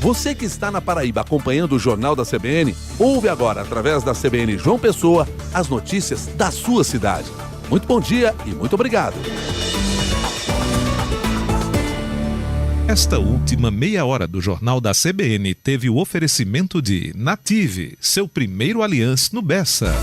Você que está na Paraíba acompanhando o Jornal da CBN, ouve agora, através da CBN João Pessoa, as notícias da sua cidade. Muito bom dia e muito obrigado. Esta última meia hora do Jornal da CBN teve o oferecimento de Native, seu primeiro aliança no Bessa.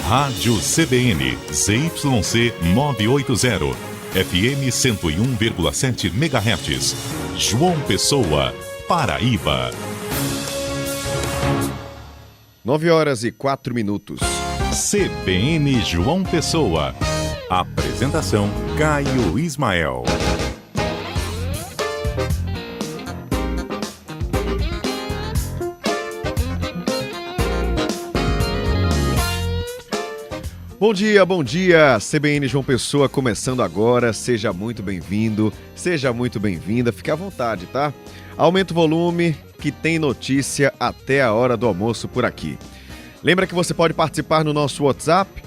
Rádio CBN, ZYC 980, FM 101,7 MHz, João Pessoa, Paraíba. 9h04. CBN João Pessoa. Apresentação Caio Ismael. Bom dia, CBN João Pessoa começando agora, seja muito bem-vindo, seja muito bem-vinda, fique à vontade, tá? Aumenta o volume que tem notícia até a hora do almoço por aqui. Lembra que você pode participar no nosso WhatsApp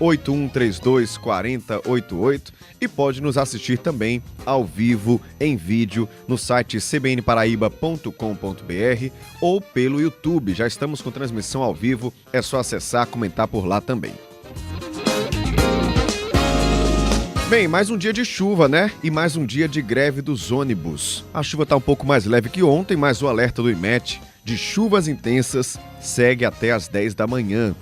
981324088 e pode nos assistir também ao vivo em vídeo no site cbnparaíba.com.br ou pelo YouTube. Já estamos com transmissão ao vivo, é só acessar, comentar por lá também. Bem, mais um dia de chuva, né? E mais um dia de greve dos ônibus. A chuva está um pouco mais leve que ontem, mas o alerta do IMET de chuvas intensas segue até às 10 da manhã.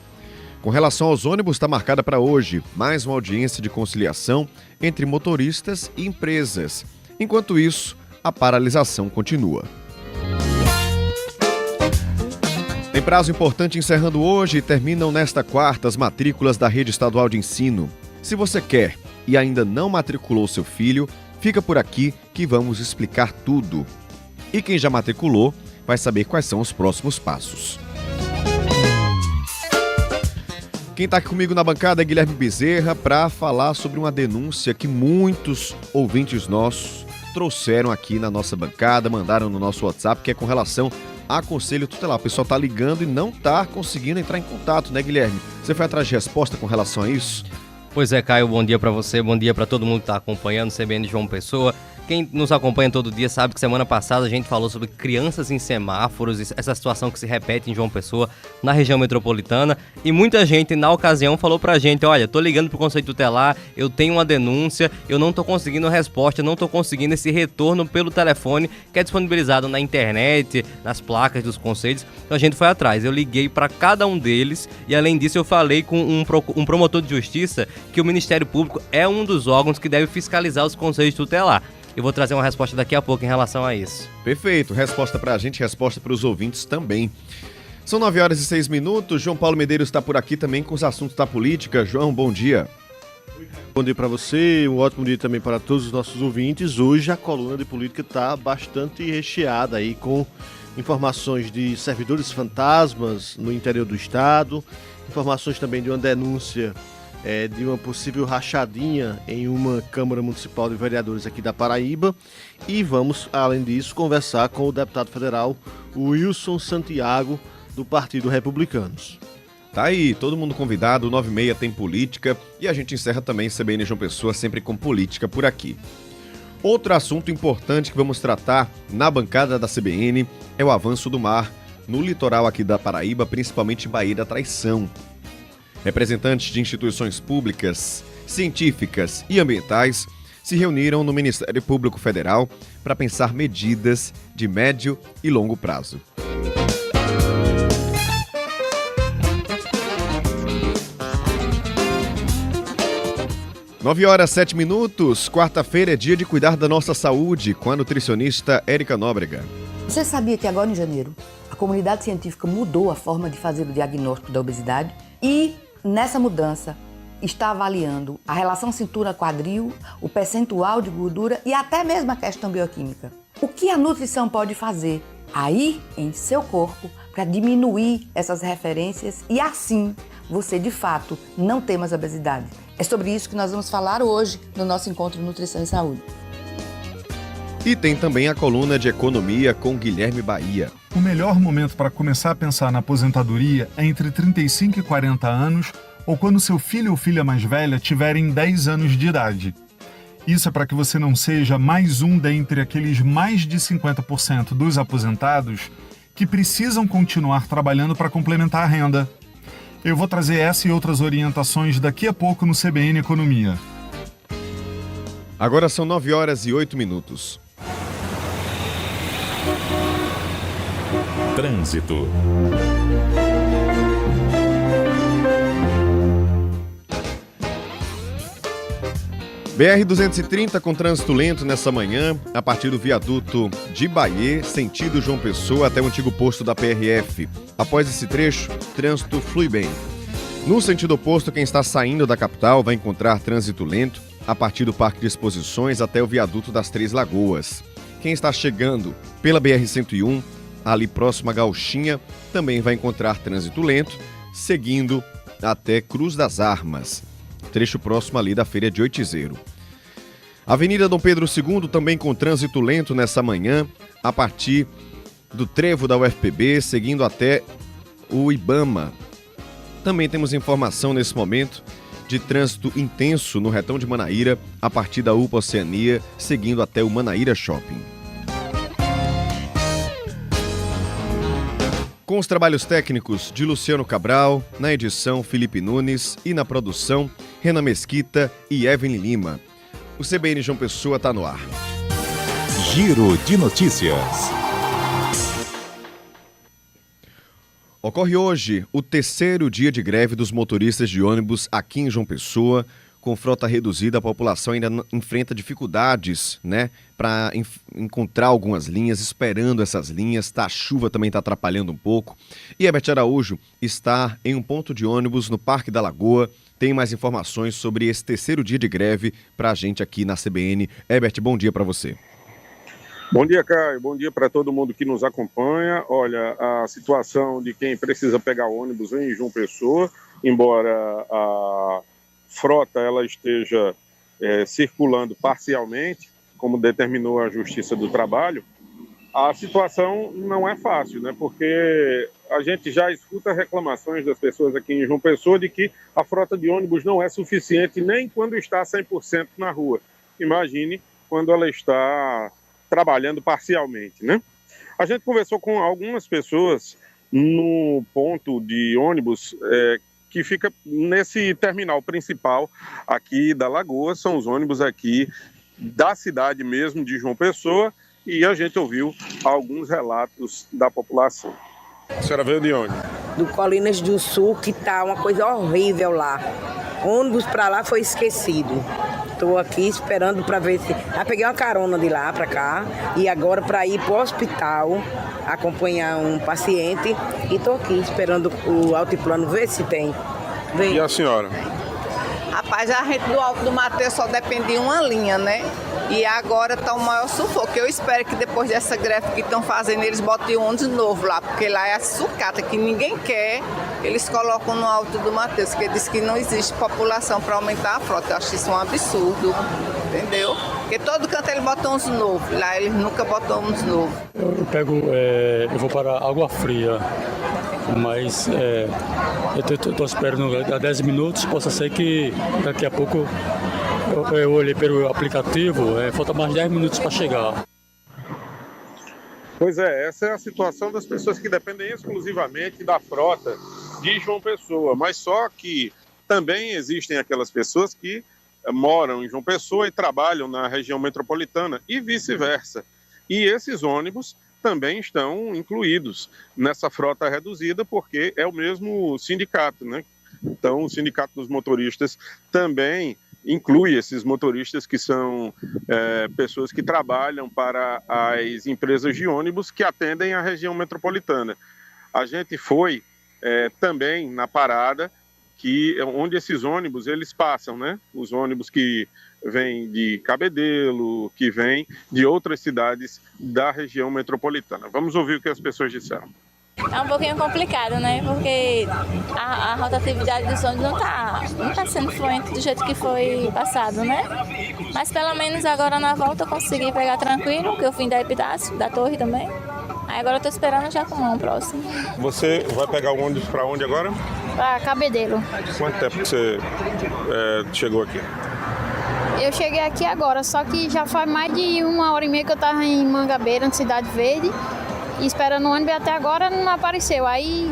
Com relação aos ônibus, está marcada para hoje mais uma audiência de conciliação entre motoristas e empresas. Enquanto isso, a paralisação continua. Tem prazo importante encerrando hoje e terminam nesta quarta as matrículas da rede estadual de ensino. Se você quer e ainda não matriculou seu filho, fica por aqui que vamos explicar tudo. E quem já matriculou vai saber quais são os próximos passos. Quem está aqui comigo na bancada é Guilherme Bezerra para falar sobre uma denúncia que muitos ouvintes nossos trouxeram aqui na nossa bancada, mandaram no nosso WhatsApp, que é com relação a Conselho Tutelar. O pessoal está ligando e não está conseguindo entrar em contato, né, Guilherme? Você foi atrás de resposta com relação a isso? Pois é, Caio, bom dia para você, bom dia para todo mundo que está acompanhando o CBN João Pessoa. Quem nos acompanha todo dia sabe que semana passada a gente falou sobre crianças em semáforos, essa situação que se repete em João Pessoa, na região metropolitana, e muita gente na ocasião falou pra gente, olha, tô ligando pro Conselho Tutelar, eu tenho uma denúncia, eu não tô conseguindo resposta, não tô conseguindo esse retorno pelo telefone que é disponibilizado na internet, nas placas dos conselhos. Então a gente foi atrás, eu liguei para cada um deles e além disso eu falei com um promotor de justiça que o Ministério Público é um dos órgãos que deve fiscalizar os conselhos tutelar. Eu vou trazer uma resposta daqui a pouco em relação a isso. Perfeito, resposta pra gente, resposta para os ouvintes também. São 9h06, João Paulo Medeiros está por aqui também com os assuntos da política. João, bom dia. Bom dia para você, um ótimo dia também para todos os nossos ouvintes. Hoje a coluna de política está bastante recheada aí com informações de servidores fantasmas no interior do estado, informações também de uma denúncia de uma possível rachadinha em uma Câmara Municipal de Vereadores aqui da Paraíba. E vamos, além disso, conversar com o deputado federal Wilson Santiago, do Partido Republicanos. Tá aí, todo mundo convidado, 9h30 tem política e a gente encerra também CBN João Pessoa sempre com política por aqui. Outro assunto importante que vamos tratar na bancada da CBN é o avanço do mar no litoral aqui da Paraíba, principalmente Baía da Traição. Representantes de instituições públicas, científicas e ambientais se reuniram no Ministério Público Federal para pensar medidas de médio e longo prazo. Nove horas 7 minutos, quarta-feira é dia de cuidar da nossa saúde com a nutricionista Érica Nóbrega. Você sabia que agora em janeiro a comunidade científica mudou a forma de fazer o diagnóstico da obesidade e nessa mudança está avaliando a relação cintura-quadril, o percentual de gordura e até mesmo a questão bioquímica. O que a nutrição pode fazer aí em seu corpo para diminuir essas referências e assim você de fato não ter mais obesidade? É sobre isso que nós vamos falar hoje no nosso encontro Nutrição e Saúde. E tem também a coluna de economia com Guilherme Bahia. O melhor momento para começar a pensar na aposentadoria é entre 35 e 40 anos ou quando seu filho ou filha mais velha tiverem 10 anos de idade. Isso é para que você não seja mais um dentre aqueles mais de 50% dos aposentados que precisam continuar trabalhando para complementar a renda. Eu vou trazer essa e outras orientações daqui a pouco no CBN Economia. Agora são 9h08. Trânsito. BR-230 com trânsito lento nessa manhã, a partir do viaduto de Bahia, sentido João Pessoa, até o antigo posto da PRF. Após esse trecho, trânsito flui bem. No sentido oposto, quem está saindo da capital vai encontrar trânsito lento a partir do Parque de Exposições até o viaduto das Três Lagoas. Quem está chegando pela BR-101, ali próximo à Gauchinha, também vai encontrar trânsito lento, seguindo até Cruz das Armas, trecho próximo ali da Feira de Oitizeiro. Avenida Dom Pedro II também com trânsito lento nessa manhã, a partir do trevo da UFPB, seguindo até o Ibama. Também temos informação nesse momento de trânsito intenso no retão de Manaíra, a partir da UPA Oceania, seguindo até o Manaíra Shopping. Com os trabalhos técnicos de Luciano Cabral, na edição Felipe Nunes e na produção Renan Mesquita e Evelyn Lima. O CBN João Pessoa está no ar. Giro de notícias. Ocorre hoje o terceiro dia de greve dos motoristas de ônibus aqui em João Pessoa. Com frota reduzida, a população ainda enfrenta dificuldades, para encontrar algumas linhas, esperando essas linhas. A chuva também está atrapalhando um pouco. E Herbert Araújo está em um ponto de ônibus no Parque da Lagoa. Tem mais informações sobre esse terceiro dia de greve para a gente aqui na CBN. Herbert, bom dia para você. Bom dia, Caio. Bom dia para todo mundo que nos acompanha. Olha, a situação de quem precisa pegar ônibus em João Pessoa, embora a frota ela esteja circulando parcialmente, como determinou a Justiça do Trabalho, a situação não é fácil, porque a gente já escuta reclamações das pessoas aqui em João Pessoa de que a frota de ônibus não é suficiente nem quando está 100% na rua. Imagine quando ela está trabalhando parcialmente, A gente conversou com algumas pessoas no ponto de ônibus que fica nesse terminal principal aqui da Lagoa, são os ônibus aqui da cidade mesmo de João Pessoa, e a gente ouviu alguns relatos da população. A senhora veio de onde? Do Colinas do Sul, que tá uma coisa horrível lá. Ônibus para lá foi esquecido. Estou aqui esperando para ver se... Já peguei uma carona de lá para cá e agora para ir para o hospital acompanhar um paciente e estou aqui esperando o altiplano ver se tem. Vem. E a senhora? Rapaz, a gente do Alto do Mateus só depende de uma linha, E agora está o maior sufoco. Eu espero que depois dessa greve que estão fazendo, eles botem um ônibus novo lá, porque lá é a sucata que ninguém quer. Eles colocam no Alto do Mateus, que diz que não existe população para aumentar a frota. Eu acho isso um absurdo, entendeu? Porque todo canto eles botam uns novos, lá eles nunca botam uns novos. Eu vou para Água Fria, mas eu estou esperando há 10 minutos, possa ser que daqui a pouco eu olhei pelo aplicativo, falta mais 10 minutos para chegar. Pois é, essa é a situação das pessoas que dependem exclusivamente da frota de João Pessoa, mas só que também existem aquelas pessoas que moram em João Pessoa e trabalham na região metropolitana e vice-versa. E esses ônibus também estão incluídos nessa frota reduzida porque é o mesmo sindicato, Então, o Sindicato dos Motoristas também inclui esses motoristas que são pessoas que trabalham para as empresas de ônibus que atendem a região metropolitana. A gente foi também na parada onde esses ônibus eles passam, Os ônibus que vêm de Cabedelo, que vêm de outras cidades da região metropolitana. Vamos ouvir o que as pessoas disseram. é um pouquinho complicado, né? Porque a rotatividade dos ônibus não tá sendo fluente do jeito que foi passado, né? Mas pelo menos agora na volta eu consegui pegar tranquilo, porque eu vim da Epitácio, da Torre também. Aí agora eu tô esperando Jacumã, o próximo. Você vai pegar o ônibus para onde agora? Pra Cabedelo. Quanto tempo você chegou aqui? Eu cheguei aqui agora, só que já faz mais de 1h30 que eu tava em Mangabeira, na Cidade Verde, e esperando o ônibus até agora não apareceu. Aí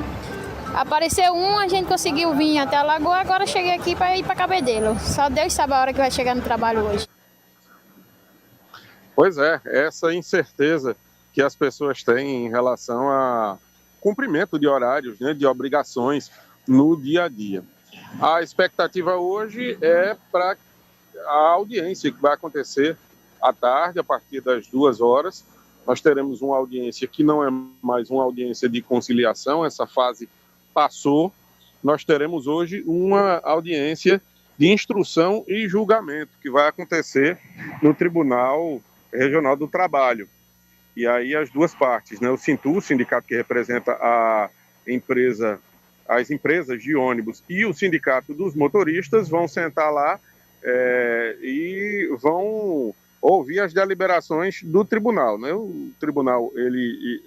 apareceu a gente conseguiu vir até a Lagoa, agora cheguei aqui para ir para Cabedelo. Só Deus sabe a hora que vai chegar no trabalho hoje. Pois é, essa incerteza que as pessoas têm em relação a cumprimento de horários, né, de obrigações no dia a dia. A expectativa hoje é para a audiência que vai acontecer à tarde, a partir das 14h. Nós teremos uma audiência que não é mais uma audiência de conciliação, essa fase passou. Nós teremos hoje uma audiência de instrução e julgamento, que vai acontecer no Tribunal Regional do Trabalho. E aí as duas partes, né? O Sintu, o sindicato que representa as empresas de ônibus, e o sindicato dos motoristas vão sentar lá e vão ouvir as deliberações do tribunal, né? O tribunal ele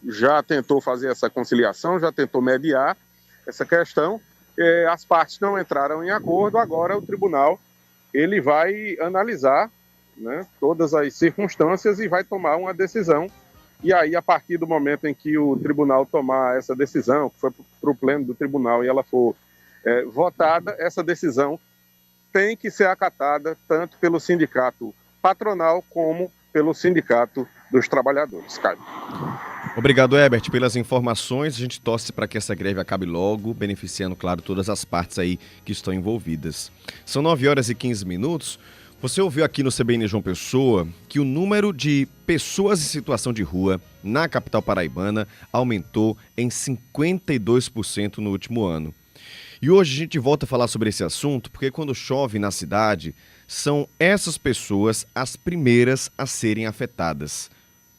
já tentou fazer essa conciliação, já tentou mediar essa questão. As partes não entraram em acordo. Agora o tribunal ele vai analisar, né, todas as circunstâncias e vai tomar uma decisão. E aí, a partir do momento em que o tribunal tomar essa decisão, que foi para o pleno do tribunal, e ela for votada, essa decisão tem que ser acatada tanto pelo sindicato patronal como pelo sindicato dos trabalhadores. Caio. Obrigado, Herbert, pelas informações. A gente torce para que essa greve acabe logo, beneficiando, claro, todas as partes aí que estão envolvidas. São 9h15. Você ouviu aqui no CBN João Pessoa que o número de pessoas em situação de rua na capital paraibana aumentou em 52% no último ano. E hoje a gente volta a falar sobre esse assunto porque quando chove na cidade, são essas pessoas as primeiras a serem afetadas.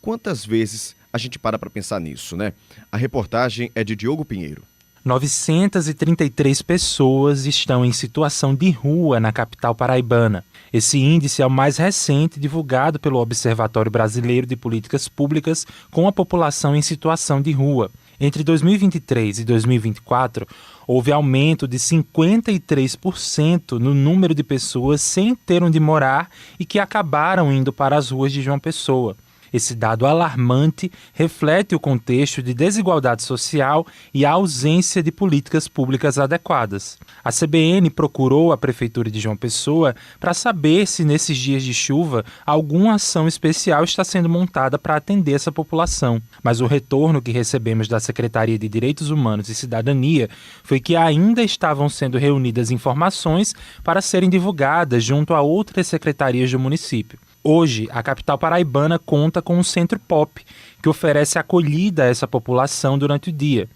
Quantas vezes a gente para pensar nisso, né? A reportagem é de Diogo Pinheiro. 933 pessoas estão em situação de rua na capital paraibana. Esse índice é o mais recente divulgado pelo Observatório Brasileiro de Políticas Públicas com a população em situação de rua. Entre 2023 e 2024, houve aumento de 53% no número de pessoas sem ter onde morar e que acabaram indo para as ruas de João Pessoa. Esse dado alarmante reflete o contexto de desigualdade social e a ausência de políticas públicas adequadas. A CBN procurou a Prefeitura de João Pessoa para saber se nesses dias de chuva alguma ação especial está sendo montada para atender essa população. Mas o retorno que recebemos da Secretaria de Direitos Humanos e Cidadania foi que ainda estavam sendo reunidas informações para serem divulgadas junto a outras secretarias do município. Hoje, a capital paraibana conta com um centro POP, que oferece acolhida a essa população durante o dia.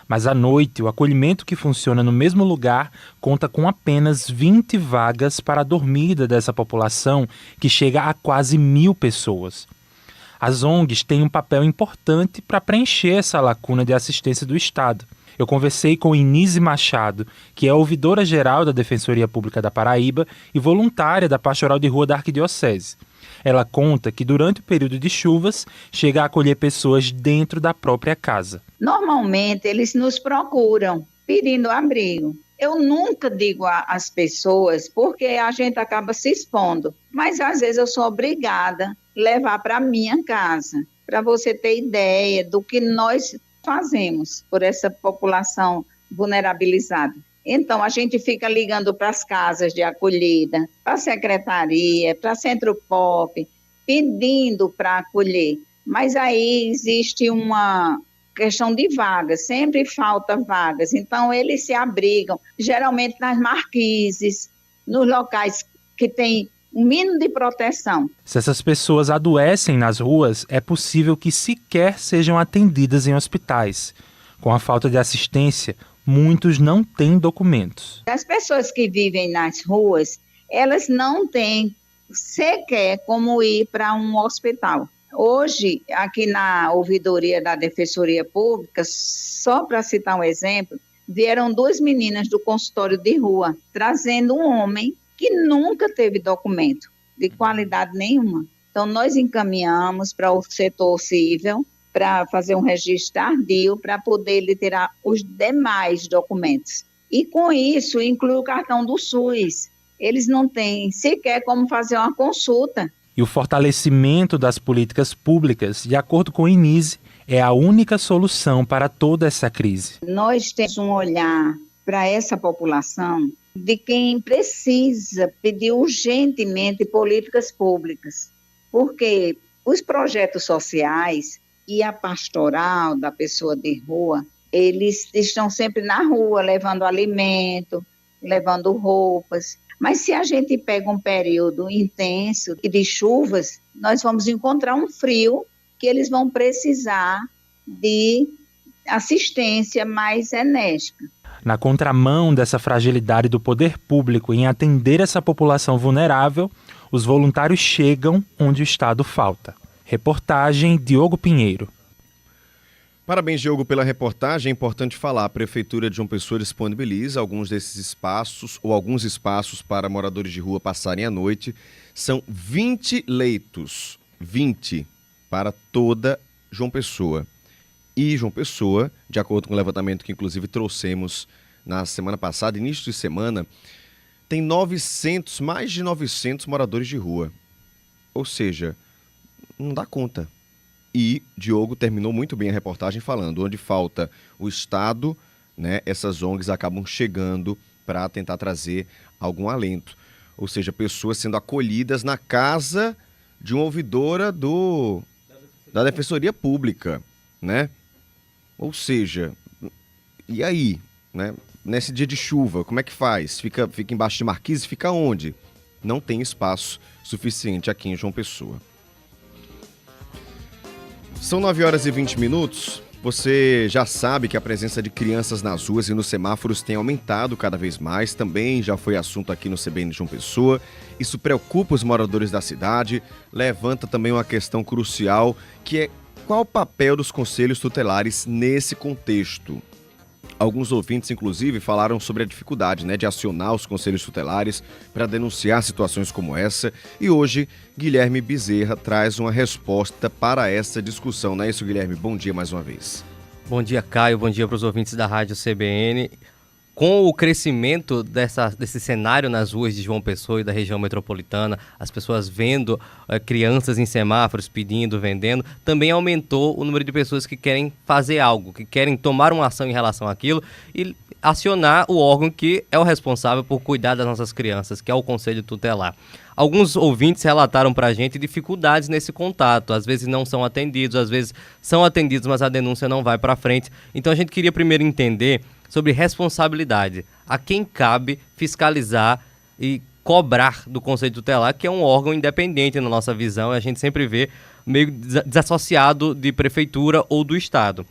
Mas à noite, o acolhimento que funciona no mesmo lugar conta com apenas 20 vagas para a dormida dessa população, que chega a quase 1.000 pessoas. As ONGs têm um papel importante para preencher essa lacuna de assistência do Estado. Eu conversei com Inise Machado, que é ouvidora-geral da Defensoria Pública da Paraíba e voluntária da Pastoral de Rua da Arquidiocese. Ela conta que durante o período de chuvas chega a acolher pessoas dentro da própria casa. Normalmente eles nos procuram pedindo abrigo. Eu nunca digo às pessoas porque a gente acaba se expondo, mas às vezes eu sou obrigada a levar para minha casa, para você ter ideia do que nós fazemos por essa população vulnerabilizada. Então, a gente fica ligando para as casas de acolhida, para a secretaria, para Centro POP, pedindo para acolher. Mas aí existe uma questão de vagas, sempre falta vagas. Então, eles se abrigam, geralmente nas marquises, nos locais que tem um mínimo de proteção. Se essas pessoas adoecem nas ruas, é possível que sequer sejam atendidas em hospitais. Com a falta de assistência, muitos não têm documentos. As pessoas que vivem nas ruas, elas não têm sequer como ir para um hospital. Hoje, aqui na ouvidoria da Defensoria Pública, só para citar um exemplo, vieram 2 meninas do consultório de rua, trazendo um homem que nunca teve documento de qualidade nenhuma. Então, nós encaminhamos para o setor civil para fazer um registro tardio para poder ele tirar os demais documentos. E com isso, inclui o cartão do SUS. Eles não têm sequer como fazer uma consulta. E o fortalecimento das políticas públicas, de acordo com o INISE, é a única solução para toda essa crise. Nós temos um olhar para essa população de quem precisa pedir urgentemente políticas públicas, porque os projetos sociais e a pastoral da pessoa de rua, eles estão sempre na rua, levando alimento, levando roupas. Mas se a gente pega um período intenso de chuvas, nós vamos encontrar um frio que eles vão precisar de assistência mais enérgica. Na contramão dessa fragilidade do poder público em atender essa população vulnerável, os voluntários chegam onde o Estado falta. Reportagem Diogo Pinheiro. Parabéns, Diogo, pela reportagem. É importante falar, a Prefeitura de João Pessoa disponibiliza alguns desses espaços, ou alguns espaços para moradores de rua passarem a noite. São 20 leitos, 20, para toda João Pessoa. E João Pessoa, de acordo com o levantamento que inclusive trouxemos na semana passada, início de semana, tem mais de 900 moradores de rua. Ou seja, não dá conta. E Diogo terminou muito bem a reportagem falando, onde falta o Estado, né, essas ONGs acabam chegando para tentar trazer algum alento. Ou seja, pessoas sendo acolhidas na casa de uma ouvidora da Defensoria Pública, né? Ou seja, e aí, né? Nesse dia de chuva, como é que faz? Fica embaixo de marquise? Fica onde? Não tem espaço suficiente aqui em João Pessoa. São 9h20. Você já sabe que a presença de crianças nas ruas e nos semáforos tem aumentado cada vez mais. Também já foi assunto aqui no CBN João Pessoa. Isso preocupa os moradores da cidade. Levanta também uma questão crucial, que é qual o papel dos conselhos tutelares nesse contexto. Alguns ouvintes, inclusive, falaram sobre a dificuldade, né, de acionar os conselhos tutelares para denunciar situações como essa. E hoje, Guilherme Bezerra traz uma resposta para essa discussão. Não é isso, Guilherme? Bom dia mais uma vez. Bom dia, Caio. Bom dia para os ouvintes da Rádio CBN. Com o crescimento desse cenário nas ruas de João Pessoa e da região metropolitana, as pessoas vendo crianças em semáforos pedindo, vendendo, também aumentou o número de pessoas que querem fazer algo, que querem tomar uma ação em relação àquilo e acionar o órgão que é o responsável por cuidar das nossas crianças, que é o Conselho Tutelar. Alguns ouvintes relataram para a gente dificuldades nesse contato, às vezes não são atendidos, às vezes são atendidos, mas a denúncia não vai para frente. Então a gente queria primeiro entender sobre responsabilidade, a quem cabe fiscalizar e cobrar do Conselho Tutelar, que é um órgão independente na nossa visão, a gente sempre vê meio desassociado de prefeitura ou do Estado.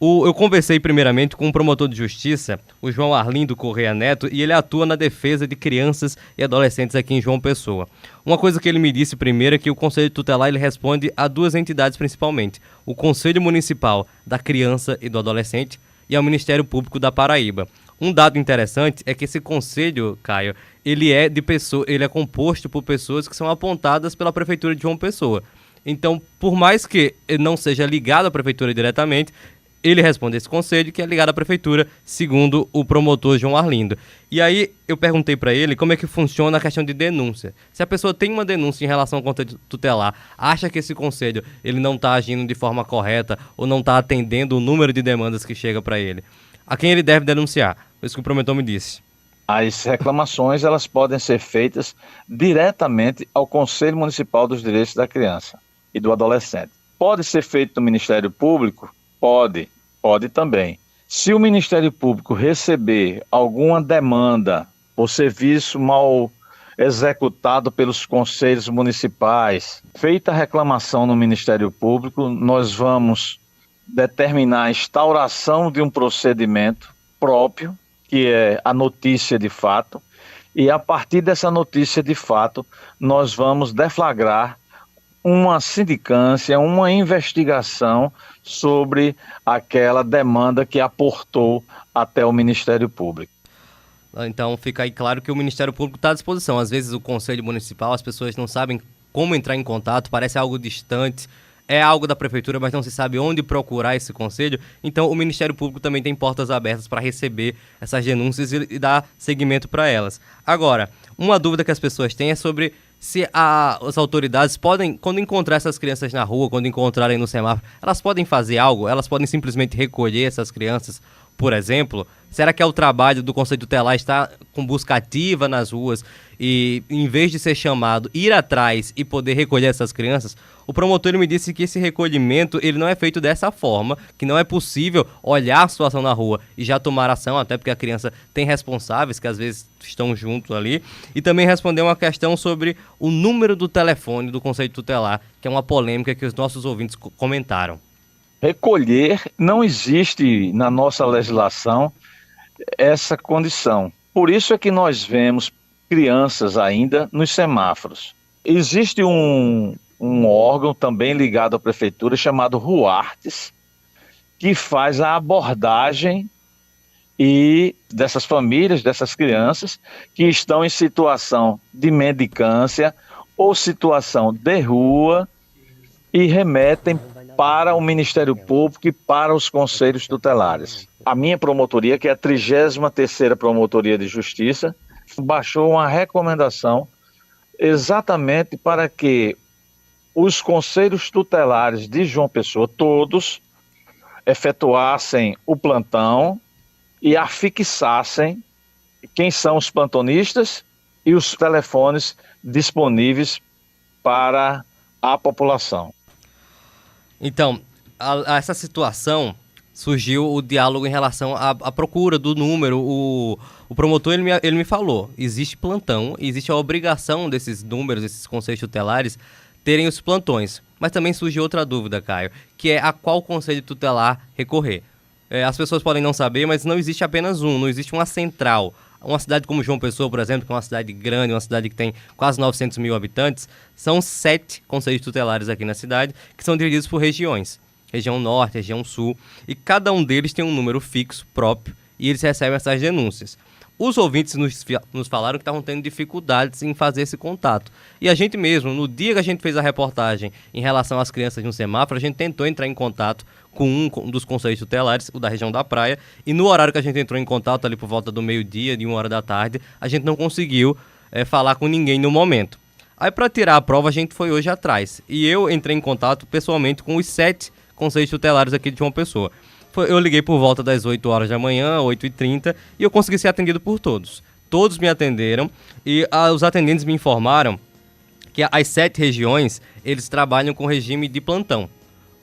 Eu conversei primeiramente com um promotor de justiça, o João Arlindo Correia Neto, e ele atua na defesa de crianças e adolescentes aqui em João Pessoa. Uma coisa que ele me disse primeiro é que o Conselho Tutelar ele responde a 2 entidades principalmente, o Conselho Municipal da Criança e do Adolescente e ao Ministério Público da Paraíba. Um dado interessante é que esse conselho, Caio, ele é composto por pessoas que são apontadas pela Prefeitura de João Pessoa. Então, por mais que ele não seja ligado à Prefeitura diretamente, ele responde a esse conselho que é ligado à Prefeitura, segundo o promotor João Arlindo. E aí eu perguntei para ele como é que funciona a questão de denúncia. Se a pessoa tem uma denúncia em relação ao Conselho Tutelar, acha que esse conselho ele não está agindo de forma correta ou não está atendendo o número de demandas que chega para ele, a quem ele deve denunciar? Foi isso que o promotor me disse. As reclamações elas podem ser feitas diretamente ao Conselho Municipal dos Direitos da Criança e do Adolescente. Pode ser feito no Ministério Público? Pode também. Se o Ministério Público receber alguma demanda por serviço mal executado pelos conselhos municipais, feita a reclamação no Ministério Público, nós vamos determinar a instauração de um procedimento próprio, que é a notícia de fato, e a partir dessa notícia de fato, nós vamos deflagrar uma sindicância, uma investigação sobre aquela demanda que aportou até o Ministério Público. Então fica aí claro que o Ministério Público está à disposição. Às vezes o Conselho Municipal, as pessoas não sabem como entrar em contato, parece algo distante, é algo da Prefeitura, mas não se sabe onde procurar esse conselho. Então o Ministério Público também tem portas abertas para receber essas denúncias e dar seguimento para elas. Agora, uma dúvida que as pessoas têm é sobre se as autoridades podem, quando encontrar essas crianças na rua, quando encontrarem no semáforo, elas podem fazer algo? Elas podem simplesmente recolher essas crianças, por exemplo? Será que é o trabalho do Conselho Tutelar estar com busca ativa nas ruas e, em vez de ser chamado, ir atrás e poder recolher essas crianças? O promotor ele me disse que esse recolhimento ele não é feito dessa forma, que não é possível olhar a situação na rua e já tomar ação, até porque a criança tem responsáveis que às vezes estão juntos ali. E também respondeu uma questão sobre o número do telefone do Conselho Tutelar, que é uma polêmica que os nossos ouvintes comentaram. Recolher, não existe na nossa legislação essa condição. Por isso é que nós vemos crianças ainda nos semáforos. Existe um órgão também ligado à prefeitura chamado RUARTES, que faz a abordagem e dessas famílias, dessas crianças que estão em situação de mendicância ou situação de rua e remetem para o Ministério Público e para os conselhos tutelares. A minha promotoria, que é a 33ª Promotoria de Justiça, baixou uma recomendação exatamente para que os conselhos tutelares de João Pessoa, todos, efetuassem o plantão e afixassem quem são os plantonistas e os telefones disponíveis para a população. Então, a essa situação surgiu o diálogo em relação à procura do número. O promotor ele me falou, existe plantão, existe a obrigação desses números, desses conselhos tutelares, terem os plantões. Mas também surgiu outra dúvida, Caio, que é a qual conselho tutelar recorrer. As pessoas podem não saber, mas não existe apenas um, não existe uma central. Uma cidade como João Pessoa, por exemplo, que é uma cidade grande, uma cidade que tem quase 900 mil habitantes, são 7 conselhos tutelares aqui na cidade, que são divididos por regiões. Região Norte, Região Sul, e cada um deles tem um número fixo próprio, e eles recebem essas denúncias. Os ouvintes nos falaram que estavam tendo dificuldades em fazer esse contato. E a gente mesmo, no dia que a gente fez a reportagem em relação às crianças no semáforo, a gente tentou entrar em contato com um dos conselhos tutelares, o da região da Praia, e no horário que a gente entrou em contato, ali por volta do meio-dia, de 1h da tarde, a gente não conseguiu falar com ninguém no momento. Aí, para tirar a prova, a gente foi hoje atrás. E eu entrei em contato pessoalmente com os 7 conselhos tutelares aqui de João Pessoa. Eu liguei por volta das 8 horas da manhã, 8h30, e eu consegui ser atendido por todos. Todos me atenderam e os atendentes me informaram que as 7 regiões, eles trabalham com regime de plantão.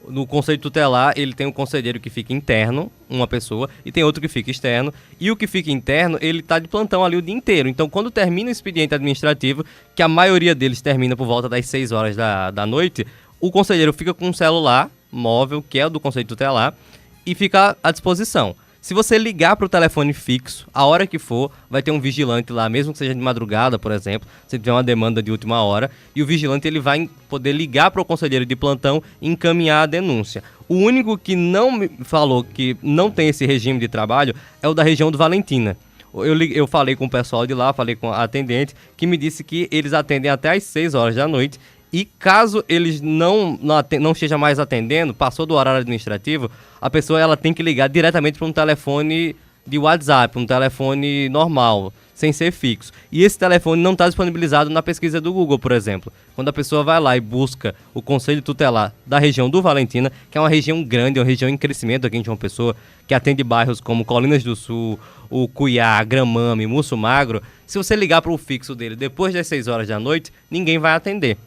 No Conselho Tutelar, ele tem um conselheiro que fica interno, uma pessoa, e tem outro que fica externo. E o que fica interno, ele está de plantão ali o dia inteiro. Então, quando termina o expediente administrativo, que a maioria deles termina por volta das 6 horas da noite, o conselheiro fica com um celular móvel, que é o do Conselho Tutelar, e fica à disposição. Se você ligar para o telefone fixo, a hora que for, vai ter um vigilante lá, mesmo que seja de madrugada, por exemplo, se tiver uma demanda de última hora, e o vigilante ele vai poder ligar para o conselheiro de plantão e encaminhar a denúncia. O único que não me falou que não tem esse regime de trabalho é o da região do Valentina. Eu falei com o pessoal de lá, falei com a atendente, que me disse que eles atendem até às 6 horas da noite, e caso eles não esteja mais atendendo, passou do horário administrativo, a pessoa ela tem que ligar diretamente para um telefone de WhatsApp, um telefone normal, sem ser fixo. E esse telefone não está disponibilizado na pesquisa do Google, por exemplo. Quando a pessoa vai lá e busca o Conselho Tutelar da região do Valentina, que é uma região grande, uma região em crescimento aqui em João Pessoa, que atende bairros como Colinas do Sul, o Cuiá, Gramame, Muço Magro, se você ligar para o fixo dele depois das 6 horas da noite, ninguém vai atender.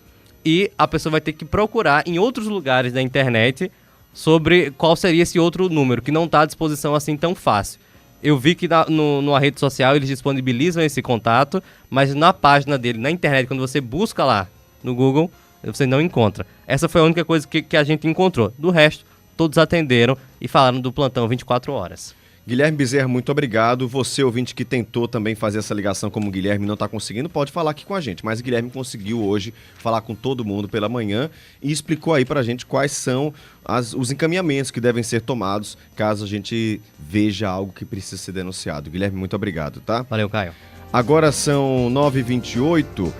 E a pessoa vai ter que procurar em outros lugares da internet sobre qual seria esse outro número, que não está à disposição assim tão fácil. Eu vi que na rede social eles disponibilizam esse contato, mas na página dele, na internet, quando você busca lá no Google, você não encontra. Essa foi a única coisa que a gente encontrou. Do resto, todos atenderam e falaram do plantão 24 horas. Guilherme Bezerra, muito obrigado. Você, ouvinte, que tentou também fazer essa ligação como o Guilherme não está conseguindo, pode falar aqui com a gente. Mas o Guilherme conseguiu hoje falar com todo mundo pela manhã e explicou aí para a gente quais são os encaminhamentos que devem ser tomados caso a gente veja algo que precisa ser denunciado. Guilherme, muito obrigado, tá? Valeu, Caio. Agora são 9h28.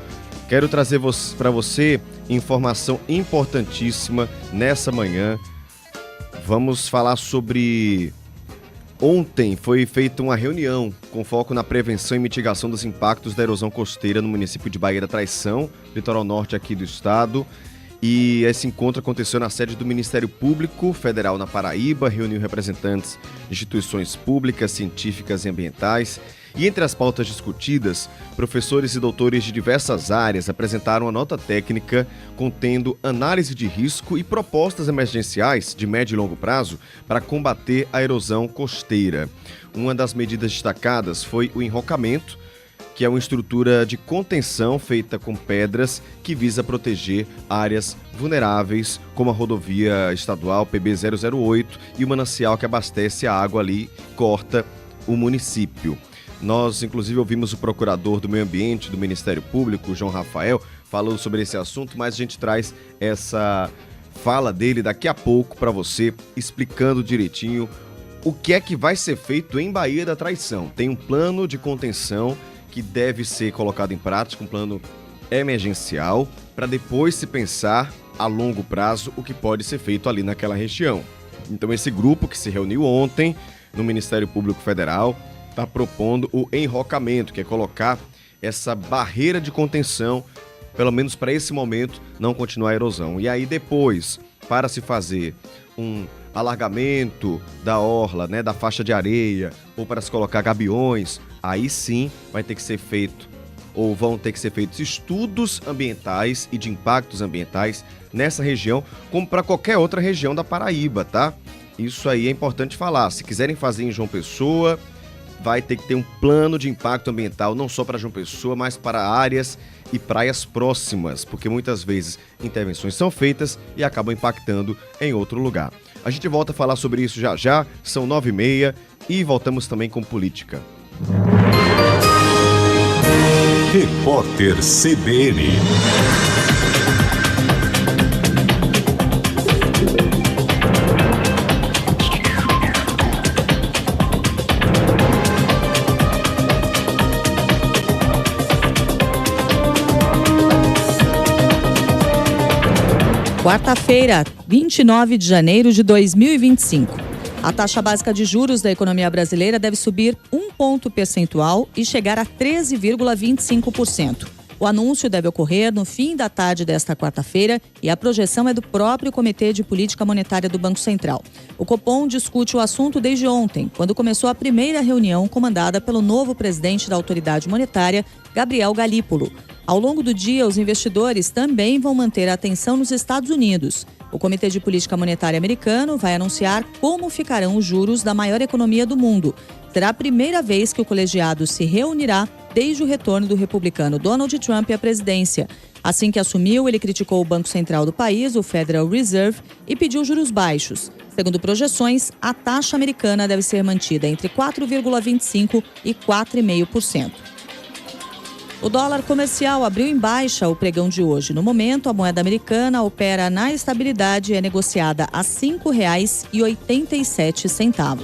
Quero trazer para você informação importantíssima nessa manhã. Vamos falar sobre... Ontem foi feita uma reunião com foco na prevenção e mitigação dos impactos da erosão costeira no município de Baía da Traição, litoral norte aqui do estado. E esse encontro aconteceu na sede do Ministério Público Federal na Paraíba, reuniu representantes de instituições públicas, científicas e ambientais. E entre as pautas discutidas, professores e doutores de diversas áreas apresentaram uma nota técnica contendo análise de risco e propostas emergenciais de médio e longo prazo para combater a erosão costeira. Uma das medidas destacadas foi o enrocamento, que é uma estrutura de contenção feita com pedras que visa proteger áreas vulneráveis, como a rodovia estadual PB-008 e o manancial que abastece a água ali, corta o município. Nós, inclusive, ouvimos o procurador do Meio Ambiente do Ministério Público, João Rafael, falando sobre esse assunto, mas a gente traz essa fala dele daqui a pouco para você, explicando direitinho o que é que vai ser feito em Baía da Traição. Tem um plano de contenção que deve ser colocado em prática, um plano emergencial, para depois se pensar a longo prazo o que pode ser feito ali naquela região. Então esse grupo que se reuniu ontem no Ministério Público Federal está propondo o enrocamento, que é colocar essa barreira de contenção, pelo menos para esse momento, não continuar a erosão. E aí depois, para se fazer um alargamento da orla, né, da faixa de areia, ou para se colocar gabiões, aí sim vai ter que ser feito, ou vão ter que ser feitos estudos ambientais e de impactos ambientais nessa região, como para qualquer outra região da Paraíba, tá? Isso aí é importante falar. Se quiserem fazer em João Pessoa, vai ter que ter um plano de impacto ambiental, não só para João Pessoa, mas para áreas e praias próximas, porque muitas vezes intervenções são feitas e acabam impactando em outro lugar. A gente volta a falar sobre isso já já, são 9h30 e voltamos também com política. Repórter CBN. Quarta-feira, 29 de janeiro de 2025. A taxa básica de juros da economia brasileira deve subir 1 ponto percentual e chegar a 13,25%. O anúncio deve ocorrer no fim da tarde desta quarta-feira e a projeção é do próprio Comitê de Política Monetária do Banco Central. O Copom discute o assunto desde ontem, quando começou a primeira reunião comandada pelo novo presidente da autoridade monetária, Gabriel Galípolo. Ao longo do dia, os investidores também vão manter a atenção nos Estados Unidos. O Comitê de Política Monetária americano vai anunciar como ficarão os juros da maior economia do mundo. Será a primeira vez que o colegiado se reunirá desde o retorno do republicano Donald Trump à presidência. Assim que assumiu, ele criticou o Banco Central do país, o Federal Reserve, e pediu juros baixos. Segundo projeções, a taxa americana deve ser mantida entre 4,25% e 4,5%. O dólar comercial abriu em baixa o pregão de hoje. No momento, a moeda americana opera na estabilidade e é negociada a R$ 5,87.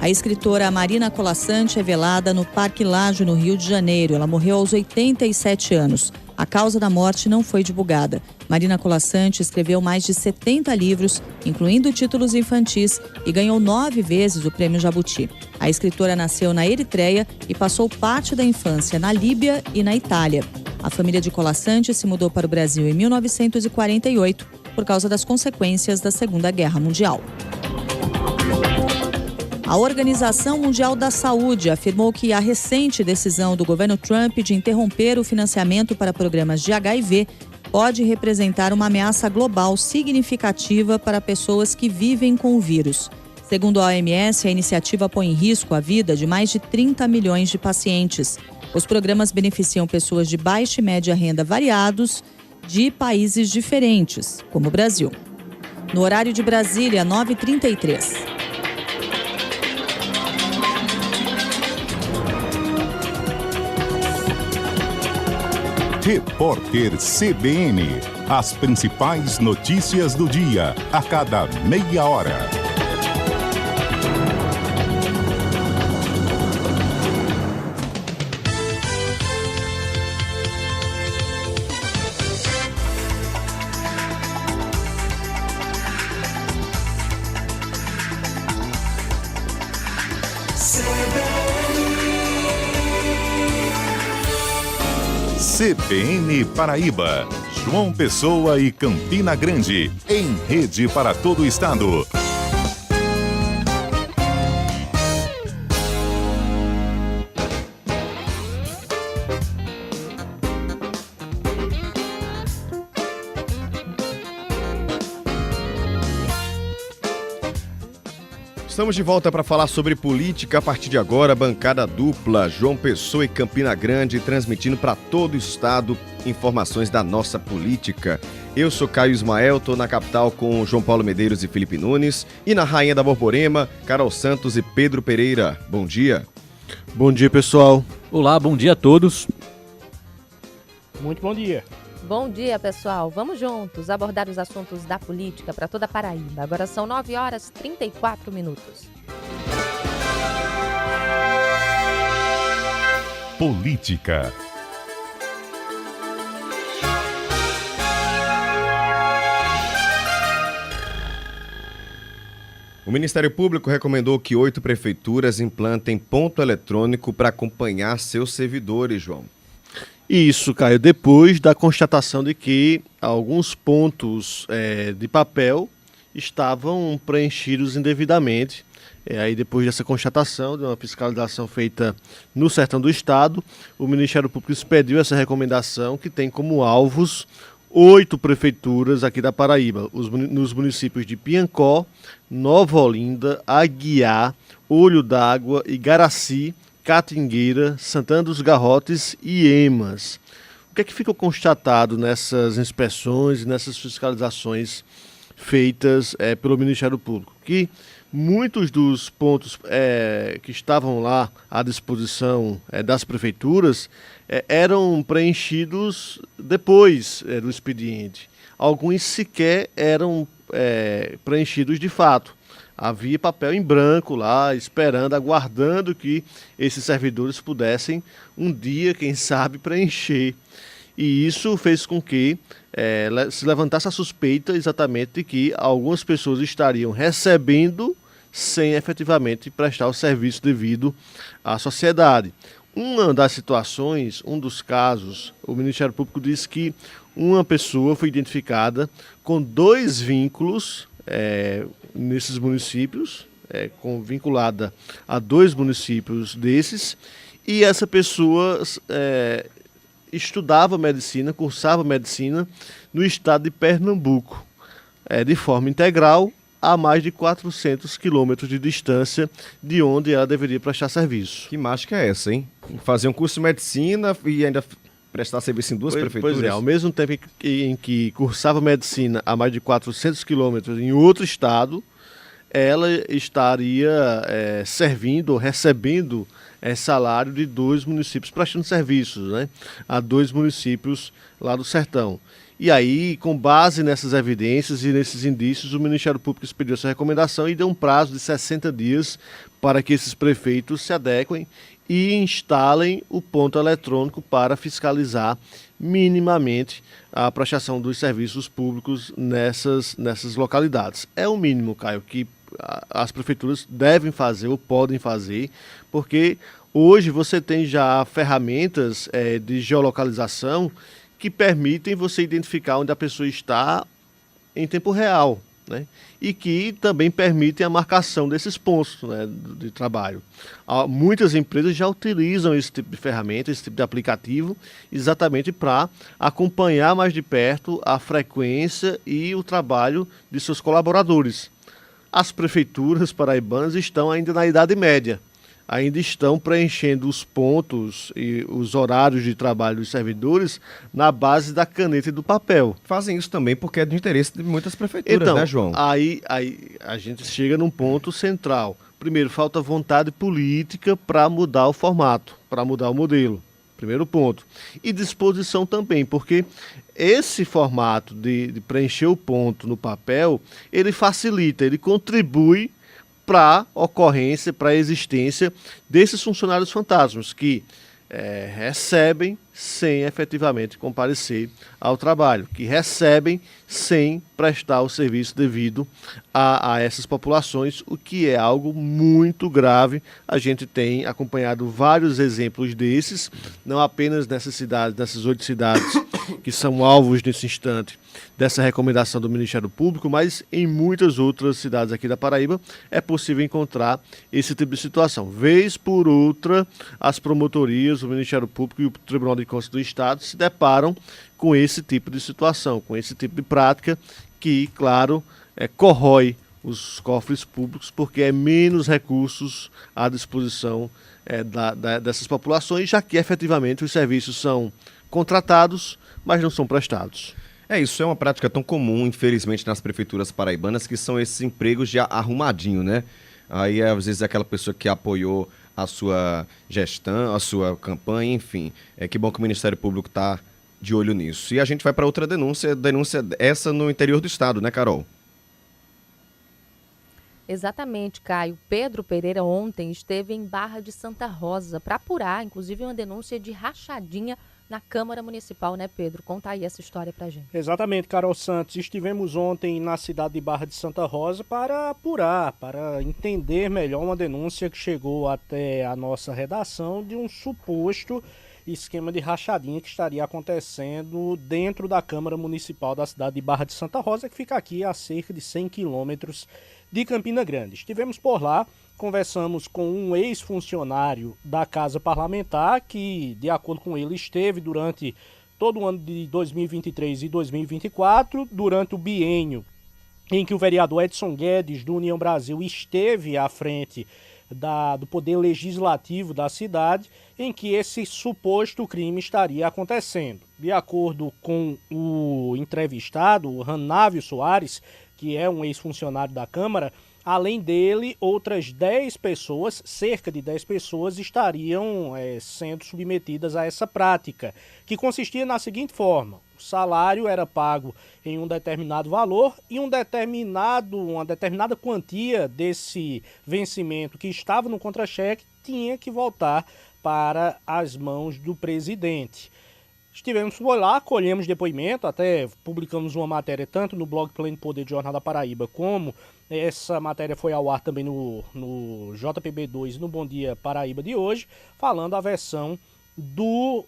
A escritora Marina Colasanti é velada no Parque Lage, no Rio de Janeiro. Ela morreu aos 87 anos. A causa da morte não foi divulgada. Marina Colasanti escreveu mais de 70 livros, incluindo títulos infantis, e ganhou 9 vezes o Prêmio Jabuti. A escritora nasceu na Eritreia e passou parte da infância na Líbia e na Itália. A família de Colasanti se mudou para o Brasil em 1948 por causa das consequências da Segunda Guerra Mundial. A Organização Mundial da Saúde afirmou que a recente decisão do governo Trump de interromper o financiamento para programas de HIV pode representar uma ameaça global significativa para pessoas que vivem com o vírus. Segundo a OMS, a iniciativa põe em risco a vida de mais de 30 milhões de pacientes. Os programas beneficiam pessoas de baixa e média renda variados de países diferentes, como o Brasil. No horário de Brasília, 9h33. Repórter CBN. As principais notícias do dia, a cada meia hora. CBN Paraíba, João Pessoa e Campina Grande, em rede para todo o estado. Estamos de volta para falar sobre política. A partir de agora, bancada dupla, João Pessoa e Campina Grande, transmitindo para todo o estado informações da nossa política. Eu sou Caio Ismael, estou na capital com João Paulo Medeiros e Felipe Nunes. E na Rainha da Borborema, Carol Santos e Pedro Pereira. Bom dia. Bom dia, pessoal. Olá, bom dia a todos. Muito bom dia. Bom dia, pessoal. Vamos juntos abordar os assuntos da política para toda a Paraíba. Agora são 9h34. Política. O Ministério Público recomendou que 8 prefeituras implantem ponto eletrônico para acompanhar seus servidores, João. Isso, Caio, depois da constatação de que alguns pontos de papel estavam preenchidos indevidamente. Aí depois dessa constatação, de uma fiscalização feita no sertão do estado, o Ministério Público expediu essa recomendação que tem como alvos 8 prefeituras aqui da Paraíba, nos municípios de Piancó, Nova Olinda, Aguiar, Olho d'Água, Igaraci, Catingueira, Santana dos Garrotes e Emas. O que é que ficou constatado nessas inspeções e nessas fiscalizações feitas pelo Ministério Público? Que muitos dos pontos que estavam lá à disposição das prefeituras eram preenchidos depois do expediente. Alguns sequer eram preenchidos de fato. Havia papel em branco lá, esperando, aguardando que esses servidores pudessem um dia, quem sabe, preencher. E isso fez com que se levantasse a suspeita exatamente de que algumas pessoas estariam recebendo sem efetivamente prestar o serviço devido à sociedade. Uma das situações, um dos casos, o Ministério Público disse que uma pessoa foi identificada com 2 vínculos nesses municípios, vinculada a 2 municípios desses, e essa pessoa estudava medicina, cursava medicina no estado de Pernambuco, de forma integral, a mais de 400 quilômetros de distância de onde ela deveria prestar serviço. Que mágica é essa, hein? Fazer um curso de medicina e ainda prestar serviço em 2 prefeituras? Pois é, ao mesmo tempo em que cursava medicina a mais de 400 quilômetros em outro estado, ela estaria servindo, recebendo salário de 2 municípios, prestando serviços, né, a 2 municípios lá do sertão. E aí, com base nessas evidências e nesses indícios, o Ministério Público expediu essa recomendação e deu um prazo de 60 dias para que esses prefeitos se adequem e instalem o ponto eletrônico para fiscalizar minimamente a prestação dos serviços públicos nessas localidades. É o mínimo, Caio, que as prefeituras devem fazer ou podem fazer, porque hoje você tem já ferramentas de geolocalização que permitem você identificar onde a pessoa está em tempo real, né? E que também permitem a marcação desses pontos, né, de trabalho. Muitas empresas já utilizam esse tipo de ferramenta, esse tipo de aplicativo, exatamente para acompanhar mais de perto a frequência e o trabalho de seus colaboradores. As prefeituras paraibanas estão ainda na Idade Média, ainda estão preenchendo os pontos e os horários de trabalho dos servidores na base da caneta e do papel. Fazem isso também porque é de interesse de muitas prefeituras, então, né, João? Aí a gente chega num ponto central. Primeiro, falta vontade política para mudar o formato, para mudar o modelo. Primeiro ponto. E disposição também, porque esse formato de preencher o ponto no papel, ele facilita, ele contribui para a ocorrência, para a existência desses funcionários fantasmas que recebem sem efetivamente comparecer ao trabalho, que recebem sem prestar o serviço devido a essas populações, o que é algo muito grave. A gente tem acompanhado vários exemplos desses, não apenas nessas cidades, nessas 8 cidades que são alvos nesse instante dessa recomendação do Ministério Público, mas em muitas outras cidades aqui da Paraíba é possível encontrar esse tipo de situação. Vez por outra, as promotorias, o Ministério Público e o Tribunal de Contas do Estado se deparam com esse tipo de situação, com esse tipo de prática que, claro, corrói os cofres públicos, porque é menos recursos à disposição dessas populações, já que efetivamente os serviços são contratados, mas não são prestados. Isso é uma prática tão comum, infelizmente, nas prefeituras paraibanas, que são esses empregos de arrumadinho, né? Aí, às vezes, é aquela pessoa que apoiou a sua gestão, a sua campanha, enfim. Que bom que o Ministério Público está de olho nisso. E a gente vai para outra denúncia essa no interior do estado, né, Carol? Exatamente, Caio. Pedro Pereira ontem esteve em Barra de Santa Rosa para apurar, inclusive, uma denúncia de rachadinha na Câmara Municipal, né, Pedro? Conta aí essa história pra gente. Exatamente, Carol Santos. Estivemos ontem na cidade de Barra de Santa Rosa para apurar, para entender melhor uma denúncia que chegou até a nossa redação de um suposto esquema de rachadinha que estaria acontecendo dentro da Câmara Municipal da cidade de Barra de Santa Rosa, que fica aqui a cerca de 100 quilômetros de Campina Grande. Estivemos por lá, conversamos com um ex-funcionário da Casa Parlamentar que, de acordo com ele, esteve durante todo o ano de 2023 e 2024, durante o biênio em que o vereador Edson Guedes, do União Brasil, esteve à frente do Poder Legislativo da cidade, em que esse suposto crime estaria acontecendo. De acordo com o entrevistado, o Ranávio Soares, que é um ex-funcionário da Câmara, além dele, outras 10 pessoas, cerca de 10 pessoas, estariam sendo submetidas a essa prática, que consistia na seguinte forma: o salário era pago em um determinado valor e uma determinada quantia desse vencimento que estava no contra-cheque tinha que voltar para as mãos do presidente. Estivemos por lá, colhemos depoimento, até publicamos uma matéria tanto no blog Pleno Poder de Jornal da Paraíba, como essa matéria foi ao ar também no JPB2 e no Bom Dia Paraíba de hoje, falando a versão do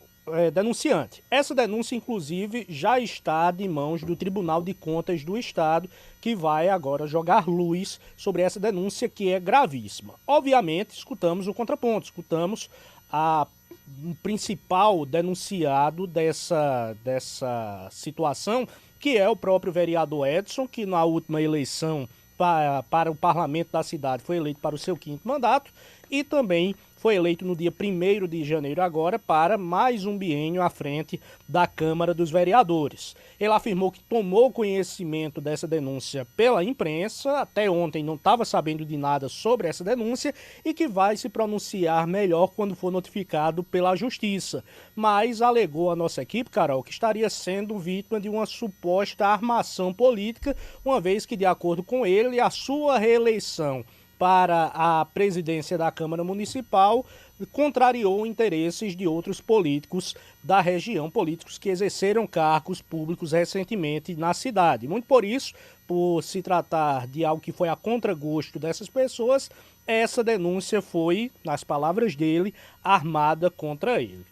denunciante. Essa denúncia, inclusive, já está de mãos do Tribunal de Contas do Estado, que vai agora jogar luz sobre essa denúncia, que é gravíssima. Obviamente, escutamos o contraponto, escutamos o principal denunciado dessa situação, que é o próprio vereador Edson, que na última eleição para o parlamento da cidade foi eleito para o seu 5º mandato e também foi eleito no dia 1º de janeiro agora para mais um biênio à frente da Câmara dos Vereadores. Ele afirmou que tomou conhecimento dessa denúncia pela imprensa, até ontem não estava sabendo de nada sobre essa denúncia e que vai se pronunciar melhor quando for notificado pela Justiça. Mas alegou a nossa equipe, Carol, que estaria sendo vítima de uma suposta armação política, uma vez que, de acordo com ele, a sua reeleição para a presidência da Câmara Municipal contrariou interesses de outros políticos da região, políticos que exerceram cargos públicos recentemente na cidade. Muito por isso, por se tratar de algo que foi a contragosto dessas pessoas, essa denúncia foi, nas palavras dele, armada contra ele.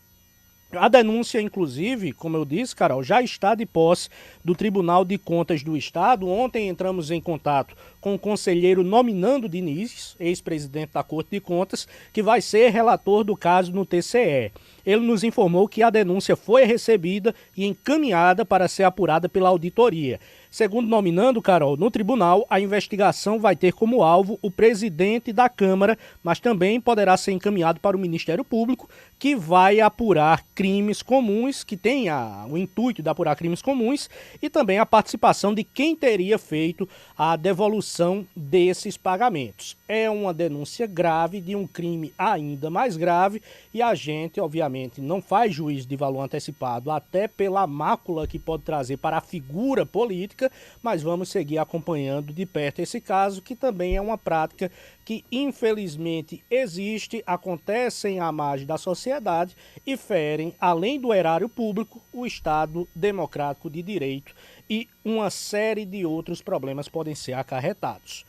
A denúncia, inclusive, como eu disse, Carol, já está de posse do Tribunal de Contas do Estado. Ontem entramos em contato com o conselheiro Nominando Diniz, ex-presidente da Corte de Contas, que vai ser relator do caso no TCE. Ele nos informou que a denúncia foi recebida e encaminhada para ser apurada pela auditoria. Segundo Nominando, Carol, no tribunal, a investigação vai ter como alvo o presidente da Câmara, mas também poderá ser encaminhado para o Ministério Público, que vai apurar crimes comuns, que tem o intuito de apurar crimes comuns, e também a participação de quem teria feito a devolução desses pagamentos. É uma denúncia grave de um crime ainda mais grave e a gente, obviamente, obviamente, não faz juízo de valor antecipado, até pela mácula que pode trazer para a figura política, mas vamos seguir acompanhando de perto esse caso, que também é uma prática que infelizmente existe, acontecem à margem da sociedade e ferem, além do erário público, o Estado democrático de direito, e uma série de outros problemas podem ser acarretados.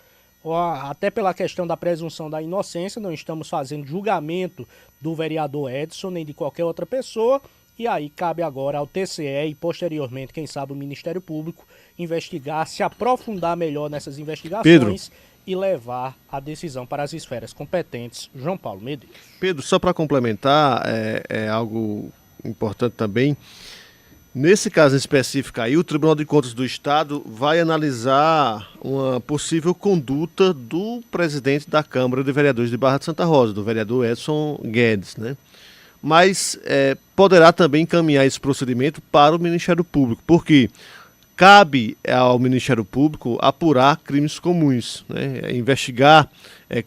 Até pela questão da presunção da inocência, não estamos fazendo julgamento do vereador Edson nem de qualquer outra pessoa, e aí cabe agora ao TCE e posteriormente, quem sabe, o Ministério Público investigar, se aprofundar melhor nessas investigações, Pedro, e levar a decisão para as esferas competentes. João Paulo Medeiros. Pedro, só para complementar, é algo importante também. Nesse caso específico aí, o Tribunal de Contas do Estado vai analisar uma possível conduta do presidente da Câmara de Vereadores de Barra de Santa Rosa, do vereador Edson Guedes, né? Mas poderá também encaminhar esse procedimento para o Ministério Público, porque cabe ao Ministério Público apurar crimes comuns, né? Investigar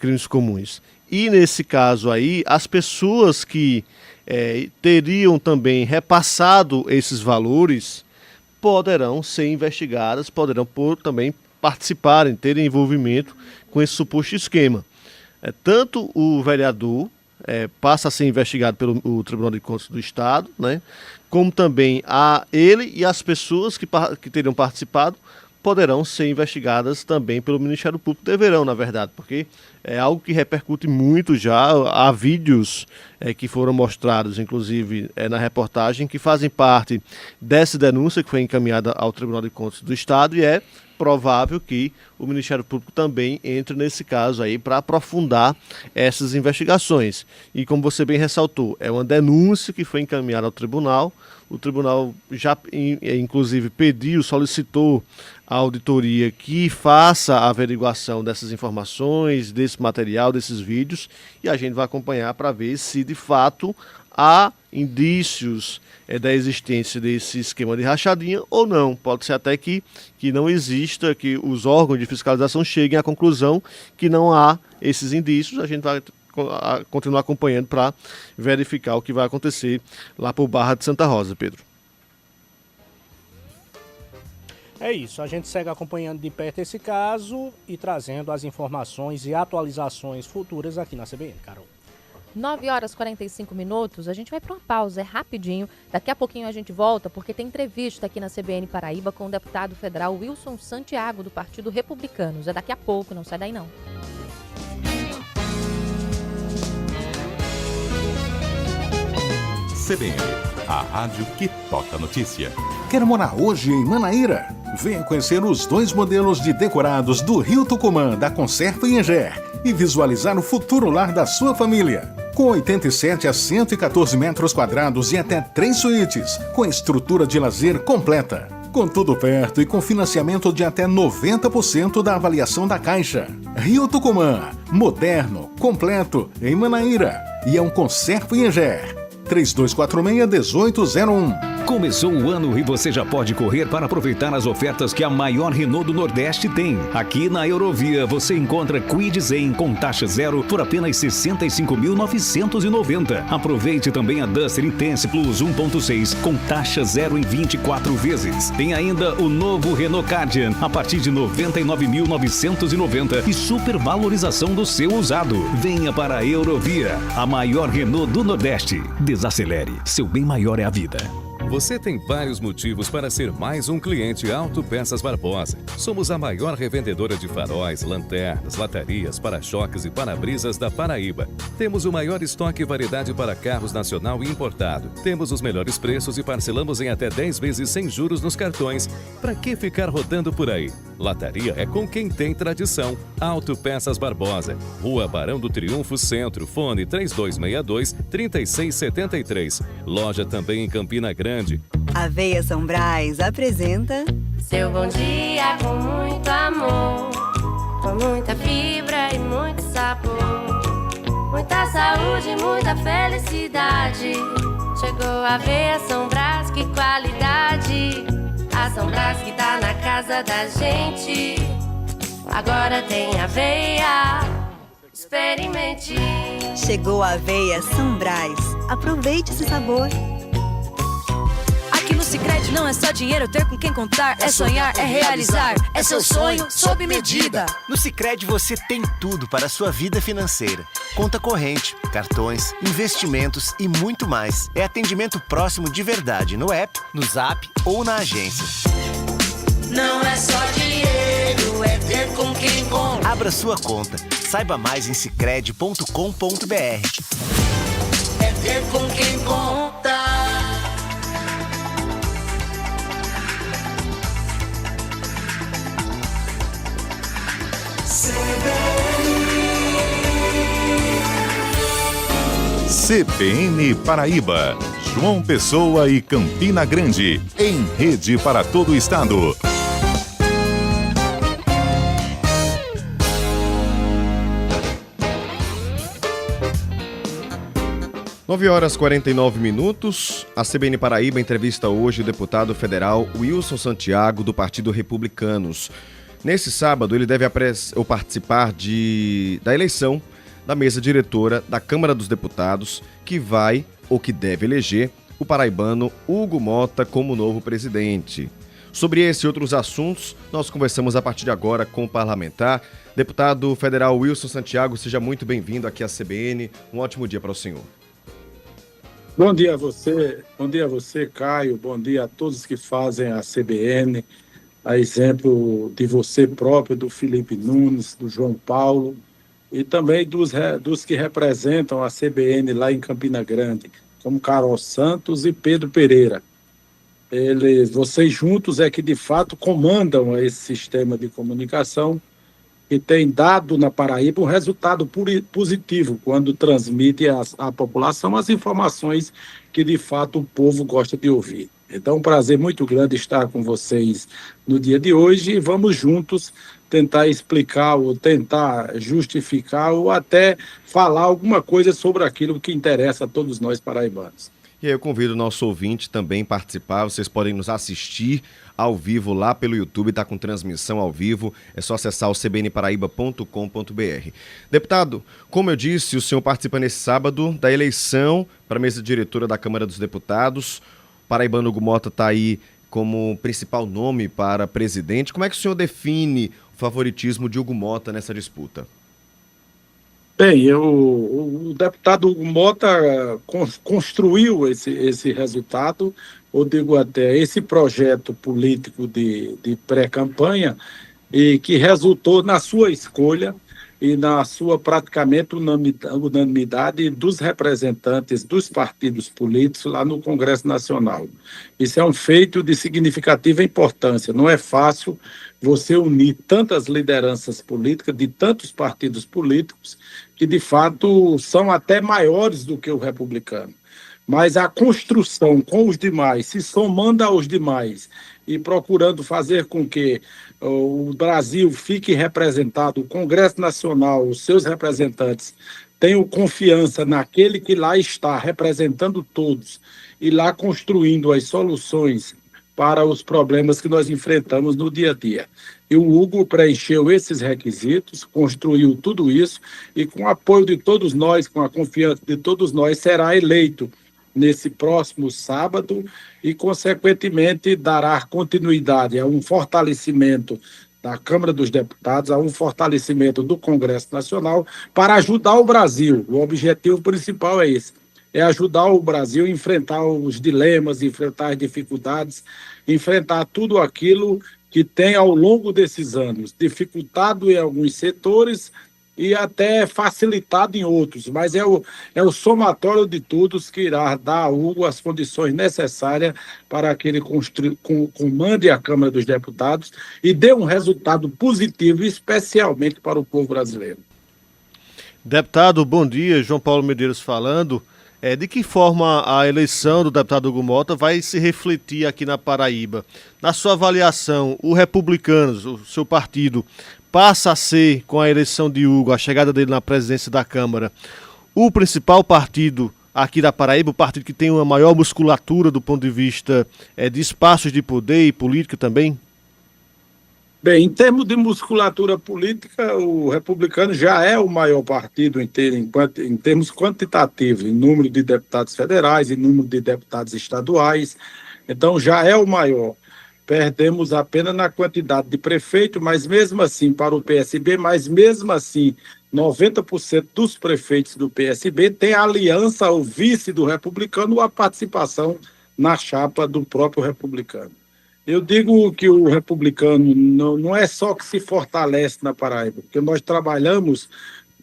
crimes comuns. E nesse caso aí, as pessoas que teriam também repassado esses valores poderão ser investigadas, poderão também participarem, terem envolvimento com esse suposto esquema. Tanto o vereador passa a ser investigado pelo Tribunal de Contas do Estado, né, como também ele e as pessoas que teriam participado poderão ser investigadas também pelo Ministério Público, deverão, na verdade, porque é algo que repercute muito já. Há vídeos que foram mostrados, inclusive na reportagem, que fazem parte dessa denúncia que foi encaminhada ao Tribunal de Contas do Estado, e é provável que o Ministério Público também entre nesse caso aí para aprofundar essas investigações. E como você bem ressaltou, é uma denúncia que foi encaminhada ao tribunal. O tribunal já, inclusive, solicitou à auditoria que faça a averiguação dessas informações, desse material, desses vídeos, e a gente vai acompanhar para ver se, de fato, há indícios da existência desse esquema de rachadinha ou não. Pode ser até que não exista, que os órgãos de fiscalização cheguem à conclusão que não há esses indícios. A gente vai continuar acompanhando para verificar o que vai acontecer lá por Barra de Santa Rosa, Pedro. É isso, a gente segue acompanhando de perto esse caso e trazendo as informações e atualizações futuras aqui na CBN, Carol. 9 horas e 45 minutos, a gente vai para uma pausa, é rapidinho. Daqui a pouquinho a gente volta, porque tem entrevista aqui na CBN Paraíba com o deputado federal Wilson Santiago, do Partido Republicanos. É daqui a pouco, não sai daí não. CBN, a rádio que toca notícia. Quer morar hoje em Manaíra? Venha conhecer os 2 modelos de decorados do Rio Tucumã, da Conserva Anhangé, e visualizar o futuro lar da sua família. Com 87 a 114 metros quadrados e até 3 suítes, com estrutura de lazer completa. Com tudo perto e com financiamento de até 90% da avaliação da Caixa. Rio Tucumã, moderno, completo, em Manaíra. E é um Conserva Anhangé. 3246-1801. Começou o ano e você já pode correr para aproveitar as ofertas que a maior Renault do Nordeste tem. Aqui na Eurovia você encontra Kwid Zen com taxa zero por apenas R$ 65.990. Aproveite também a Duster Intense Plus 1.6 com taxa zero em 24 vezes. Tem ainda o novo Renault Cardian a partir de R$ 99.990 e supervalorização do seu usado. Venha para a Eurovia, a maior Renault do Nordeste. Desacelere, seu bem maior é a vida. Você tem vários motivos para ser mais um cliente Autopeças Barbosa. Somos a maior revendedora de faróis, lanternas, latarias, para-choques e para-brisas da Paraíba. Temos o maior estoque e variedade para carros nacional e importado. Temos os melhores preços e parcelamos em até 10 vezes sem juros nos cartões. Para que ficar rodando por aí? Lataria é com quem tem tradição. Autopeças Barbosa. Rua Barão do Triunfo Centro. Fone 3262-3673. Loja também em Campina Grande. Aveia São Brás apresenta seu bom dia com muito amor, com muita fibra e muito sabor, muita saúde, muita felicidade. Chegou a Aveia São Brás, que qualidade. A São Brás que tá na casa da gente. Agora tem aveia. Experimente. Chegou a aveia São Brás. Aproveite esse sabor. Aqui no Sicredi não é só dinheiro, ter com quem contar, é sonhar, é realizar, é seu sonho sob medida. No Sicredi você tem tudo para a sua vida financeira. Conta corrente, cartões, investimentos e muito mais. É atendimento próximo de verdade no app, no Zap ou na agência. Não é só dinheiro, é ter com quem contar. Abra sua conta. Saiba mais em sicredi.com.br. É ter com quem contar. CBN Paraíba, João Pessoa e Campina Grande, em rede para todo o estado. Nove horas e 49 minutos. A CBN Paraíba entrevista hoje o deputado federal Wilson Santiago, do Partido Republicanos. Nesse sábado, ele deve participar da eleição da mesa diretora da Câmara dos Deputados, que vai ou que deve eleger o paraibano Hugo Mota como novo presidente. Sobre esse e outros assuntos, nós conversamos a partir de agora com o parlamentar. Deputado federal Wilson Santiago, seja muito bem-vindo aqui à CBN. Um ótimo dia para o senhor. Bom dia a você, Caio. Bom dia a todos que fazem a CBN. A exemplo de você próprio, do Felipe Nunes, do João Paulo e também dos que representam a CBN lá em Campina Grande, como Carol Santos e Pedro Pereira. Vocês juntos é que de fato comandam esse sistema de comunicação que tem dado na Paraíba um resultado positivo quando transmite à população as informações que de fato o povo gosta de ouvir. Então, é um prazer muito grande estar com vocês no dia de hoje e vamos juntos tentar explicar ou tentar justificar ou até falar alguma coisa sobre aquilo que interessa a todos nós paraibanos. E aí eu convido o nosso ouvinte também a participar. Vocês podem nos assistir ao vivo lá pelo YouTube, está com transmissão ao vivo, é só acessar o cbnparaíba.com.br. Deputado, como eu disse, o senhor participa nesse sábado da eleição para a mesa diretora da Câmara dos Deputados. O paraibano Hugo Mota está aí como principal nome para presidente. Como é que o senhor define o favoritismo de Hugo Mota nessa disputa? Bem, o deputado Hugo Mota construiu esse resultado, ou digo até esse projeto político de pré-campanha, e que resultou na sua escolha e na sua praticamente unanimidade dos representantes dos partidos políticos lá no Congresso Nacional. Isso é um feito de significativa importância. Não é fácil você unir tantas lideranças políticas de tantos partidos políticos que, de fato, são até maiores do que o republicano. Mas a construção com os demais, se somando aos demais e procurando fazer com que o Brasil fique representado, o Congresso Nacional, os seus representantes tenham confiança naquele que lá está representando todos e lá construindo as soluções para os problemas que nós enfrentamos no dia a dia. E o Hugo preencheu esses requisitos, construiu tudo isso e com o apoio de todos nós, com a confiança de todos nós, será eleito nesse próximo sábado e, consequentemente, dará continuidade a um fortalecimento da Câmara dos Deputados, a um fortalecimento do Congresso Nacional para ajudar o Brasil. O objetivo principal é esse, é ajudar o Brasil a enfrentar os dilemas, enfrentar as dificuldades, enfrentar tudo aquilo que tem ao longo desses anos, dificultado em alguns setores e até facilitado em outros, mas é o somatório de todos que irá dar a Hugo as condições necessárias para que ele comande a Câmara dos Deputados e dê um resultado positivo, especialmente para o povo brasileiro. Deputado, bom dia. João Paulo Medeiros falando. De que forma a eleição do deputado Hugo Mota vai se refletir aqui na Paraíba? Na sua avaliação, o Republicanos, o seu partido, passa a ser, com a eleição de Hugo, a chegada dele na presidência da Câmara, o principal partido aqui da Paraíba, o partido que tem uma maior musculatura do ponto de vista de espaços de poder e política também? Bem, em termos de musculatura política, o republicano já é o maior partido em termos quantitativos, em número de deputados federais, em número de deputados estaduais, então já é o maior. Perdemos apenas na quantidade de prefeito, mas mesmo assim, para o PSB, mas mesmo assim, 90% dos prefeitos do PSB têm aliança ao vice do republicano ou a participação na chapa do próprio republicano. Eu digo que o republicano não é só que se fortalece na Paraíba, porque nós trabalhamos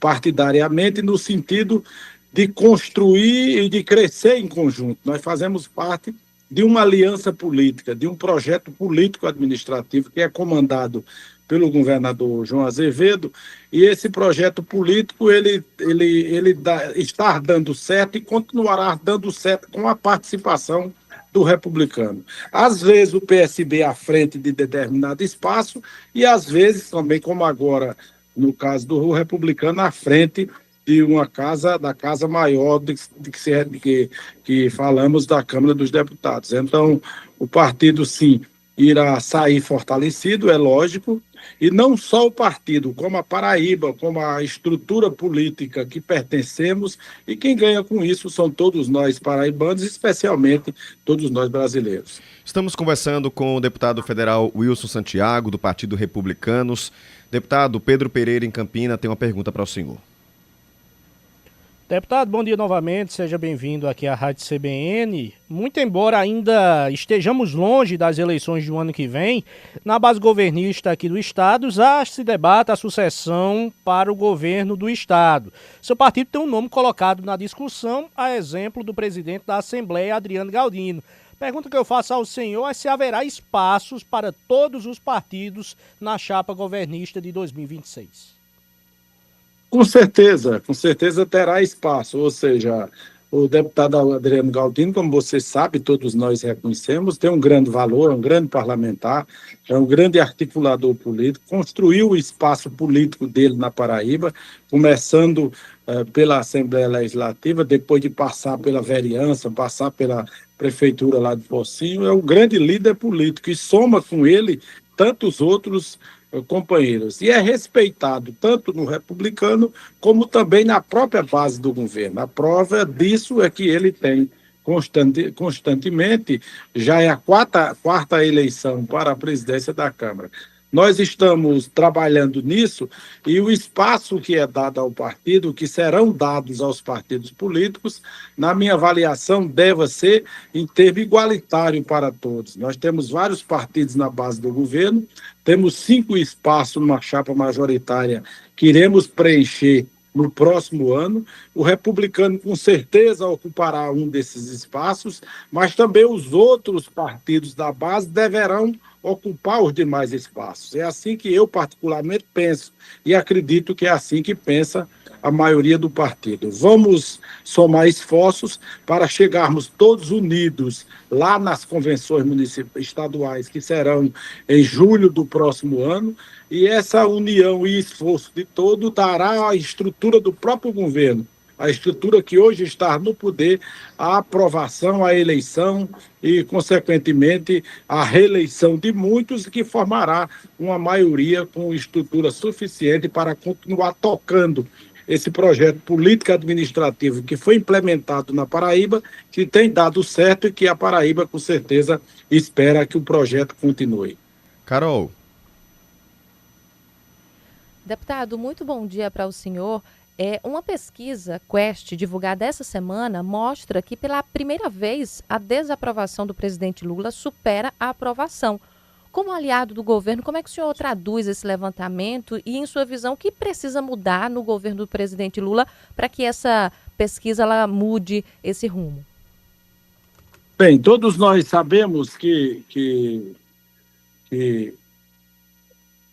partidariamente no sentido de construir e de crescer em conjunto. Nós fazemos parte de uma aliança política, de um projeto político-administrativo que é comandado pelo governador João Azevedo, e esse projeto político está dando certo e continuará dando certo com a participação do republicano. Às vezes o PSB à frente de determinado espaço e às vezes também, como agora no caso do republicano, à frente de da casa maior que falamos da Câmara dos Deputados. Então, o partido, sim, irá sair fortalecido, é lógico, e não só o partido, como a Paraíba, como a estrutura política que pertencemos, e quem ganha com isso são todos nós paraibanos, especialmente todos nós brasileiros. Estamos conversando com o deputado federal Wilson Santiago, do Partido Republicanos. Deputado Pedro Pereira, em Campina, tem uma pergunta para o senhor. Deputado, bom dia novamente, seja bem-vindo aqui à Rádio CBN. Muito embora ainda estejamos longe das eleições do ano que vem, na base governista aqui do Estado já se debate a sucessão para o governo do Estado. Seu partido tem um nome colocado na discussão, a exemplo do presidente da Assembleia, Adriano Galdino. Pergunta que eu faço ao senhor é se haverá espaços para todos os partidos na chapa governista de 2026. Com certeza terá espaço, ou seja, o deputado Adriano Galdino, como você sabe, todos nós reconhecemos, tem um grande valor, é um grande parlamentar, é um grande articulador político, construiu o espaço político dele na Paraíba, começando pela Assembleia Legislativa, depois de passar pela vereança, passar pela prefeitura lá de Pocinho, é um grande líder político e soma com ele tantos outros companheiros, e é respeitado tanto no republicano como também na própria base do governo. A prova disso é que ele tem constantemente, já é a quarta eleição para a presidência da Câmara. Nós estamos trabalhando nisso e o espaço que é dado ao partido, que serão dados aos partidos políticos, na minha avaliação, deve ser em termo igualitário para todos. Nós temos vários partidos na base do governo, temos 5 espaços numa chapa majoritária que iremos preencher no próximo ano. O republicano, com certeza, ocupará um desses espaços, mas também os outros partidos da base deverão ocupar os demais espaços. É assim que eu, particularmente, penso, e acredito que é assim que pensa a maioria do partido. Vamos somar esforços para chegarmos todos unidos lá nas convenções estaduais, que serão em julho do próximo ano, e essa união e esforço de todo dará a estrutura do próprio governo, a estrutura que hoje está no poder, a aprovação, a eleição e, consequentemente, a reeleição de muitos, que formará uma maioria com estrutura suficiente para continuar tocando esse projeto político-administrativo que foi implementado na Paraíba, que tem dado certo e que a Paraíba, com certeza, espera que o projeto continue. Carol. Deputado, muito bom dia para o senhor. Uma pesquisa Quest divulgada essa semana mostra que pela primeira vez a desaprovação do presidente Lula supera a aprovação. Como aliado do governo, como é que o senhor traduz esse levantamento e, em sua visão, o que precisa mudar no governo do presidente Lula para que essa pesquisa ela mude esse rumo? Bem, todos nós sabemos que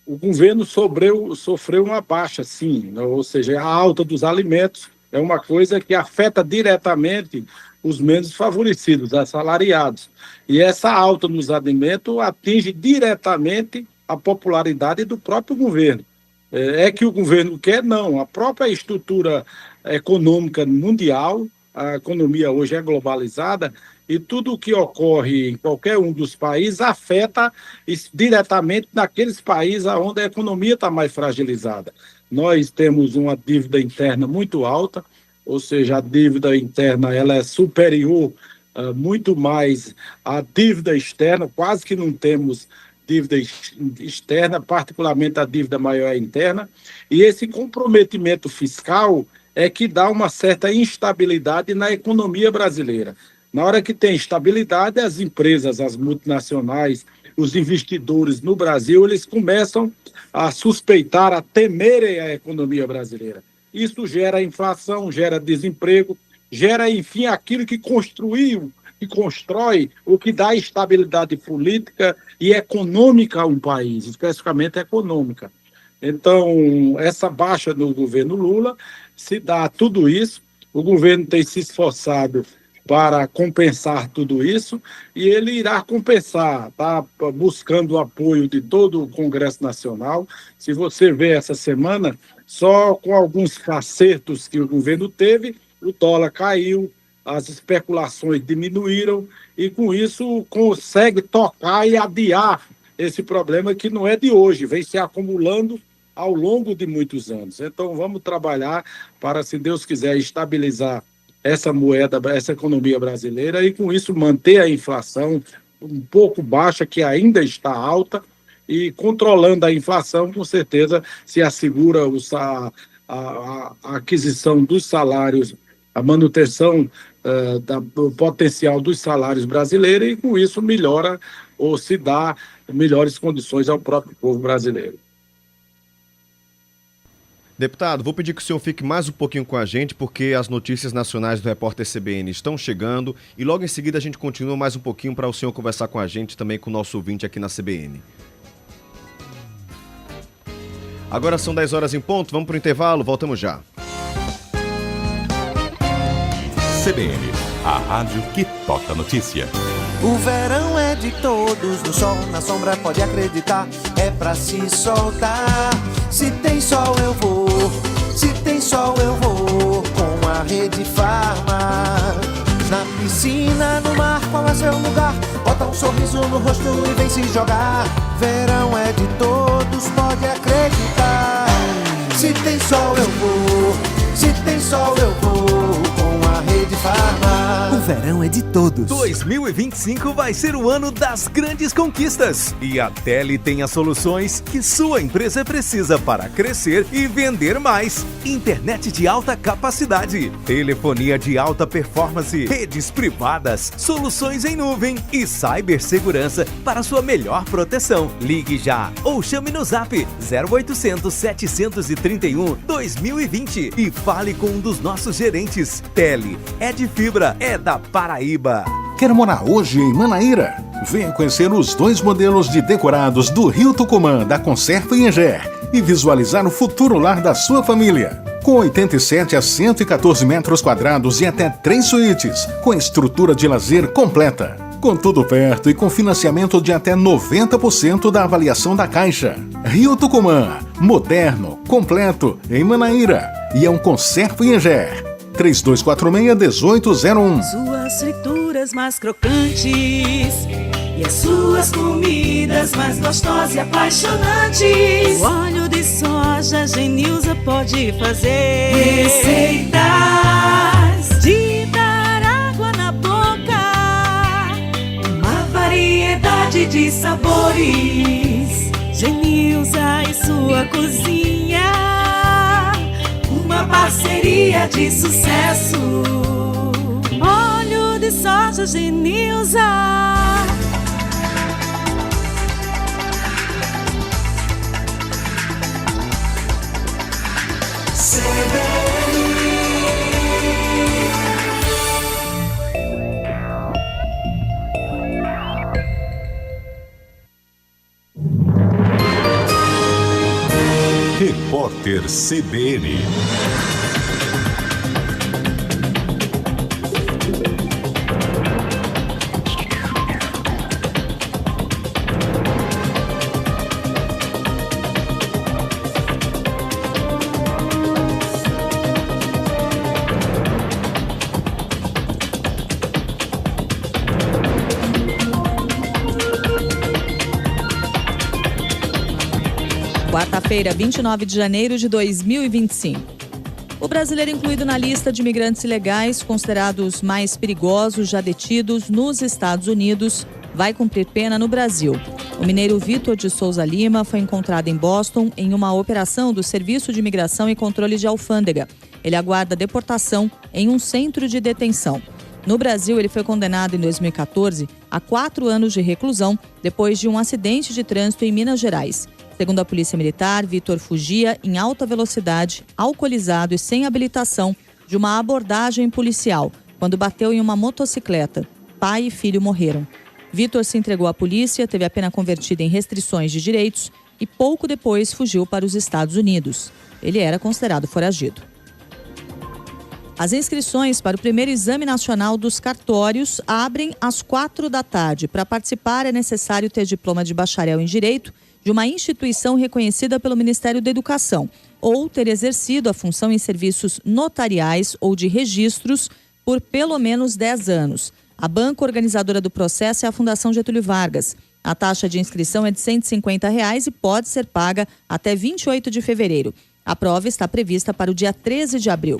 o governo sofreu uma baixa, sim, ou seja, a alta dos alimentos é uma coisa que afeta diretamente os menos favorecidos, assalariados. E essa alta nos alimentos atinge diretamente a popularidade do próprio governo. É que o governo quer? Não. A própria estrutura econômica mundial, a economia hoje é globalizada, e tudo o que ocorre em qualquer um dos países afeta diretamente naqueles países onde a economia está mais fragilizada. Nós temos uma dívida interna muito alta, ou seja, a dívida interna ela é superior muito mais à dívida externa, quase que não temos dívida externa, particularmente a dívida maior é interna, e esse comprometimento fiscal é que dá uma certa instabilidade na economia brasileira. Na hora que tem estabilidade, as empresas, as multinacionais, os investidores no Brasil, eles começam a suspeitar, a temerem a economia brasileira. Isso gera inflação, gera desemprego, gera, enfim, aquilo que construiu, que constrói o que dá estabilidade política e econômica a um país, especificamente econômica. Então, essa baixa no governo Lula se dá a tudo isso. O governo tem se esforçado para compensar tudo isso e ele irá compensar, está buscando o apoio de todo o Congresso Nacional. Se você vê essa semana, só com alguns acertos que o governo teve, o dólar caiu, as especulações diminuíram e com isso consegue tocar e adiar esse problema que não é de hoje, vem se acumulando ao longo de muitos anos. Então vamos trabalhar para, se Deus quiser, estabilizar essa moeda, essa economia brasileira e com isso manter a inflação um pouco baixa, que ainda está alta, e controlando a inflação, com certeza se assegura a aquisição dos salários, a manutenção do potencial dos salários brasileiros e com isso melhora ou se dá melhores condições ao próprio povo brasileiro. Deputado, vou pedir que o senhor fique mais um pouquinho com a gente, porque as notícias nacionais do Repórter CBN estão chegando e logo em seguida a gente continua mais um pouquinho para o senhor conversar com a gente, também com o nosso ouvinte aqui na CBN. Agora são 10 horas em ponto, vamos para o intervalo, voltamos já. CBN, a rádio que toca notícia. O verão é de todos, no sol, na sombra, pode acreditar, é pra se soltar. Se tem sol eu vou, se tem sol eu vou, com a Rede Farma. Na piscina, no mar, qual é seu lugar? Bota um sorriso no rosto e vem se jogar. Verão é de todos, pode acreditar. Se tem sol eu vou, se tem sol eu vou, com a Rede Farma. O verão é de todos. 2025 vai ser o ano das grandes conquistas. E a Tele tem as soluções que sua empresa precisa para crescer e vender mais. Internet de alta capacidade, telefonia de alta performance, redes privadas, soluções em nuvem e cibersegurança para sua melhor proteção. Ligue já ou chame no Zap 0800 731 2020 e fale com um dos nossos gerentes. Tele é de fibra, é da Paraíba. Quer morar hoje em Manaíra? Venha conhecer os 2 modelos de decorados do Rio Tucumã, da Conserva Anhangé, e visualizar o futuro lar da sua família. Com 87 a 114 metros quadrados e até 3 suítes, com estrutura de lazer completa. Com tudo perto e com financiamento de até 90% da avaliação da Caixa. Rio Tucumã, moderno, completo, em Manaíra. E é um Conserva Anhangé. 3246-1801. Suas frituras mais crocantes e as suas comidas mais gostosas e apaixonantes. O óleo de soja Genilza pode fazer receitas de dar água na boca, uma variedade de sabores. Genilza e sua cozinha, uma parceria de sucesso. Óleo de soja Genilza. Repórter CBN. Quarta-feira, 29 de janeiro de 2025. O brasileiro incluído na lista de imigrantes ilegais, considerados mais perigosos já detidos nos Estados Unidos, vai cumprir pena no Brasil. O mineiro Vitor de Souza Lima foi encontrado em Boston em uma operação do Serviço de Imigração e Controle de Alfândega. Ele aguarda deportação em um centro de detenção. No Brasil, ele foi condenado em 2014 a 4 anos de reclusão depois de um acidente de trânsito em Minas Gerais. Segundo a Polícia Militar, Vitor fugia em alta velocidade, alcoolizado e sem habilitação de uma abordagem policial, quando bateu em uma motocicleta. Pai e filho morreram. Vitor se entregou à polícia, teve a pena convertida em restrições de direitos e pouco depois fugiu para os Estados Unidos. Ele era considerado foragido. As inscrições para o primeiro Exame Nacional dos Cartórios abrem às 4 da tarde. Para participar é necessário ter diploma de bacharel em Direito de uma instituição reconhecida pelo Ministério da Educação ou ter exercido a função em serviços notariais ou de registros por pelo menos 10 anos. A banca organizadora do processo é a Fundação Getúlio Vargas. A taxa de inscrição é de R$ 150 e pode ser paga até 28 de fevereiro. A prova está prevista para o dia 13 de abril.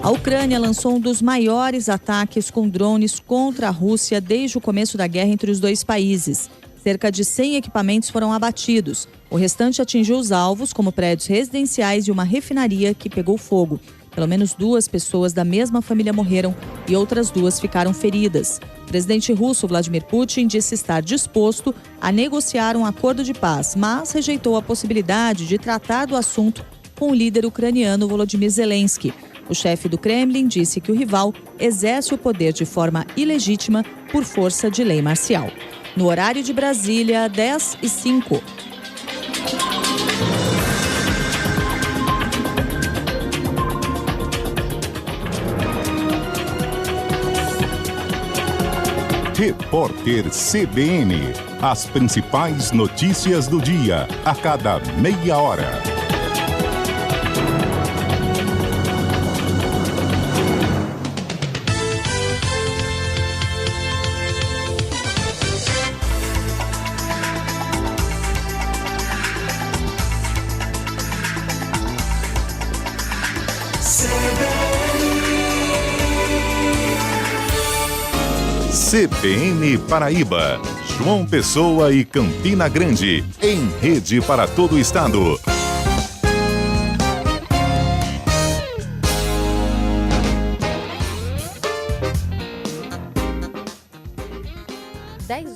A Ucrânia lançou um dos maiores ataques com drones contra a Rússia desde o começo da guerra entre os dois países. Cerca de 100 equipamentos foram abatidos. O restante atingiu os alvos, como prédios residenciais e uma refinaria que pegou fogo. Pelo menos 2 pessoas da mesma família morreram e outras 2 ficaram feridas. O presidente russo Vladimir Putin disse estar disposto a negociar um acordo de paz, mas rejeitou a possibilidade de tratar do assunto com o líder ucraniano Volodymyr Zelensky. O chefe do Kremlin disse que o rival exerce o poder de forma ilegítima por força de lei marcial. No horário de Brasília, 10h05. Repórter CBN. As principais notícias do dia, a cada meia hora. CBN Paraíba, João Pessoa e Campina Grande, em rede para todo o estado.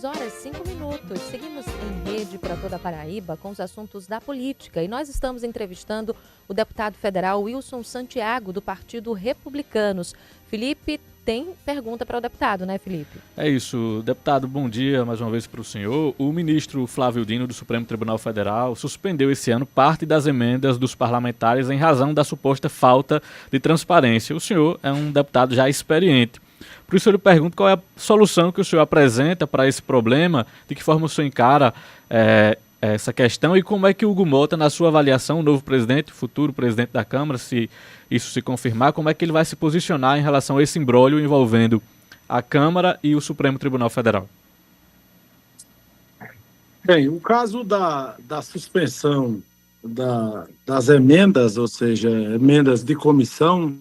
Horas 5 minutos. Seguimos em rede para toda a Paraíba com os assuntos da política e nós estamos entrevistando o deputado federal Wilson Santiago, do Partido Republicanos. Felipe, tem pergunta para o deputado, né, Felipe? É isso. Deputado, bom dia mais uma vez para o senhor. O ministro Flávio Dino, do Supremo Tribunal Federal, suspendeu esse ano parte das emendas dos parlamentares em razão da suposta falta de transparência. O senhor é um deputado já experiente. Por isso eu lhe pergunto qual é a solução que o senhor apresenta para esse problema, de que forma o senhor encara essa questão e como é que o Hugo Mota, na sua avaliação, o novo presidente, futuro presidente da Câmara, se isso se confirmar, como é que ele vai se posicionar em relação a esse imbróglio envolvendo a Câmara e o Supremo Tribunal Federal? Bem, o caso da suspensão das emendas, ou seja, emendas de comissão,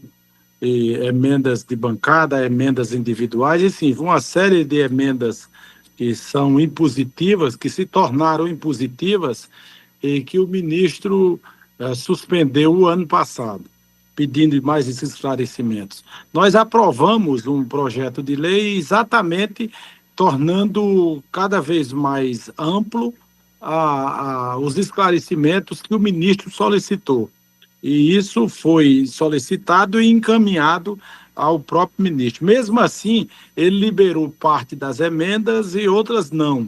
e emendas de bancada, emendas individuais, e sim, uma série de emendas que são impositivas, que se tornaram impositivas e que o ministro suspendeu o ano passado, pedindo mais esses esclarecimentos. Nós aprovamos um projeto de lei exatamente tornando cada vez mais amplo os esclarecimentos que o ministro solicitou. E isso foi solicitado e encaminhado ao próprio ministro. Mesmo assim, ele liberou parte das emendas e outras não.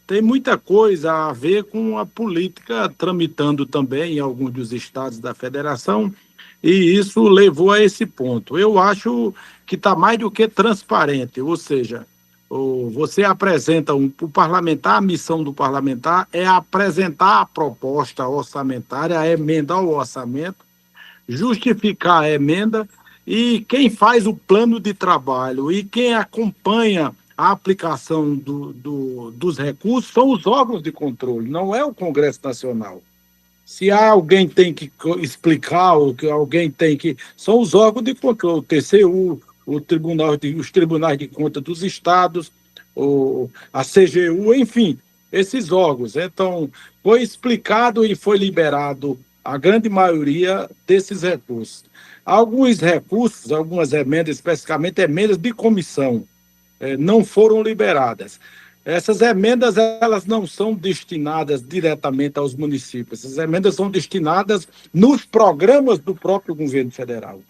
Tem muita coisa a ver com a política tramitando também em alguns dos estados da federação, e isso levou a esse ponto. Eu acho que está mais do que transparente, ou seja, você apresenta o parlamentar, a missão do parlamentar é apresentar a proposta orçamentária, a emenda ao orçamento, justificar a emenda, e quem faz o plano de trabalho e quem acompanha a aplicação dos recursos são os órgãos de controle, não é o Congresso Nacional. Se alguém tem que explicar, ou que alguém tem que... São os órgãos de controle, o TCU, os tribunais de contas dos estados, a CGU, enfim, esses órgãos. Então, foi explicado e foi liberado a grande maioria desses recursos. Alguns recursos, algumas emendas, especificamente emendas de comissão, não foram liberadas. Essas emendas, elas não são destinadas diretamente aos municípios. Essas emendas são destinadas nos programas do próprio governo federal.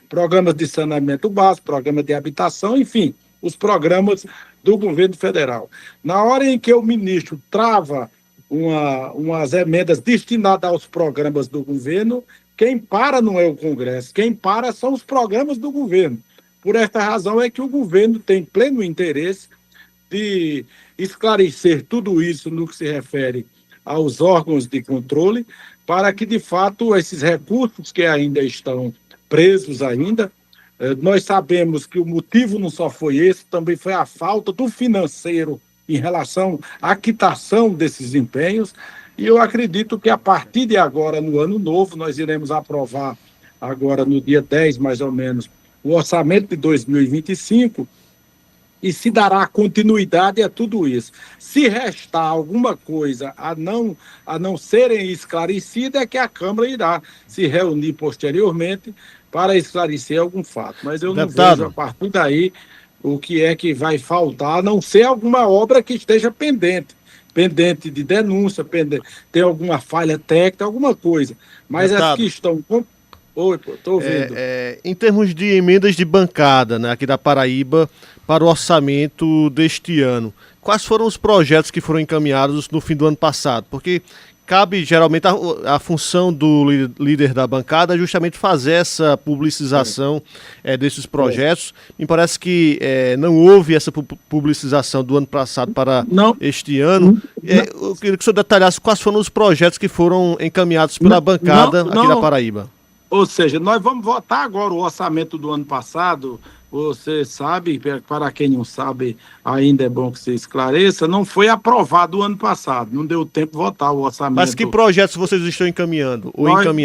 Programas de saneamento básico, programas de habitação, enfim, os programas do governo federal. Na hora em que o ministro trava umas emendas destinadas aos programas do governo, quem para não é o Congresso, quem para são os programas do governo. Por esta razão é que o governo tem pleno interesse de esclarecer tudo isso no que se refere aos órgãos de controle, para que, de fato, esses recursos que ainda estão presos ainda, nós sabemos que o motivo não só foi esse, também foi a falta do financeiro em relação à quitação desses empenhos, e eu acredito que a partir de agora, no ano novo, nós iremos aprovar agora no dia 10, mais ou menos, o orçamento de 2025, e se dará continuidade a tudo isso. Se restar alguma coisa a não serem esclarecidas, é que a Câmara irá se reunir posteriormente para esclarecer algum fato. Mas eu não vejo, a partir daí, o que é que vai faltar, a não ser alguma obra que esteja pendente de denúncia, tem alguma falha técnica, alguma coisa. Mas as que estão... Oi, estou ouvindo. Em termos de emendas de bancada, né, aqui da Paraíba, para o orçamento deste ano, quais foram os projetos que foram encaminhados no fim do ano passado? Porque cabe, geralmente, a função do líder da bancada é justamente fazer essa publicização desses projetos. Me parece que não houve essa publicização do ano passado para este ano. Eu queria que o senhor detalhasse quais foram os projetos que foram encaminhados pela bancada aqui da Paraíba. Ou seja, nós vamos votar agora o orçamento do ano passado. Você sabe, para quem não sabe, ainda é bom que se esclareça, não foi aprovado o ano passado, não deu tempo de votar o orçamento. Mas que projetos vocês estão encaminhando?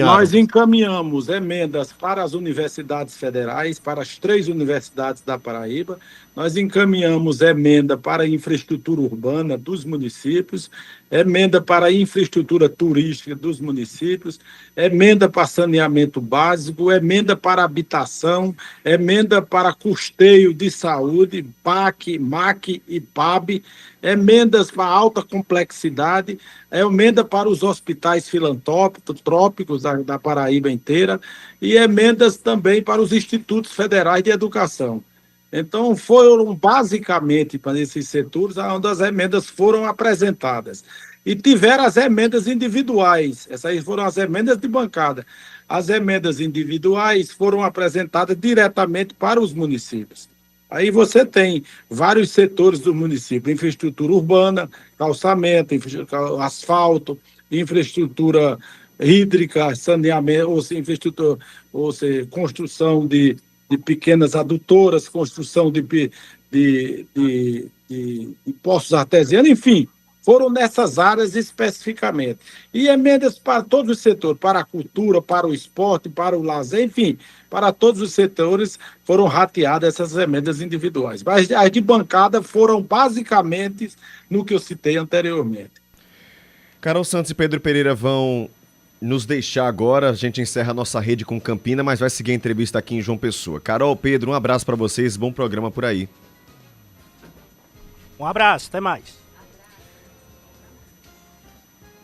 Nós encaminhamos emendas para as universidades federais, para as 3 universidades da Paraíba, nós encaminhamos emenda para a infraestrutura urbana dos municípios, emenda para a infraestrutura turística dos municípios, emenda para saneamento básico, emenda para habitação, emenda para custeio de saúde, PAC, MAC e PAB, emendas para alta complexidade, emenda para os hospitais filantrópicos da Paraíba inteira e emendas também para os institutos federais de educação. Então, foram basicamente para esses setores onde as emendas foram apresentadas. E tiveram as emendas individuais, essas foram as emendas de bancada. As emendas individuais foram apresentadas diretamente para os municípios. Aí você tem vários setores do município: infraestrutura urbana, calçamento, asfalto, infraestrutura hídrica, saneamento, infraestrutura, construção de pequenas adutoras, construção de poços artesianos, enfim, foram nessas áreas especificamente. E emendas para todos os setores, para a cultura, para o esporte, para o lazer, enfim, para todos os setores foram rateadas essas emendas individuais. Mas as de bancada foram basicamente no que eu citei anteriormente. Carol Santos e Pedro Pereira vão nos deixar agora. A gente encerra a nossa rede com Campina, mas vai seguir a entrevista aqui em João Pessoa. Carol, Pedro, um abraço para vocês, bom programa por aí. Um abraço, até mais.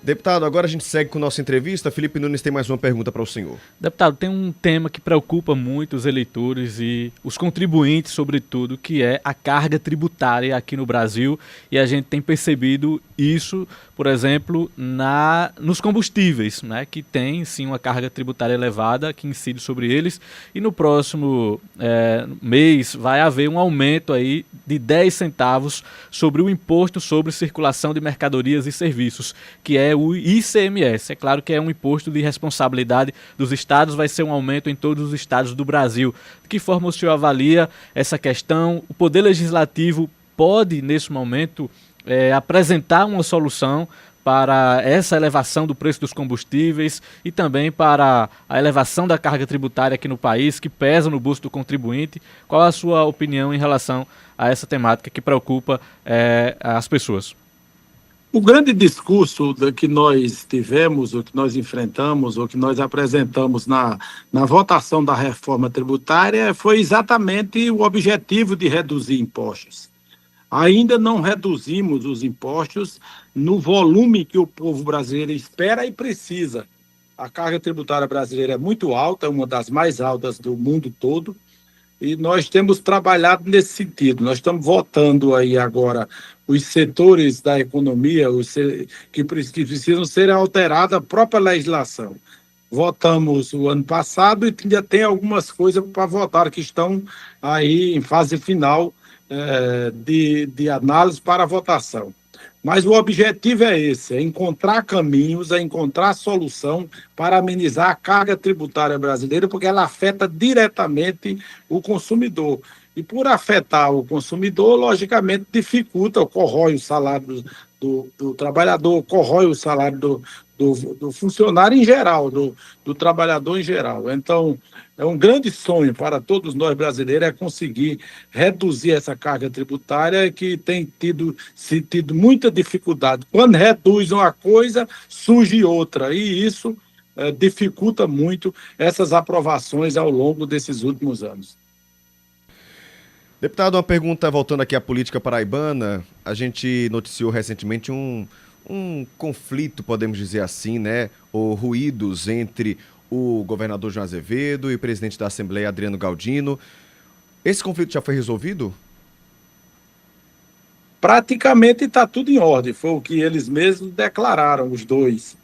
Deputado, agora a gente segue com nossa entrevista. Felipe Nunes tem mais uma pergunta para o senhor. Deputado, tem um tema que preocupa muito os eleitores e os contribuintes, sobretudo, que é a carga tributária aqui no Brasil. E a gente tem percebido isso, por exemplo, nos combustíveis, né, que tem sim uma carga tributária elevada que incide sobre eles. E no próximo mês vai haver um aumento aí de 10 centavos sobre o imposto sobre circulação de mercadorias e serviços, que é o ICMS. É claro que é um imposto de responsabilidade dos estados, vai ser um aumento em todos os estados do Brasil. De que forma o senhor avalia essa questão? O Poder Legislativo pode, nesse momento, apresentar uma solução para essa elevação do preço dos combustíveis e também para a elevação da carga tributária aqui no país, que pesa no bolso do contribuinte. Qual a sua opinião em relação a essa temática que preocupa as pessoas? O grande discurso que nós tivemos, ou que nós enfrentamos, ou que nós apresentamos na votação da reforma tributária foi exatamente o objetivo de reduzir impostos. Ainda não reduzimos os impostos no volume que o povo brasileiro espera e precisa. A carga tributária brasileira é muito alta, é uma das mais altas do mundo todo, e nós temos trabalhado nesse sentido. Nós estamos votando aí agora os setores da economia que precisam ser alterados a própria legislação. Votamos o ano passado e ainda tem algumas coisas para votar que estão aí em fase final de análise para votação. Mas o objetivo é esse, é encontrar caminhos, é encontrar solução para amenizar a carga tributária brasileira, porque ela afeta diretamente o consumidor. E por afetar o consumidor, logicamente, dificulta, corrói o salário do trabalhador, corrói o salário do funcionário em geral, do trabalhador em geral. Então, é um grande sonho para todos nós brasileiros é conseguir reduzir essa carga tributária que tem tido muita dificuldade. Quando reduz uma coisa, surge outra, e isso dificulta muito essas aprovações ao longo desses últimos anos. Deputado, uma pergunta voltando aqui à política paraibana. A gente noticiou recentemente um conflito, podemos dizer assim, né? Ou ruídos entre o governador João Azevedo e o presidente da Assembleia, Adriano Galdino. Esse conflito já foi resolvido? Praticamente está tudo em ordem. Foi o que eles mesmos declararam, os dois.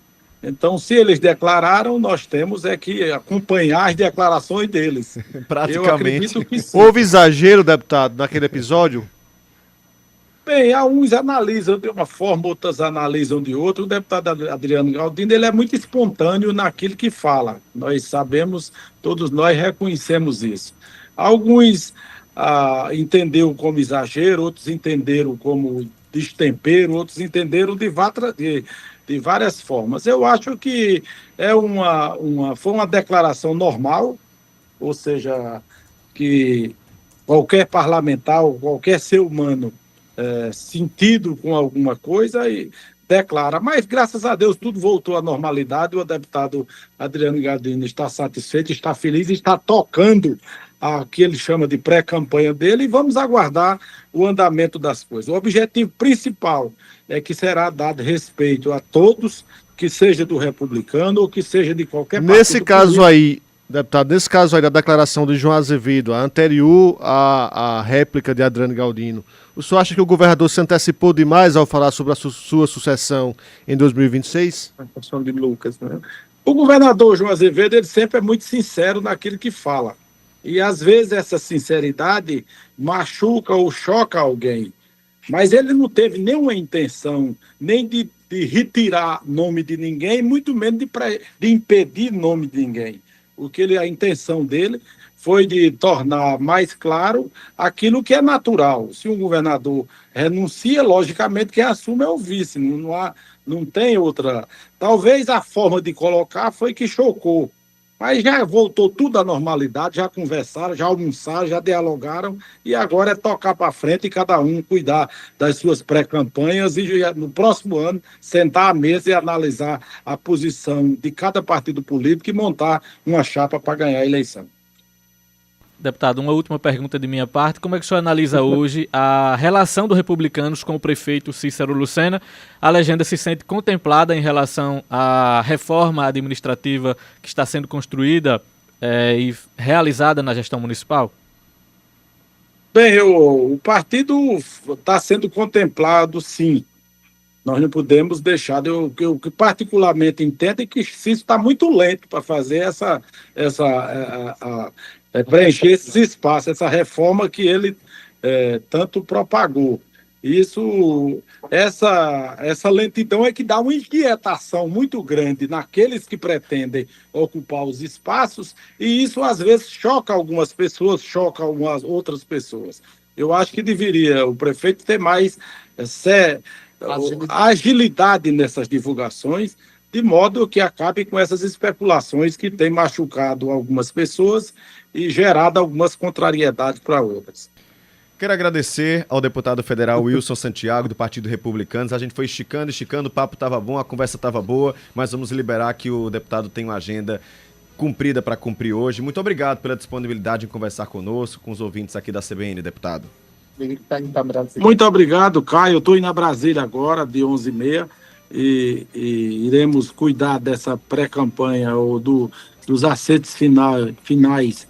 Então, se eles declararam, nós temos que acompanhar as declarações deles. Praticamente. Eu acredito que sim. Houve exagero, deputado, naquele episódio? Bem, uns analisam de uma forma, outros analisam de outra. O deputado Adriano Galdino, ele é muito espontâneo naquilo que fala. Nós sabemos, todos nós reconhecemos isso. Alguns entenderam como exagero, outros entenderam como destempero, outros entenderam de várias formas. Eu acho que foi uma declaração normal, ou seja, que qualquer parlamentar, qualquer ser humano sentido com alguma coisa e declara. Mas, graças a Deus, tudo voltou à normalidade. O deputado Adriano Galdino está satisfeito, está feliz, está tocando a que ele chama de pré-campanha dele, e vamos aguardar o andamento das coisas. O objetivo principal é que será dado respeito a todos, que seja do republicano ou que seja de qualquer partido. Nesse caso aí, deputado, nesse caso aí da declaração de João Azevedo, a anterior à réplica de Adriano Galdino, o senhor acha que o governador se antecipou demais ao falar sobre a sua sucessão em 2026? A questão de Lucas, né? O governador João Azevedo, ele sempre é muito sincero naquilo que fala. E, às vezes, essa sinceridade machuca ou choca alguém. Mas ele não teve nenhuma intenção nem de retirar nome de ninguém, muito menos de impedir nome de ninguém. A intenção dele foi de tornar mais claro aquilo que é natural. Se um governador renuncia, logicamente quem assume é o vice, não tem outra. Talvez a forma de colocar foi que chocou. Mas já voltou tudo à normalidade, já conversaram, já almoçaram, já dialogaram, e agora é tocar para frente e cada um cuidar das suas pré-campanhas e no próximo ano sentar à mesa e analisar a posição de cada partido político e montar uma chapa para ganhar a eleição. Deputado, uma última pergunta de minha parte. Como é que o senhor analisa hoje a relação dos republicanos com o prefeito Cícero Lucena? A legenda se sente contemplada em relação à reforma administrativa que está sendo construída e realizada na gestão municipal? Bem, o partido está sendo contemplado, sim. Nós não podemos deixar. O que particularmente entendo é que Cícero está muito lento para fazer preencher esses espaços, essa reforma que ele tanto propagou. Essa lentidão é que dá uma inquietação muito grande naqueles que pretendem ocupar os espaços, e isso às vezes choca algumas pessoas, choca algumas outras pessoas. eu acho que deveria o prefeito ter mais agilidade nessas divulgações, de modo que acabe com essas especulações que têm machucado algumas pessoas e gerado algumas contrariedades para outras. Quero agradecer ao deputado federal Wilson Santiago, do Partido Republicano. A gente foi esticando, o papo estava bom, a conversa estava boa, mas vamos liberar que o deputado tem uma agenda cumprida para cumprir hoje. Muito obrigado pela disponibilidade em conversar conosco, com os ouvintes aqui da CBN, deputado. Muito obrigado, Caio. Eu estou indo a Brasília agora, de 11h30, e iremos cuidar dessa pré-campanha ou dos acertos finais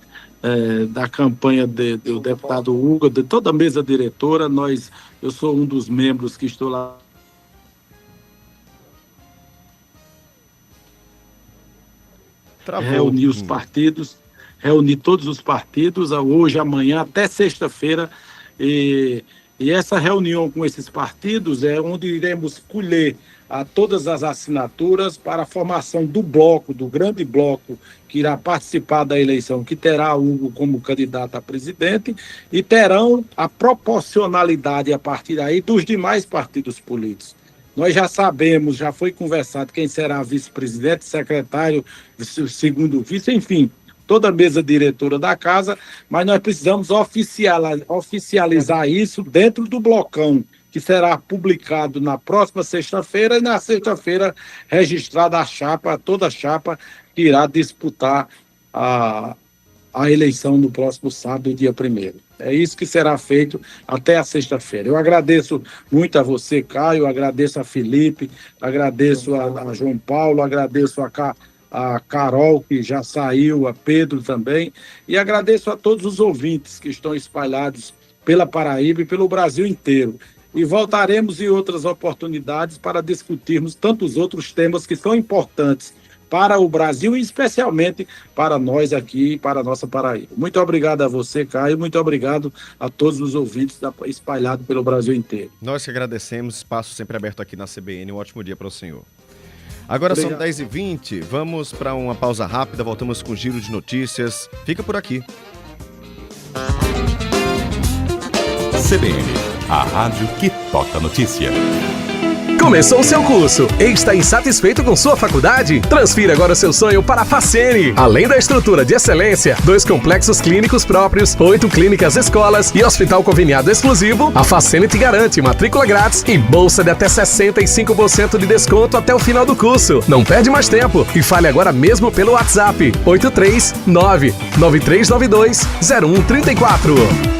da campanha do deputado Hugo, de toda a mesa diretora. Eu sou um dos membros que estou lá. Reunir os partidos, reunir todos os partidos, hoje, amanhã, até sexta-feira, e essa reunião com esses partidos é onde iremos colher todas as assinaturas para a formação do bloco, do grande bloco que irá participar da eleição, que terá Hugo como candidato a presidente, e terão a proporcionalidade a partir daí dos demais partidos políticos. Nós já sabemos, já foi conversado quem será vice-presidente, secretário, segundo vice, enfim, toda a mesa diretora da casa, mas nós precisamos oficializar isso dentro do blocão, que será publicado na próxima sexta-feira, e na sexta-feira registrada toda a chapa que irá disputar a eleição no próximo sábado, dia 1º. É isso que será feito até a sexta-feira. Eu agradeço muito a você, Caio, agradeço a Felipe, agradeço a João Paulo, agradeço a Carol, que já saiu, a Pedro também, e agradeço a todos os ouvintes que estão espalhados pela Paraíba e pelo Brasil inteiro. E voltaremos em outras oportunidades para discutirmos tantos outros temas que são importantes para o Brasil e especialmente para nós aqui, para a nossa Paraíba. Muito obrigado a você, Caio, muito obrigado a todos os ouvintes espalhados pelo Brasil inteiro. Nós que agradecemos, espaço sempre aberto aqui na CBN, um ótimo dia para o senhor. Agora obrigado. São 10h20, vamos para uma pausa rápida, voltamos com o Giro de Notícias. Fica por aqui. CBN, a rádio que toca notícia. Começou o seu curso e está insatisfeito com sua faculdade? Transfira agora o seu sonho para a Facene. Além da estrutura de excelência, 2 complexos clínicos próprios, 8 clínicas escolas e hospital conveniado exclusivo, a Facene te garante matrícula grátis e bolsa de até 65% de desconto até o final do curso. Não perde mais tempo e fale agora mesmo pelo WhatsApp 839-9392-0134.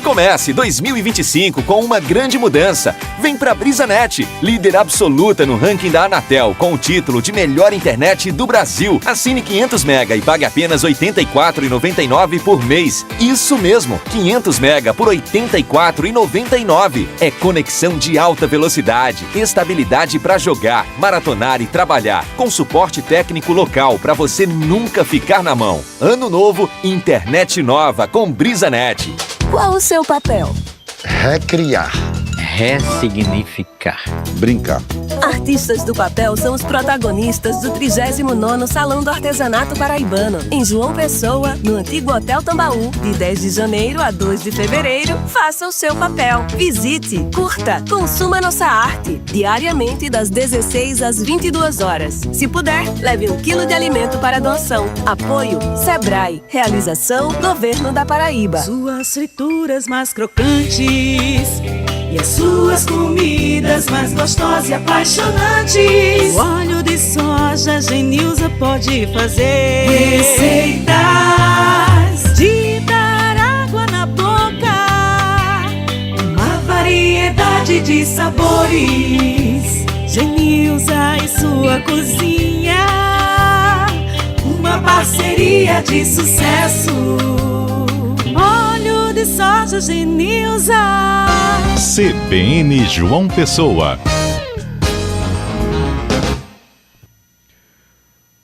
Comece 2025 com uma grande mudança. Vem pra BrisaNet, líder absoluta no ranking da Anatel, com o título de melhor internet do Brasil. Assine 500 mega e pague apenas R$ 84,99 por mês. Isso mesmo, 500 mega por R$ 84,99. É conexão de alta velocidade, estabilidade para jogar, maratonar e trabalhar, com suporte técnico local para você nunca ficar na mão. Ano novo, internet nova com BrisaNet. Qual o seu papel? Recriar. Ressignificar. Brincar. Artistas do papel são os protagonistas do 39º Salão do Artesanato Paraibano, em João Pessoa, no antigo Hotel Tambaú, de 10 de janeiro a 2 de fevereiro. Faça o seu papel. Visite, curta, consuma nossa arte, diariamente das 16 às 22 horas. Se puder, leve 1 quilo de alimento para doação. Apoio Sebrae. Realização Governo da Paraíba. Suas frituras mais crocantes e as suas comidas mais gostosas e apaixonantes. O óleo de soja Genilza pode fazer receitas de dar água na boca, uma variedade de sabores. Genilza e sua cozinha, uma parceria de sucesso. Óleo de soja Genilza. CBN João Pessoa.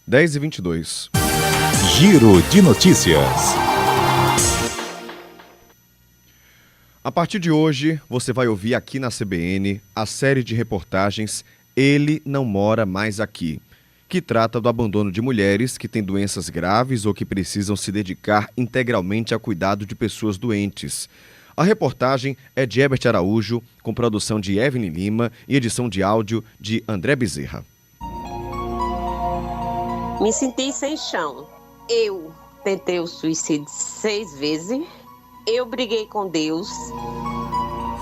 10h22. Giro de Notícias. A partir de hoje, você vai ouvir aqui na CBN a série de reportagens Ele Não Mora Mais Aqui, que trata do abandono de mulheres que têm doenças graves ou que precisam se dedicar integralmente ao cuidado de pessoas doentes. A reportagem é de Herbert Araújo, com produção de Evelyn Lima e edição de áudio de André Bezerra. Me senti sem chão. Eu tentei o suicídio 6 vezes. Eu briguei com Deus.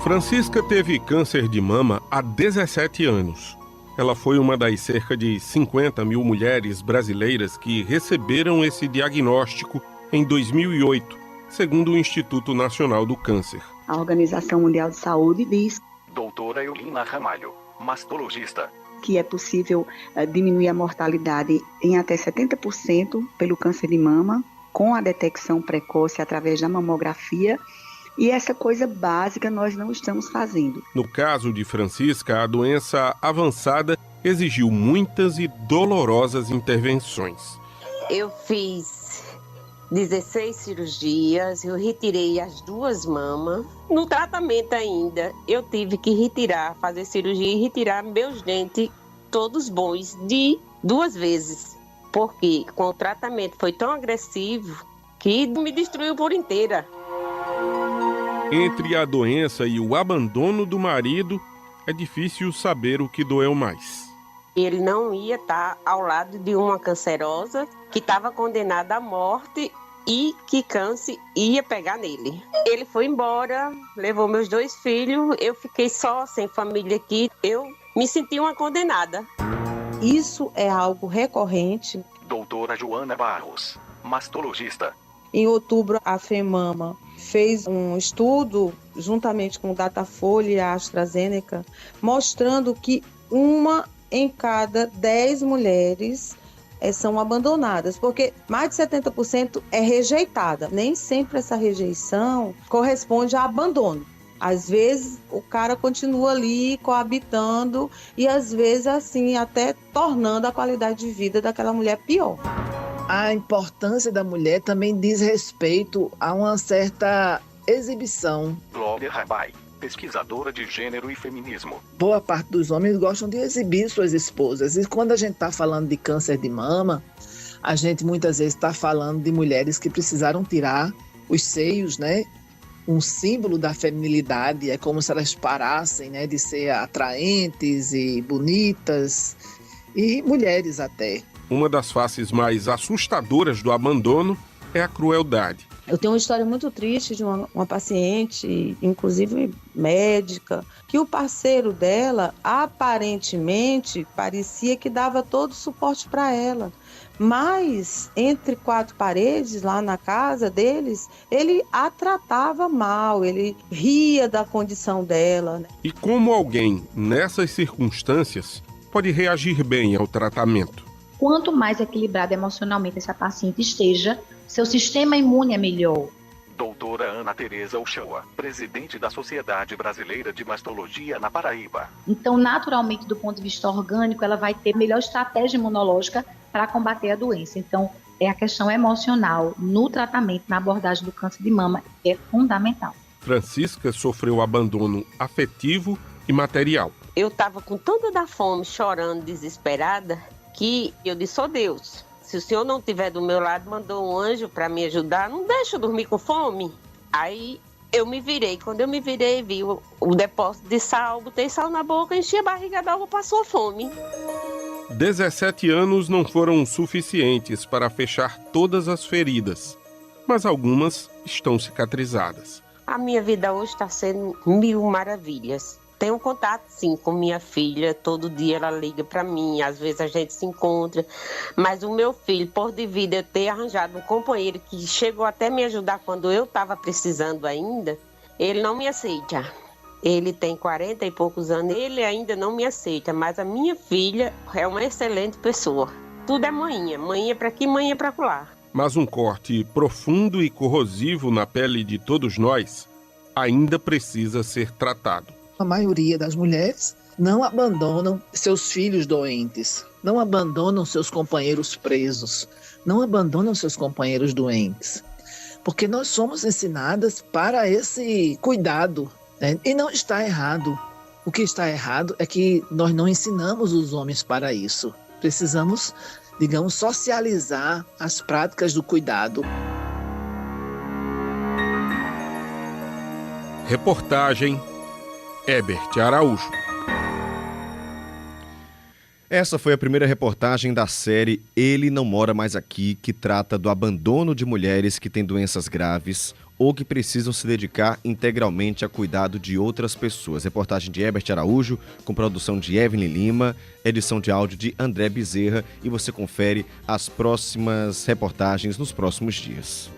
Francisca teve câncer de mama há 17 anos. Ela foi uma das cerca de 50 mil mulheres brasileiras que receberam esse diagnóstico em 2008, segundo o Instituto Nacional do Câncer. A Organização Mundial de Saúde diz, doutora Eulina Ramalho, mastologista, que é possível diminuir a mortalidade em até 70% pelo câncer de mama, com a detecção precoce através da mamografia. E essa coisa básica nós não estamos fazendo. No caso de Francisca, a doença avançada exigiu muitas e dolorosas intervenções. Eu fiz 16 cirurgias, eu retirei as 2 mamas. No tratamento ainda, eu tive que fazer cirurgia e retirar meus dentes, todos bons, de 2 vezes. Porque com o tratamento foi tão agressivo que me destruiu por inteira. Entre a doença e o abandono do marido, é difícil saber o que doeu mais. Ele não ia estar ao lado de uma cancerosa que estava condenada à morte e que câncer ia pegar nele. Ele foi embora, levou meus 2 filhos, eu fiquei só, sem família aqui. Eu me senti uma condenada. Isso é algo recorrente. Doutora Joana Barros, mastologista. Em outubro, a FEMAMA fez um estudo, juntamente com o Datafolha e a AstraZeneca, mostrando que 1 em cada 10 mulheres são abandonadas, porque mais de 70% é rejeitada. Nem sempre essa rejeição corresponde a abandono. Às vezes, o cara continua ali coabitando e, às vezes, assim, até tornando a qualidade de vida daquela mulher pior. A importância da mulher também diz respeito a uma certa exibição. Glória Rabai, pesquisadora de gênero e feminismo. Boa parte dos homens gostam de exibir suas esposas. E quando a gente está falando de câncer de mama, a gente muitas vezes está falando de mulheres que precisaram tirar os seios, né? Um símbolo da feminilidade. É como se elas parassem, né, de ser atraentes e bonitas. E mulheres até. Uma das faces mais assustadoras do abandono é a crueldade. Eu tenho uma história muito triste de uma paciente, inclusive médica, que o parceiro dela, aparentemente, parecia que dava todo o suporte para ela. Mas, entre 4 paredes, lá na casa deles, ele a tratava mal, ele ria da condição dela. E como alguém, nessas circunstâncias, pode reagir bem ao tratamento? Quanto mais equilibrada emocionalmente essa paciente esteja, seu sistema imune é melhor. Doutora Ana Tereza Uchoa, presidente da Sociedade Brasileira de Mastologia na Paraíba. Então, naturalmente, do ponto de vista orgânico, ela vai ter melhor estratégia imunológica para combater a doença. Então, a questão emocional no tratamento, na abordagem do câncer de mama, é fundamental. Francisca sofreu abandono afetivo e material. Eu estava com tanta da fome, chorando, desesperada, que eu disse, Deus, se o senhor não estiver do meu lado, mandou um anjo para me ajudar, não deixa eu dormir com fome. Aí eu me virei, quando eu me virei, vi o depósito de sal, botei sal na boca, enchi a barriga d'água, passou fome. 17 anos não foram suficientes para fechar todas as feridas, mas algumas estão cicatrizadas. A minha vida hoje está sendo 1000 maravilhas. Tenho contato, sim, com minha filha. Todo dia ela liga para mim, às vezes a gente se encontra. Mas o meu filho, por devido a eu ter arranjado um companheiro que chegou até me ajudar quando eu estava precisando ainda, ele não me aceita. Ele tem 40 e poucos anos, ele ainda não me aceita. Mas a minha filha é uma excelente pessoa. Tudo é manhinha, manhinha para aqui, manhinha para lá. Mas um corte profundo e corrosivo na pele de todos nós ainda precisa ser tratado. A maioria das mulheres não abandonam seus filhos doentes, não abandonam seus companheiros presos, não abandonam seus companheiros doentes. Porque nós somos ensinadas para esse cuidado, né? E não está errado. O que está errado é que nós não ensinamos os homens para isso. Precisamos, digamos, socializar as práticas do cuidado. Reportagem Herbert Araújo. Essa foi a primeira reportagem da série Ele Não Mora Mais Aqui, que trata do abandono de mulheres que têm doenças graves ou que precisam se dedicar integralmente a cuidado de outras pessoas. Reportagem de Herbert Araújo, com produção de Evelyn Lima, edição de áudio de André Bezerra, e você confere as próximas reportagens nos próximos dias.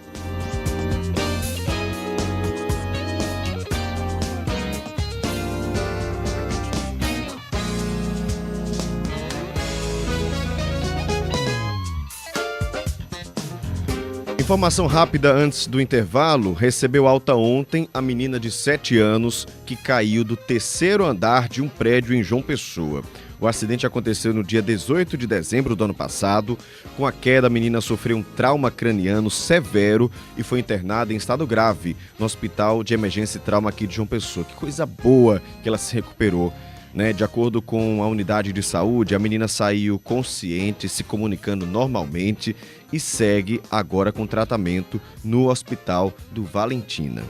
Informação rápida antes do intervalo. Recebeu alta ontem a menina de 7 anos que caiu do 3º andar de um prédio em João Pessoa. O acidente aconteceu no dia 18 de dezembro do ano passado. Com a queda, a menina sofreu um trauma craniano severo e foi internada em estado grave no Hospital de Emergência e Trauma aqui de João Pessoa. Que coisa boa que ela se recuperou. De acordo com a unidade de saúde, a menina saiu consciente, se comunicando normalmente e segue agora com tratamento no Hospital do Valentina.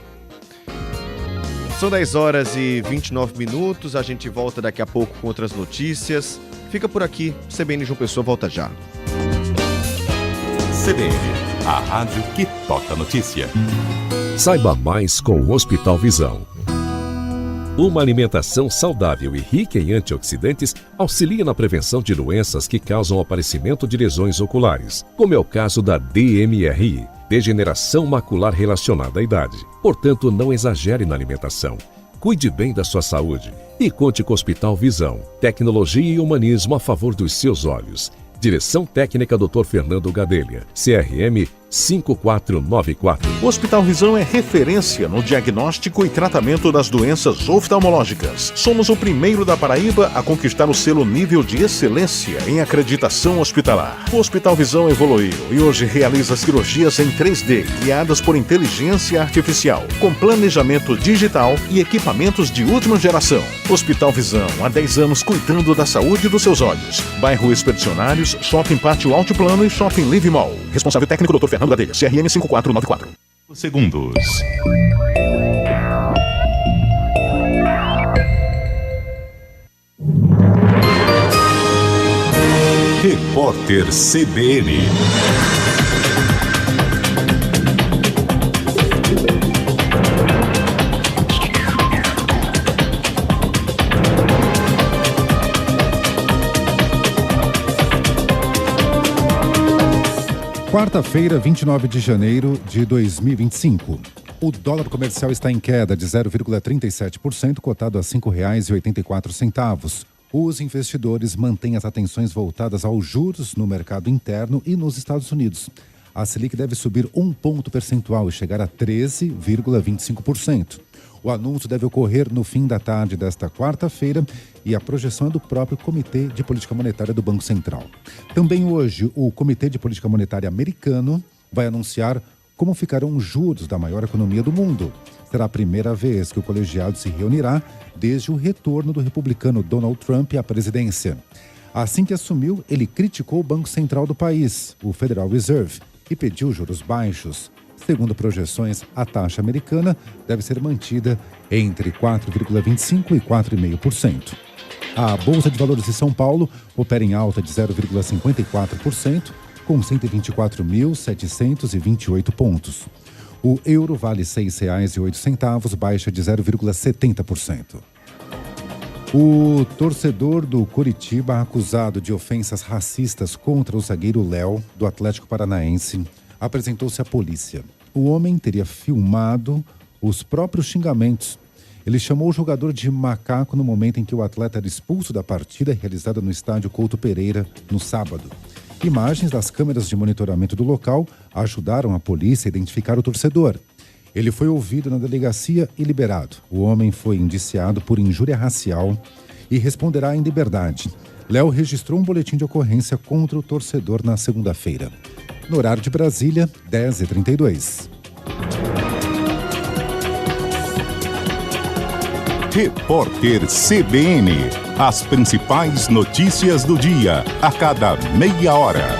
São 10h29, a gente volta daqui a pouco com outras notícias. Fica por aqui, CBN João Pessoa volta já. CBN, a rádio que toca notícia. Saiba mais com o Hospital Visão. Uma alimentação saudável e rica em antioxidantes auxilia na prevenção de doenças que causam o aparecimento de lesões oculares, como é o caso da DMRI, degeneração macular relacionada à idade. Portanto, não exagere na alimentação. Cuide bem da sua saúde e conte com o Hospital Visão. Tecnologia e humanismo a favor dos seus olhos. Direção técnica Dr. Fernando Gadelha, CRM 5494. O Hospital Visão é referência no diagnóstico e tratamento das doenças oftalmológicas. Somos o primeiro da Paraíba a conquistar o selo nível de excelência em acreditação hospitalar. O Hospital Visão evoluiu e hoje realiza cirurgias em 3D, guiadas por inteligência artificial, com planejamento digital e equipamentos de última geração. Hospital Visão, há 10 anos cuidando da saúde dos seus olhos. Bairro Expedicionários, Shopping Pátio Altiplano e Shopping Live Mall. Responsável técnico Dr. Fernando Gadelha, CRM 5494. Segundos. Repórter CBN. Quarta-feira, 29 de janeiro de 2025. O dólar comercial está em queda de 0,37%, cotado a R$ 5,84. Os investidores mantêm as atenções voltadas aos juros no mercado interno e nos Estados Unidos. A Selic deve subir 1 ponto percentual e chegar a 13,25%. O anúncio deve ocorrer no fim da tarde desta quarta-feira e a projeção é do próprio Comitê de Política Monetária do Banco Central. Também hoje, o Comitê de Política Monetária americano vai anunciar como ficarão os juros da maior economia do mundo. Será a primeira vez que o colegiado se reunirá desde o retorno do republicano Donald Trump à presidência. Assim que assumiu, ele criticou o Banco Central do país, o Federal Reserve, e pediu juros baixos. Segundo projeções, a taxa americana deve ser mantida entre 4,25% e 4,5%. A Bolsa de Valores de São Paulo opera em alta de 0,54%, com 124.728 pontos. O euro vale R$ 6,08, baixa de 0,70%. O torcedor do Coritiba, acusado de ofensas racistas contra o zagueiro Léo, do Atlético Paranaense, apresentou-se à polícia. O homem teria filmado os próprios xingamentos. Ele chamou o jogador de macaco no momento em que o atleta era expulso da partida realizada no estádio Couto Pereira no sábado. Imagens das câmeras de monitoramento do local ajudaram a polícia a identificar o torcedor. Ele foi ouvido na delegacia e liberado. O homem foi indiciado por injúria racial e responderá em liberdade. Léo registrou um boletim de ocorrência contra o torcedor na segunda-feira. No horário de Brasília, 10h32. Repórter CBN, As principais notícias do dia, a cada meia hora.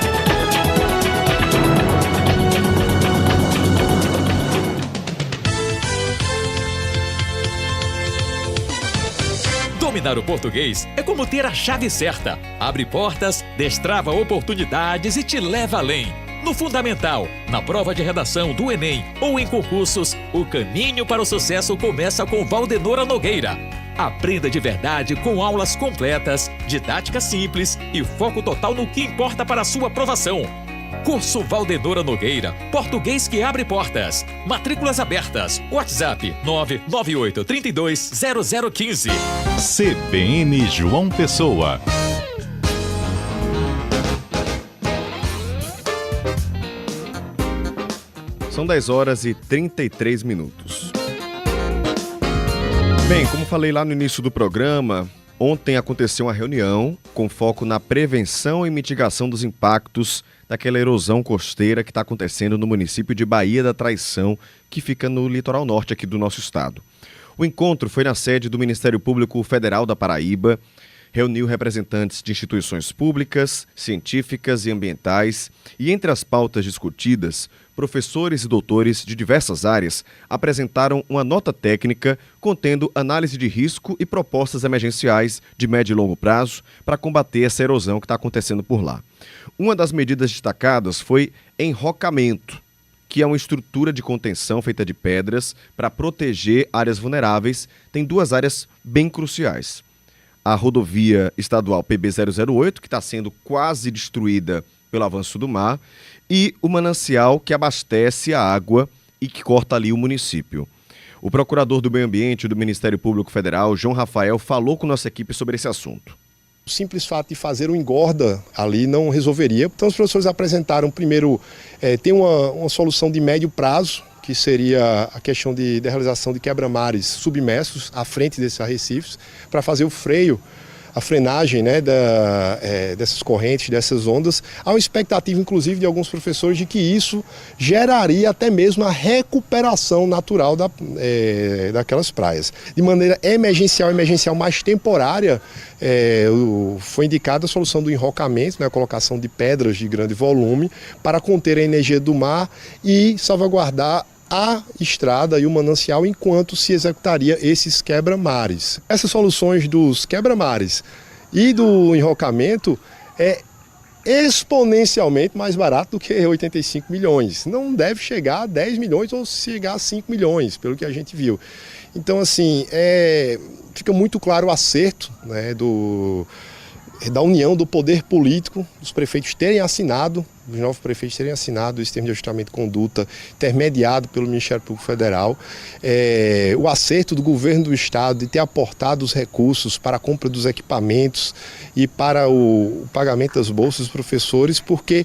Dominar o português é como ter a chave certa. Abre portas, destrava oportunidades e te leva além. No Fundamental, na prova de redação do Enem ou em concursos, o caminho para o sucesso começa com Valdenora Nogueira. Aprenda de verdade com aulas completas, didática simples e foco total no que importa para a sua aprovação. Curso Valdenora Nogueira, português que abre portas. Matrículas abertas. WhatsApp 998320015. CBN João Pessoa. São 10 horas e 33 minutos. Bem, como falei lá no início do programa, ontem aconteceu uma reunião com foco na prevenção e mitigação dos impactos daquela erosão costeira que está acontecendo no município de Baía da Traição, que fica no litoral norte aqui do nosso estado. O encontro foi na sede do Ministério Público Federal da Paraíba, reuniu representantes de instituições públicas, científicas e ambientais e, entre as pautas discutidas, professores e doutores de diversas áreas apresentaram uma nota técnica contendo análise de risco e propostas emergenciais de médio e longo prazo para combater essa erosão que está acontecendo por lá. Uma das medidas destacadas foi enrocamento, que é uma estrutura de contenção feita de pedras para proteger áreas vulneráveis. Tem duas áreas bem cruciais. A rodovia estadual PB-008, que está sendo quase destruída pelo avanço do mar, e o manancial que abastece a água e que corta ali o município. O procurador do Meio Ambiente do Ministério Público Federal, João Rafael, falou com nossa equipe sobre esse assunto. O simples fato de fazer um engorda ali não resolveria. Então os professores apresentaram primeiro, tem uma solução de médio prazo, que seria a questão da realização de quebra-mares submersos à frente desses arrecifes, para fazer o freio, a frenagem, né, dessas correntes, dessas ondas. Há uma expectativa, inclusive, de alguns professores de que isso geraria até mesmo a recuperação natural daquelas praias. De maneira emergencial mais temporária, foi indicada a solução do enrocamento, né, a colocação de pedras de grande volume para conter a energia do mar e salvaguardar a estrada e o manancial enquanto se executaria esses quebra-mares. Essas soluções dos quebra-mares e do enrocamento é exponencialmente mais barato do que 85 milhões. Não deve chegar a 10 milhões ou chegar a 5 milhões, pelo que a gente viu. Então, assim, fica muito claro o acerto, né, da união do poder político, dos prefeitos terem assinado, os novos prefeitos terem assinado esse termo de ajustamento de conduta intermediado pelo Ministério Público Federal, o acerto do governo do estado de ter aportado os recursos para a compra dos equipamentos e para o pagamento das bolsas dos professores, porque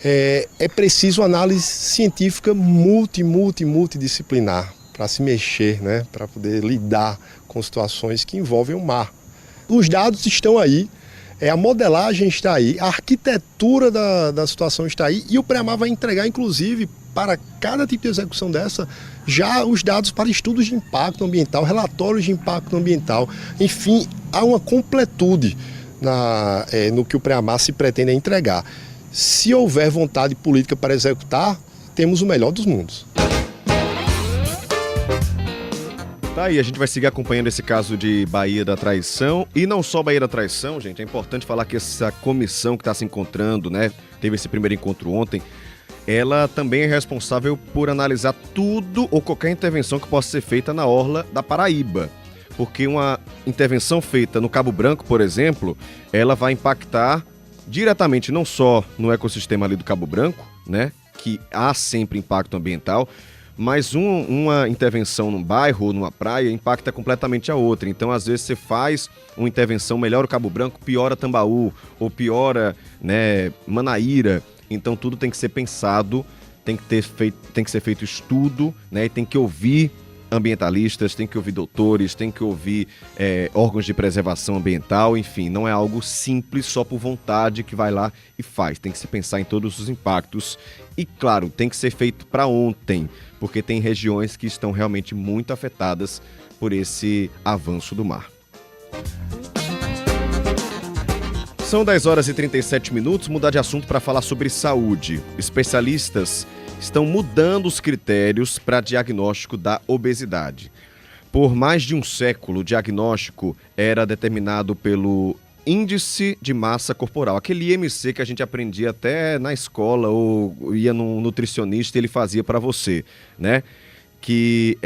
é preciso análise científica multidisciplinar para se mexer, né, para poder lidar com situações que envolvem o mar. Os dados estão aí, a modelagem está aí, a arquitetura da situação está aí e o Preamar vai entregar, inclusive, para cada tipo de execução dessa, já os dados para estudos de impacto ambiental, relatórios de impacto ambiental. Enfim, há uma completude no que o Preamar se pretende entregar. Se houver vontade política para executar, temos o melhor dos mundos. Tá aí, a gente vai seguir acompanhando esse caso de Baía da Traição. E não só Baía da Traição, gente, é importante falar que essa comissão que está se encontrando, né, teve esse primeiro encontro ontem, ela também é responsável por analisar tudo ou qualquer intervenção que possa ser feita na orla da Paraíba. Porque uma intervenção feita no Cabo Branco, por exemplo, ela vai impactar diretamente não só no ecossistema ali do Cabo Branco, né, que há sempre impacto ambiental, mas uma intervenção num bairro ou numa praia impacta completamente a outra. Então, às vezes, você faz uma intervenção, melhora o Cabo Branco, piora Tambaú, ou piora, né, Manaíra. Então, tudo tem que ser pensado, tem que ser feito estudo, né, e tem que ouvir ambientalistas, tem que ouvir doutores, tem que ouvir órgãos de preservação ambiental, enfim, não é algo simples só por vontade que vai lá e faz. Tem que se pensar em todos os impactos e, claro, tem que ser feito para ontem, porque tem regiões que estão realmente muito afetadas por esse avanço do mar. São 10 horas e 37 minutos, mudar de assunto para falar sobre saúde. Especialistas estão mudando os critérios para diagnóstico da obesidade. Por mais de um século, o diagnóstico era determinado pelo índice de massa corporal, aquele IMC que a gente aprendia até na escola ou ia num nutricionista e ele fazia para você, né? Que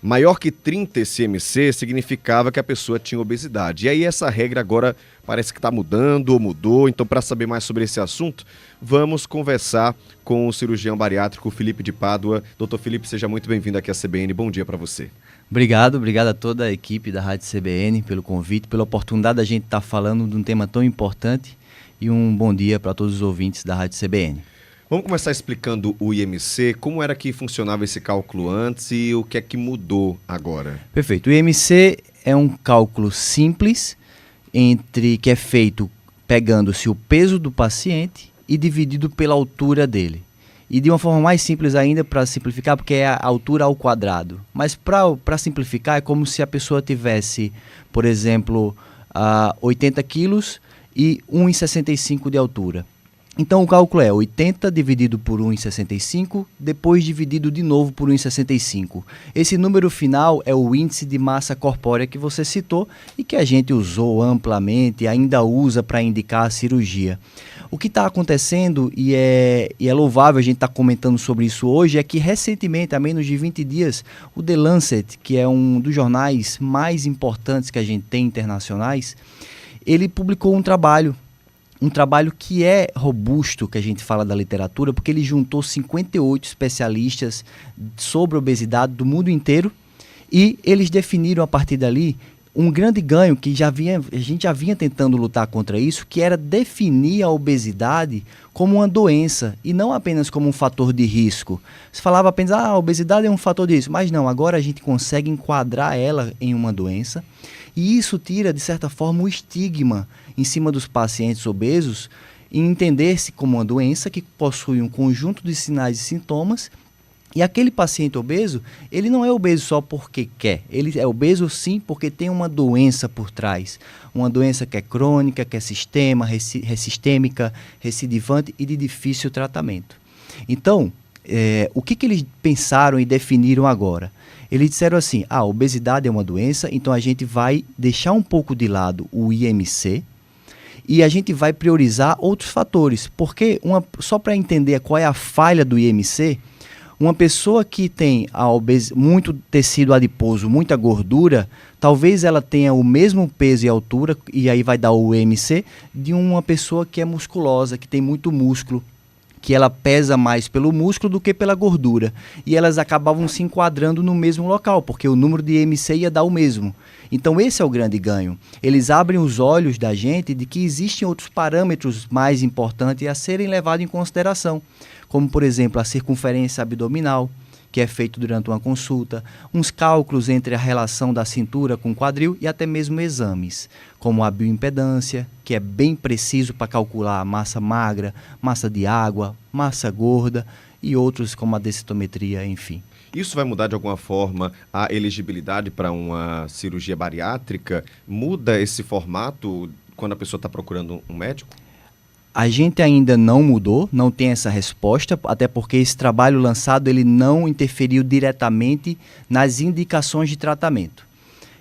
maior que 30 esse IMC significava que a pessoa tinha obesidade. E aí essa regra agora parece que está mudando ou mudou. Então, para saber mais sobre esse assunto, vamos conversar com o cirurgião bariátrico Felipe de Pádua. Doutor Felipe, seja muito bem-vindo aqui à CBN. Bom dia para você. Obrigado a toda a equipe da Rádio CBN pelo convite, pela oportunidade da gente estar falando de um tema tão importante, e um bom dia para todos os ouvintes da Rádio CBN. Vamos começar explicando o IMC, como era que funcionava esse cálculo antes e o que é que mudou agora? Perfeito. O IMC é um cálculo simples que é feito pegando-se o peso do paciente e dividido pela altura dele. E de uma forma mais simples ainda, para simplificar, porque é a altura ao quadrado. Mas para simplificar, é como se a pessoa tivesse, por exemplo, 80 quilos e 1,65 de altura. Então o cálculo é 80 dividido por 1,65, depois dividido de novo por 1,65. Esse número final é o índice de massa corpórea que você citou e que a gente usou amplamente e ainda usa para indicar a cirurgia. O que está acontecendo, e é louvável a gente estar comentando sobre isso hoje, é que recentemente, há menos de 20 dias, o The Lancet, que é um dos jornais mais importantes que a gente tem internacionais, ele publicou um trabalho que é robusto, que a gente fala da literatura, porque ele juntou 58 especialistas sobre obesidade do mundo inteiro e eles definiram a partir dali um grande ganho que a gente já vinha tentando lutar contra isso, que era definir a obesidade como uma doença e não apenas como um fator de risco. Se falava apenas, a obesidade é um fator de risco, mas não, agora a gente consegue enquadrar ela em uma doença e isso tira, de certa forma, o estigma em cima dos pacientes obesos e entender-se como uma doença que possui um conjunto de sinais e sintomas. E aquele paciente obeso, ele não é obeso só porque quer, ele é obeso sim porque tem uma doença por trás. Uma doença que é crônica, que é sistêmica, recidivante e de difícil tratamento. Então, o que eles pensaram e definiram agora? Eles disseram assim, a obesidade é uma doença, então a gente vai deixar um pouco de lado o IMC, e a gente vai priorizar outros fatores, porque só para entender qual é a falha do IMC, uma pessoa que tem muito tecido adiposo, muita gordura, talvez ela tenha o mesmo peso e altura, e aí vai dar o IMC, de uma pessoa que é musculosa, que tem muito músculo, que ela pesa mais pelo músculo do que pela gordura. E elas acabavam se enquadrando no mesmo local, porque o número de IMC ia dar o mesmo. Então esse é o grande ganho. Eles abrem os olhos da gente de que existem outros parâmetros mais importantes a serem levados em consideração, como por exemplo a circunferência abdominal, que é feito durante uma consulta, uns cálculos entre a relação da cintura com o quadril e até mesmo exames, como a bioimpedância, que é bem preciso para calcular a massa magra, massa de água, massa gorda e outros como a densitometria, enfim. Isso vai mudar de alguma forma a elegibilidade para uma cirurgia bariátrica? Muda esse formato quando a pessoa está procurando um médico? A gente ainda não mudou, não tem essa resposta, até porque esse trabalho lançado ele não interferiu diretamente nas indicações de tratamento.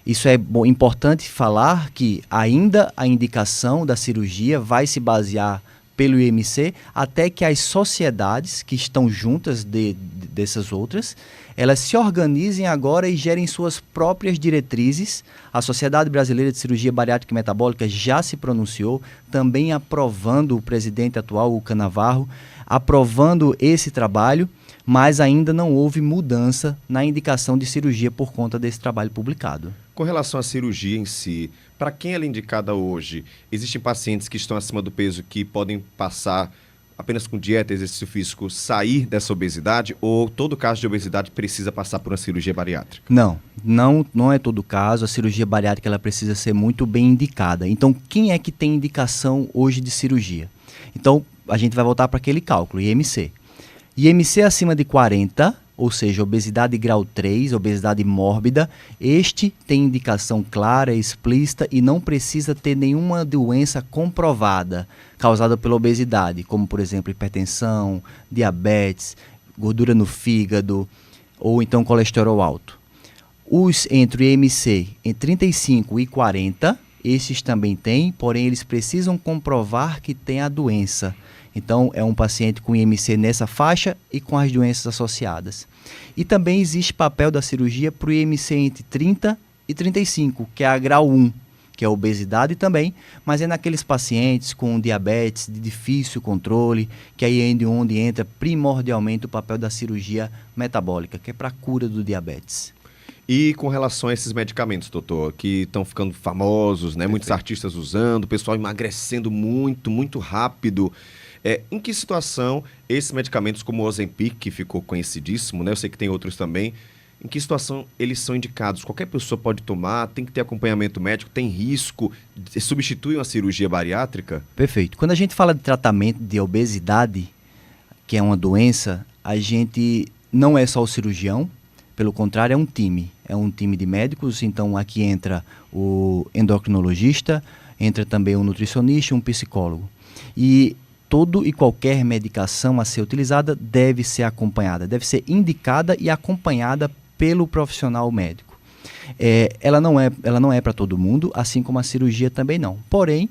Isso é importante falar que ainda a indicação da cirurgia vai se basear pelo IMC, até que as sociedades que estão juntas dessas outras, elas se organizem agora e gerem suas próprias diretrizes. A Sociedade Brasileira de Cirurgia Bariátrica e Metabólica já se pronunciou, também aprovando, o presidente atual, o Canavarro, aprovando esse trabalho, mas ainda não houve mudança na indicação de cirurgia por conta desse trabalho publicado. Com relação à cirurgia em si, para quem ela é indicada hoje? Existem pacientes que estão acima do peso que podem passar apenas com dieta e exercício físico sair dessa obesidade, ou todo caso de obesidade precisa passar por uma cirurgia bariátrica? Não é todo caso. A cirurgia bariátrica ela precisa ser muito bem indicada. Então, quem é que tem indicação hoje de cirurgia? Então, a gente vai voltar para aquele cálculo, IMC. IMC acima de 40, ou seja, obesidade grau 3, obesidade mórbida, este tem indicação clara, explícita e não precisa ter nenhuma doença comprovada causada pela obesidade, como por exemplo hipertensão, diabetes, gordura no fígado ou então colesterol alto. Os entre IMC em 35 e 40, esses também têm, porém eles precisam comprovar que tem a doença. Então, é um paciente com IMC nessa faixa e com as doenças associadas. E também existe papel da cirurgia para o IMC entre 30 e 35, que é a grau 1, que é a obesidade também, mas é naqueles pacientes com diabetes de difícil controle, que aí é onde entra primordialmente o papel da cirurgia metabólica, que é para a cura do diabetes. E com relação a esses medicamentos, doutor, que estão ficando famosos, né? Muitos artistas usando, o pessoal emagrecendo muito rápido. Em que situação esses medicamentos como o Ozempic, que ficou conhecidíssimo, né? Eu sei que tem outros também, em que situação eles são indicados? Qualquer pessoa pode tomar, tem que ter acompanhamento médico, tem risco, substitui uma cirurgia bariátrica? Perfeito. Quando a gente fala de tratamento de obesidade, que é uma doença, a gente não é só o cirurgião, pelo contrário, é um time de médicos, então aqui entra o endocrinologista, entra também um nutricionista e um psicólogo. E todo e qualquer medicação a ser utilizada deve ser acompanhada, deve ser indicada e acompanhada pelo profissional médico. Ela não é para todo mundo, assim como a cirurgia também não. Porém,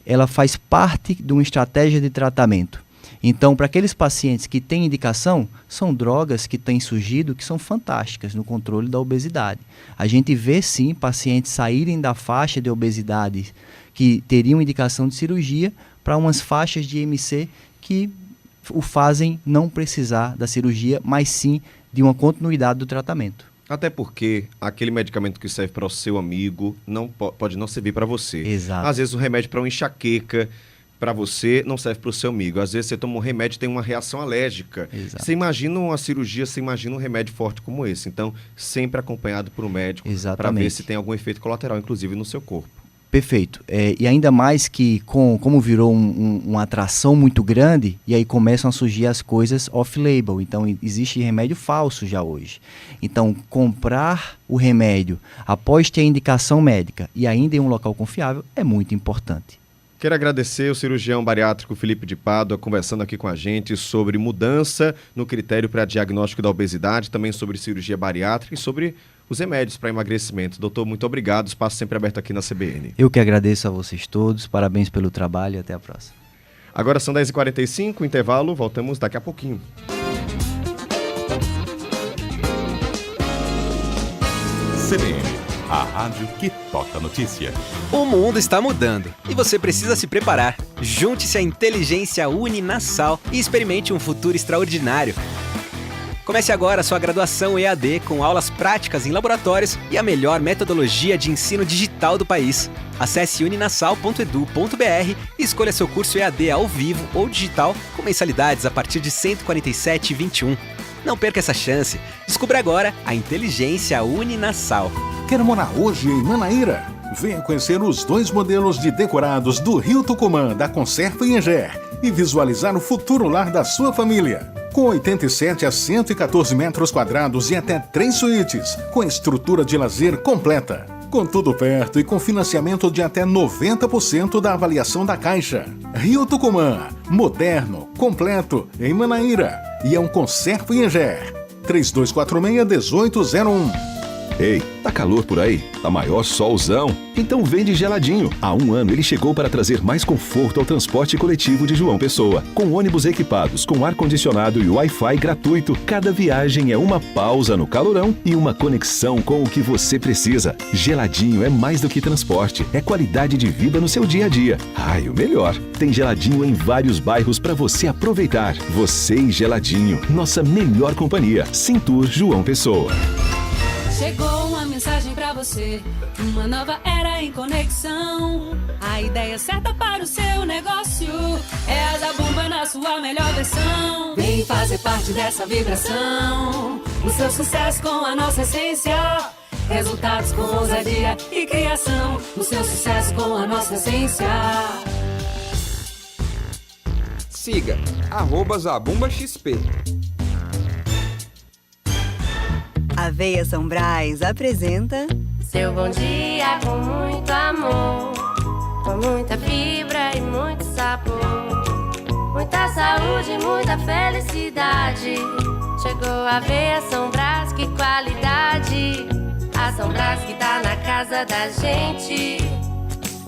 ela faz parte de uma estratégia de tratamento. Então, para aqueles pacientes que têm indicação, são drogas que têm surgido que são fantásticas no controle da obesidade. A gente vê sim pacientes saírem da faixa de obesidade que teriam indicação de cirurgia para umas faixas de IMC que o fazem não precisar da cirurgia, mas sim de uma continuidade do tratamento. Até porque aquele medicamento que serve para o seu amigo pode não servir para você. Exato. Às vezes o remédio para uma enxaqueca para você não serve para o seu amigo. Às vezes você toma um remédio e tem uma reação alérgica. Exato. Você imagina uma cirurgia, você imagina um remédio forte como esse. Então, sempre acompanhado por um médico para ver se tem algum efeito colateral, inclusive no seu corpo. Perfeito. E ainda mais que como virou uma atração muito grande, e aí começam a surgir as coisas off-label. Então, existe remédio falso já hoje. Então, comprar o remédio após ter a indicação médica e ainda em um local confiável é muito importante. Quero agradecer o cirurgião bariátrico Felipe de Pádua conversando aqui com a gente sobre mudança no critério para diagnóstico da obesidade, também sobre cirurgia bariátrica e sobre os remédios para emagrecimento. Doutor, muito obrigado. Espaço sempre aberto aqui na CBN. Eu que agradeço a vocês todos. Parabéns pelo trabalho e até a próxima. Agora são 10h45, intervalo. Voltamos daqui a pouquinho. CBN, a rádio que toca notícia. O mundo está mudando e você precisa se preparar. Junte-se à Inteligência Uninasal e experimente um futuro extraordinário. Comece agora a sua graduação EAD com aulas práticas em laboratórios e a melhor metodologia de ensino digital do país. Acesse uninasal.edu.br e escolha seu curso EAD ao vivo ou digital com mensalidades a partir de R$ 147,21. Não perca essa chance. Descubra agora a Inteligência Uninasal. Quer morar hoje em Manaíra? Venha conhecer os 2 modelos de decorados do Rio Tucumã, da Conserva Anhangé, e visualizar o futuro lar da sua família. Com 87 a 114 metros quadrados e até 3 suítes, com estrutura de lazer completa. Com tudo perto e com financiamento de até 90% da avaliação da Caixa. Rio Tucumã, moderno, completo, em Manaíra. E é um Conserva Anhangé. 3246-1801. Ei, tá calor por aí? Tá maior solzão? Então vem de Geladinho. Há 1 ano ele chegou para trazer mais conforto ao transporte coletivo de João Pessoa. Com ônibus equipados, com ar-condicionado e Wi-Fi gratuito, cada viagem é uma pausa no calorão e uma conexão com o que você precisa. Geladinho é mais do que transporte, é qualidade de vida no seu dia a dia. E o melhor, tem Geladinho em vários bairros para você aproveitar. Você e Geladinho, nossa melhor companhia. Cintur João Pessoa. Chegou uma mensagem pra você, uma nova era em conexão. A ideia certa para o seu negócio é a Zabumba na sua melhor versão. Vem fazer parte dessa vibração, o seu sucesso com a nossa essência. Resultados com ousadia e criação, o seu sucesso com a nossa essência. Siga @ZabumbaXP. Aveia São Brás apresenta Seu bom dia com muito amor, com muita fibra e muito sabor, muita saúde, muita felicidade. Chegou a Aveia São Brás, que qualidade. A São Brás que tá na casa da gente.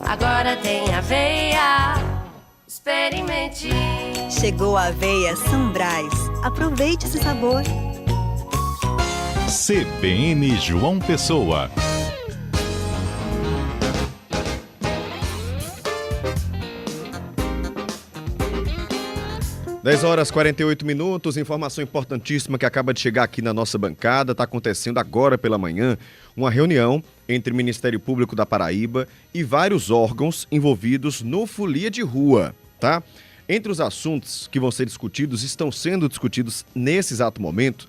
Agora tem aveia, experimente. Chegou a Aveia São Brás. Aproveite esse sabor. CBN João Pessoa. Dez horas 48 minutos, informação importantíssima que acaba de chegar aqui na nossa bancada. Está acontecendo agora pela manhã uma reunião entre o Ministério Público da Paraíba e vários órgãos envolvidos no Folia de Rua, tá? Entre os assuntos que vão ser discutidos, estão sendo discutidos nesse exato momento,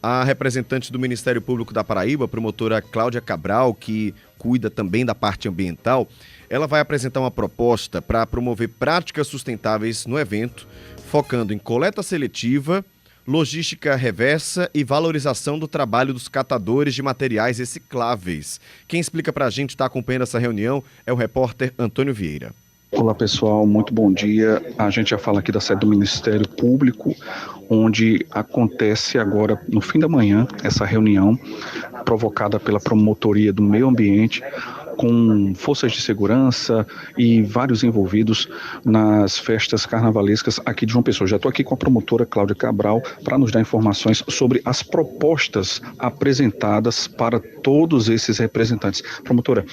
a representante do Ministério Público da Paraíba, a promotora Cláudia Cabral, que cuida também da parte ambiental, ela vai apresentar uma proposta para promover práticas sustentáveis no evento, focando em coleta seletiva, logística reversa e valorização do trabalho dos catadores de materiais recicláveis. Quem explica para a gente, está acompanhando essa reunião, é o repórter Antônio Vieira. Olá pessoal, muito bom dia. A gente já fala aqui da sede do Ministério Público, onde acontece agora, no fim da manhã, essa reunião provocada pela Promotoria do Meio Ambiente, com forças de segurança e vários envolvidos nas festas carnavalescas aqui de João Pessoa. Já estou aqui com a promotora Cláudia Cabral para nos dar informações sobre as propostas apresentadas para todos esses representantes. Promotora,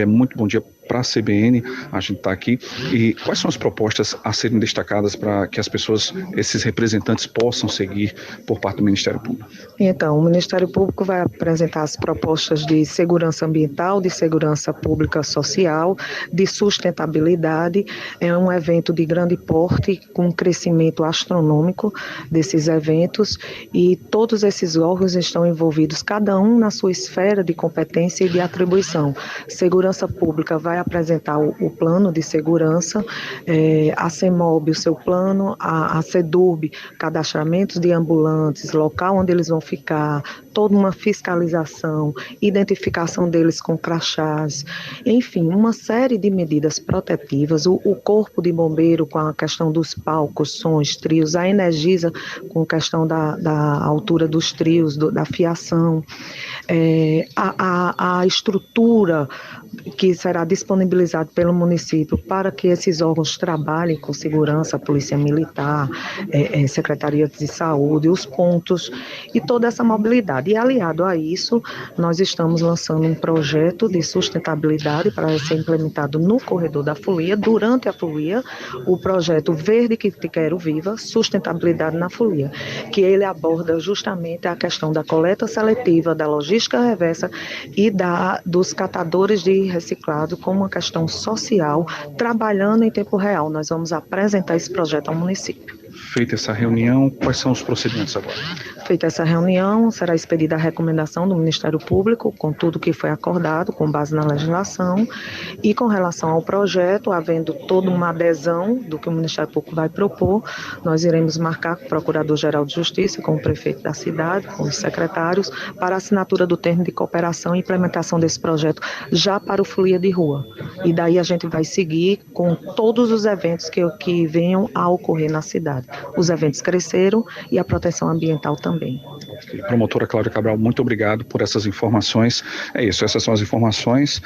muito bom dia para a CBN, a gente está aqui. E quais são as propostas a serem destacadas para que as pessoas, esses representantes, possam seguir por parte do Ministério Público? Então, o Ministério Público vai apresentar as propostas de segurança ambiental, de segurança pública social, de sustentabilidade. É um evento de grande porte, com um crescimento astronômico desses eventos, e todos esses órgãos estão envolvidos, cada um na sua esfera de competência e de atribuição. Segurança Pública vai apresentar o plano de segurança, a CEMOB o seu plano, a CEDURB, cadastramentos de ambulantes, local onde eles vão ficar, toda uma fiscalização, identificação deles com crachás, enfim, uma série de medidas protetivas. O corpo de bombeiro com a questão dos palcos, sons, trios, a Energisa com a questão da altura dos trios, da fiação, a estrutura que será disponibilizado pelo município para que esses órgãos trabalhem com segurança, Polícia Militar, Secretaria de Saúde, os pontos e toda essa mobilidade. E aliado a isso, nós estamos lançando um projeto de sustentabilidade para ser implementado no corredor da folia, durante a folia, o projeto Verde que Te Quero Viva, Sustentabilidade na Folia, que ele aborda justamente a questão da coleta seletiva, da logística reversa e dos catadores de reciclado como uma questão social, trabalhando em tempo real. Nós vamos apresentar esse projeto ao município. Feita essa reunião, quais são os procedimentos agora? Feita essa reunião, será expedida a recomendação do Ministério Público, com tudo que foi acordado, com base na legislação, e com relação ao projeto, havendo toda uma adesão do que o Ministério Público vai propor, nós iremos marcar com o Procurador-Geral de Justiça, com o prefeito da cidade, com os secretários, para a assinatura do termo de cooperação e implementação desse projeto já para o Folia de Rua. E daí a gente vai seguir com todos os eventos que venham a ocorrer na cidade. Os eventos cresceram e a proteção ambiental também. Promotora Cláudia Cabral, muito obrigado por essas informações. É isso, essas são as informações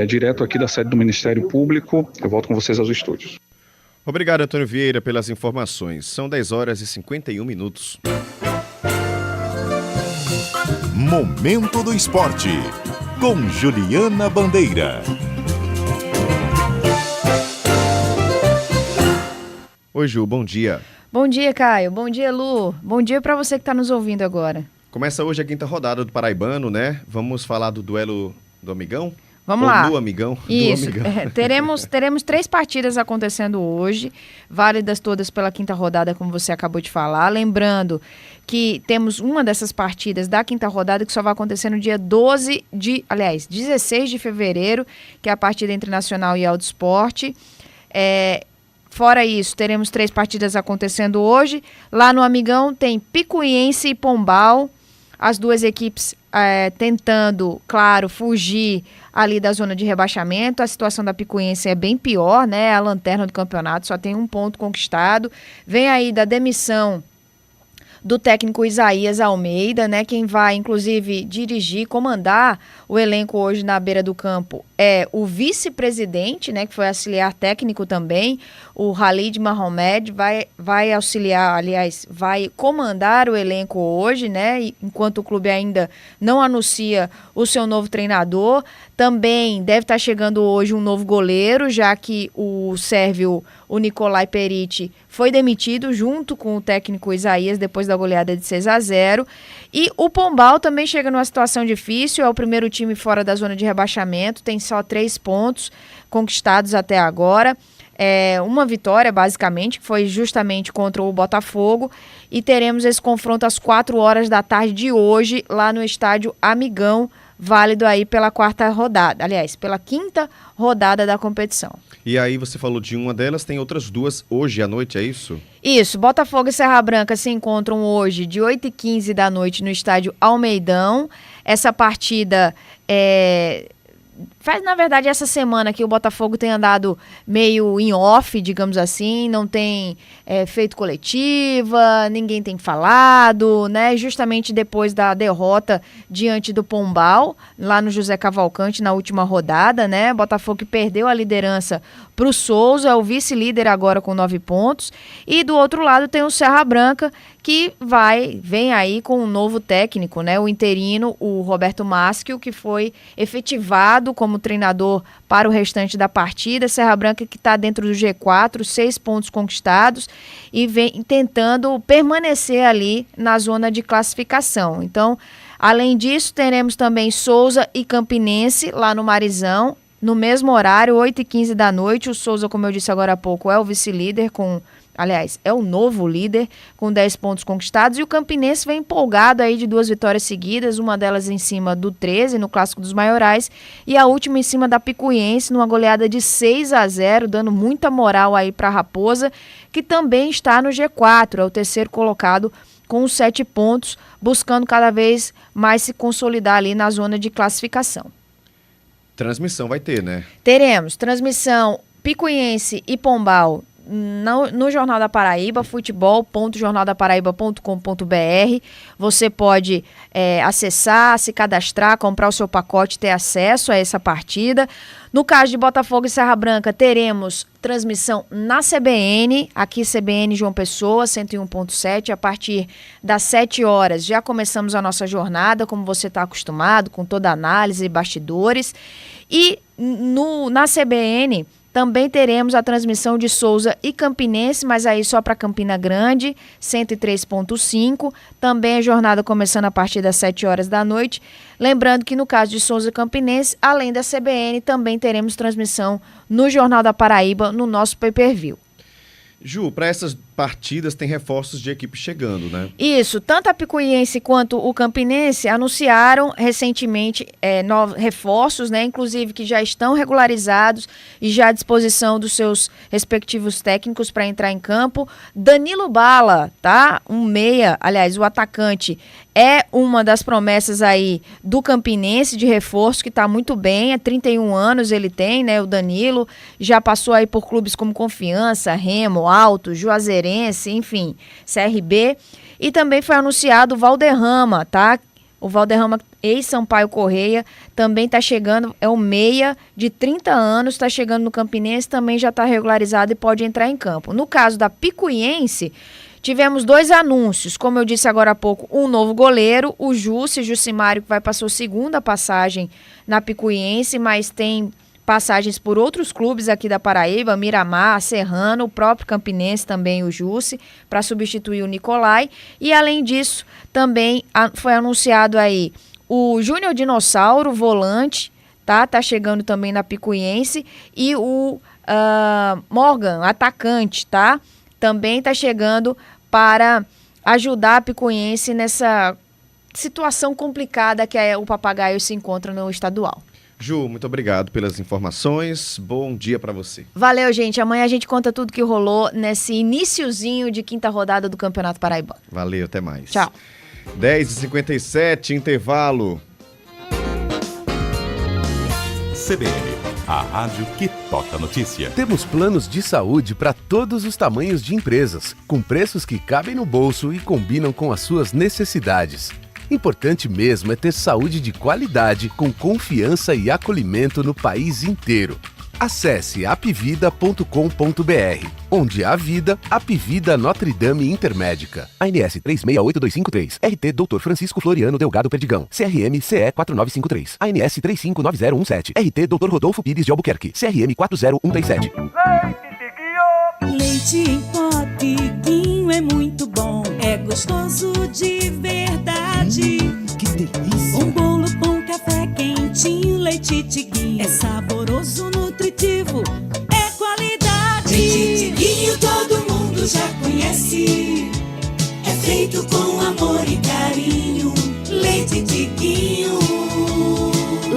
direto aqui da sede do Ministério Público. Eu volto com vocês aos estúdios. Obrigado, Antônio Vieira, pelas informações. São 10 horas e 51 minutos. Momento do Esporte, com Juliana Bandeira. Oi, Ju, bom dia. Bom dia, Caio. Bom dia, Lu. Bom dia para você que está nos ouvindo agora. Começa hoje a quinta rodada do Paraibano, né? Vamos falar do duelo do Amigão? Vamos lá. Do Amigão? Isso. Do Amigão. Teremos 3 partidas acontecendo hoje, válidas todas pela quinta rodada, como você acabou de falar. Lembrando que temos uma dessas partidas da quinta rodada que só vai acontecer no dia 16 de fevereiro, que é a partida entre Nacional e Alto Esporte. Fora isso, teremos 3 partidas acontecendo hoje. Lá no Amigão tem Picuiense e Pombal, as duas equipes tentando, claro, fugir ali da zona de rebaixamento. A situação da Picuiense é bem pior, né? A lanterna do campeonato só tem 1 ponto conquistado. Vem aí da demissão do técnico Isaías Almeida, né? Quem vai, inclusive, dirigir, comandar o elenco hoje na beira do campo é o vice-presidente, né? Que foi auxiliar técnico também, o Khalid Mahomed, vai auxiliar, aliás, vai comandar o elenco hoje, né? Enquanto o clube ainda não anuncia o seu novo treinador. Também deve estar chegando hoje um novo goleiro, já que o sérvio, o Nicolai Perici, foi demitido junto com o técnico Isaías depois da goleada de 6-0. E o Pombal também chega numa situação difícil, é o primeiro time fora da zona de rebaixamento, tem só 3 pontos conquistados até agora. Uma vitória, basicamente, que foi justamente contra o Botafogo. E teremos esse confronto às 4 horas da tarde de hoje, lá no estádio Amigão, válido aí pela 4ª rodada, aliás, pela 5ª rodada da competição. E aí você falou de uma delas, tem outras 2 hoje à noite, é isso? Isso, Botafogo e Serra Branca se encontram hoje de 8h15 da noite no estádio Almeidão. Essa partida faz, na verdade, essa semana que o Botafogo tem andado meio em off, digamos assim, não tem feito coletiva, ninguém tem falado, né? Justamente depois da derrota diante do Pombal, lá no José Cavalcante, na última rodada, né? Botafogo que perdeu a liderança para o Souza, é o vice-líder agora com 9 pontos. E do outro lado tem o Serra Branca, que vem aí com um novo técnico, né? O interino, o Roberto Maschio, que foi efetivado como treinador para o restante da partida. Serra Branca que está dentro do G4, 6 pontos conquistados e vem tentando permanecer ali na zona de classificação. Então, além disso, teremos também Souza e Campinense lá no Marizão, no mesmo horário, 8h15 da noite. O Souza, como eu disse agora há pouco, é o vice-líder é o novo líder com 10 pontos conquistados, e o Campinense vem empolgado aí de 2 vitórias seguidas, uma delas em cima do 13 no Clássico dos Maiorais e a última em cima da Picuiense numa goleada de 6-0, dando muita moral aí para a Raposa, que também está no G4, é o terceiro colocado com 7 pontos, buscando cada vez mais se consolidar ali na zona de classificação. Transmissão vai ter, né? Teremos transmissão Picuiense e Pombal no Jornal da Paraíba, futebol.jornaldaparaíba.com.br. Você pode acessar, se cadastrar, comprar o seu pacote e ter acesso a essa partida. No caso de Botafogo e Serra Branca, teremos transmissão na CBN, aqui CBN João Pessoa, 101.7, a partir das 7 horas. Já começamos a nossa jornada, como você está acostumado, com toda a análise e bastidores. E na CBN também teremos a transmissão de Souza e Campinense, mas aí só para Campina Grande, 103.5. Também a jornada começando a partir das 7 horas da noite. Lembrando que no caso de Souza e Campinense, além da CBN, também teremos transmissão no Jornal da Paraíba, no nosso pay-per-view. Ju, para essas partidas tem reforços de equipe chegando, né? Isso, tanto a Picuiense quanto o Campinense anunciaram recentemente novos reforços, né? Inclusive que já estão regularizados e já à disposição dos seus respectivos técnicos para entrar em campo. Danilo Bala, tá? Um meia, aliás, o atacante é uma das promessas aí do Campinense de reforço, que está muito bem, 31 anos ele tem, né, o Danilo, já passou aí por clubes como Confiança, Remo, Alto, Juazeirense, enfim, CRB, e também foi anunciado o Valderrama, tá? O Valderrama, ex-Sampaio Correia, também está chegando, é um meia de 30 anos, está chegando no Campinense, também já está regularizado e pode entrar em campo. No caso da Picuiense, tivemos 2 anúncios, como eu disse agora há pouco, um novo goleiro, o Jussimário, que vai para sua segunda passagem na Picuiense, mas tem passagens por outros clubes aqui da Paraíba, Miramar, Serrano, o próprio Campinense também, o Jussi, para substituir o Nicolai. E além disso, também foi anunciado aí o Júnior Dinossauro, volante, tá chegando também na Picuiense, e o Morgan, atacante, tá? Também está chegando para ajudar a Picuiense nessa situação complicada que o Papagaio se encontra no estadual. Ju, muito obrigado pelas informações. Bom dia para você. Valeu, gente. Amanhã a gente conta tudo que rolou nesse iniciozinho de 5ª rodada do Campeonato Paraibano. Valeu, até mais. Tchau. 10h57, intervalo. CBN, a rádio que toca notícia. Temos planos de saúde para todos os tamanhos de empresas, com preços que cabem no bolso e combinam com as suas necessidades. Importante mesmo é ter saúde de qualidade, com confiança e acolhimento no país inteiro. Acesse apvida.com.br, onde há vida, Apvida Notre Dame Intermédica. ANS 368253, RT Dr. Francisco Floriano Delgado Perdigão, CRM CE 4953, ANS 359017, RT Dr. Rodolfo Pires de Albuquerque, CRM 40137. Leite em pó Tiguinho é muito bom, é gostoso de verdade. Que delícia! Um bolo, pão, café quentinho, leite Tiguinho é saboroso, nutritivo, é qualidade. Leite Tiguinho todo mundo já conhece, é feito com amor e carinho. Leite Tiguinho.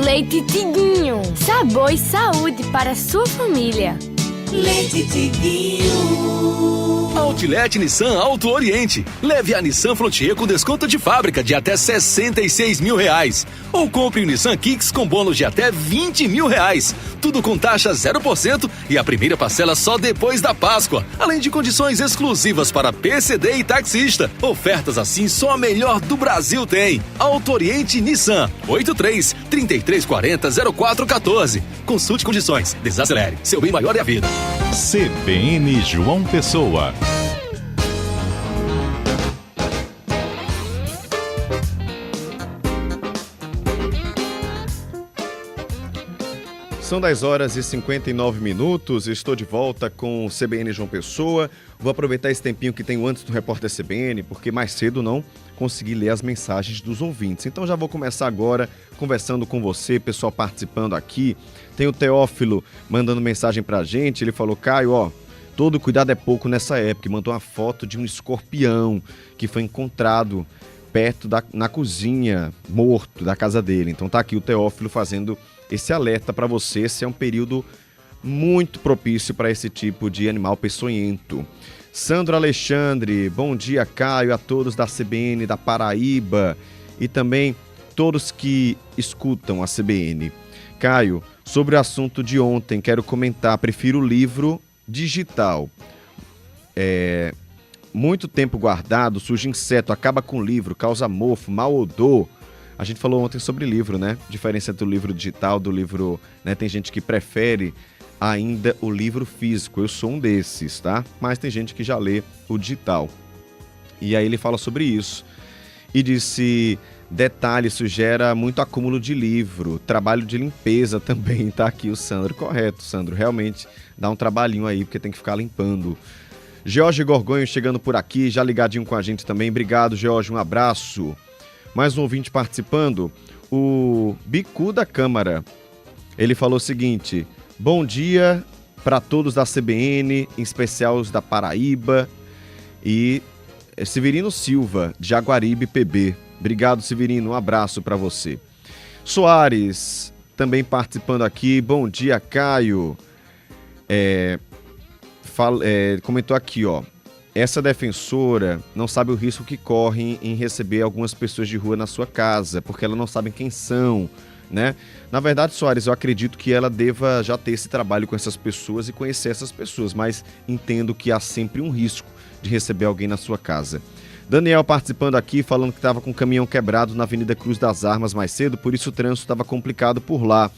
Leite Tiguinho, sabor e saúde para a sua família. Leite Tiguinho. Outlet Nissan Alto Oriente. Leve a Nissan Frontier com desconto de fábrica de até R$66 mil. Ou compre o Nissan Kicks com bônus de até R$20 mil. Tudo com taxa 0% e a primeira parcela só depois da Páscoa. Além de condições exclusivas para PCD e taxista. Ofertas assim só a melhor do Brasil tem. Alto Oriente Nissan. 83-3340-0414. Consulte condições. Desacelere. Seu bem maior é a vida. CBN João Pessoa. São 10h59, estou de volta com o CBN João Pessoa. Vou aproveitar esse tempinho que tenho antes do Repórter CBN, porque mais cedo não consegui ler as mensagens dos ouvintes. Então já vou começar agora conversando com você, pessoal participando aqui. Tem o Teófilo mandando mensagem pra gente, ele falou: Caio, ó, todo cuidado é pouco nessa época. E mandou uma foto de um escorpião que foi encontrado perto na cozinha, morto, da casa dele. Então tá aqui o Teófilo fazendo esse alerta para você. Esse é um período muito propício para esse tipo de animal peçonhento. Sandro Alexandre, bom dia, Caio, a todos da CBN da Paraíba e também todos que escutam a CBN. Caio, sobre o assunto de ontem, quero comentar, prefiro o livro digital. Muito tempo guardado, surge inseto, acaba com o livro, causa mofo, mau odor. A gente falou ontem sobre livro, né? Diferença entre o livro digital do livro, né? Tem gente que prefere ainda o livro físico. Eu sou um desses, tá? Mas tem gente que já lê o digital. E aí ele fala sobre isso. E disse, detalhe, isso gera muito acúmulo de livro, trabalho de limpeza também, tá aqui o Sandro. Correto, Sandro, realmente dá um trabalhinho aí, porque tem que ficar limpando. Jorge Gorgonho chegando por aqui, já ligadinho com a gente também. Obrigado, Jorge, um abraço. Mais um ouvinte participando, o Bicu da Câmara. Ele falou o seguinte: bom dia para todos da CBN, em especial os da Paraíba. E Severino Silva, de Jaguaribe, PB. Obrigado, Severino, um abraço para você. Soares, também participando aqui. Bom dia, Caio. Comentou aqui, ó. Essa defensora não sabe o risco que corre em receber algumas pessoas de rua na sua casa, porque ela não sabe quem são, né? Na verdade, Soares, eu acredito que ela deva já ter esse trabalho com essas pessoas e conhecer essas pessoas, mas entendo que há sempre um risco de receber alguém na sua casa. Daniel participando aqui, falando que estava com o caminhão quebrado na Avenida Cruz das Armas mais cedo, por isso o trânsito estava complicado por lá.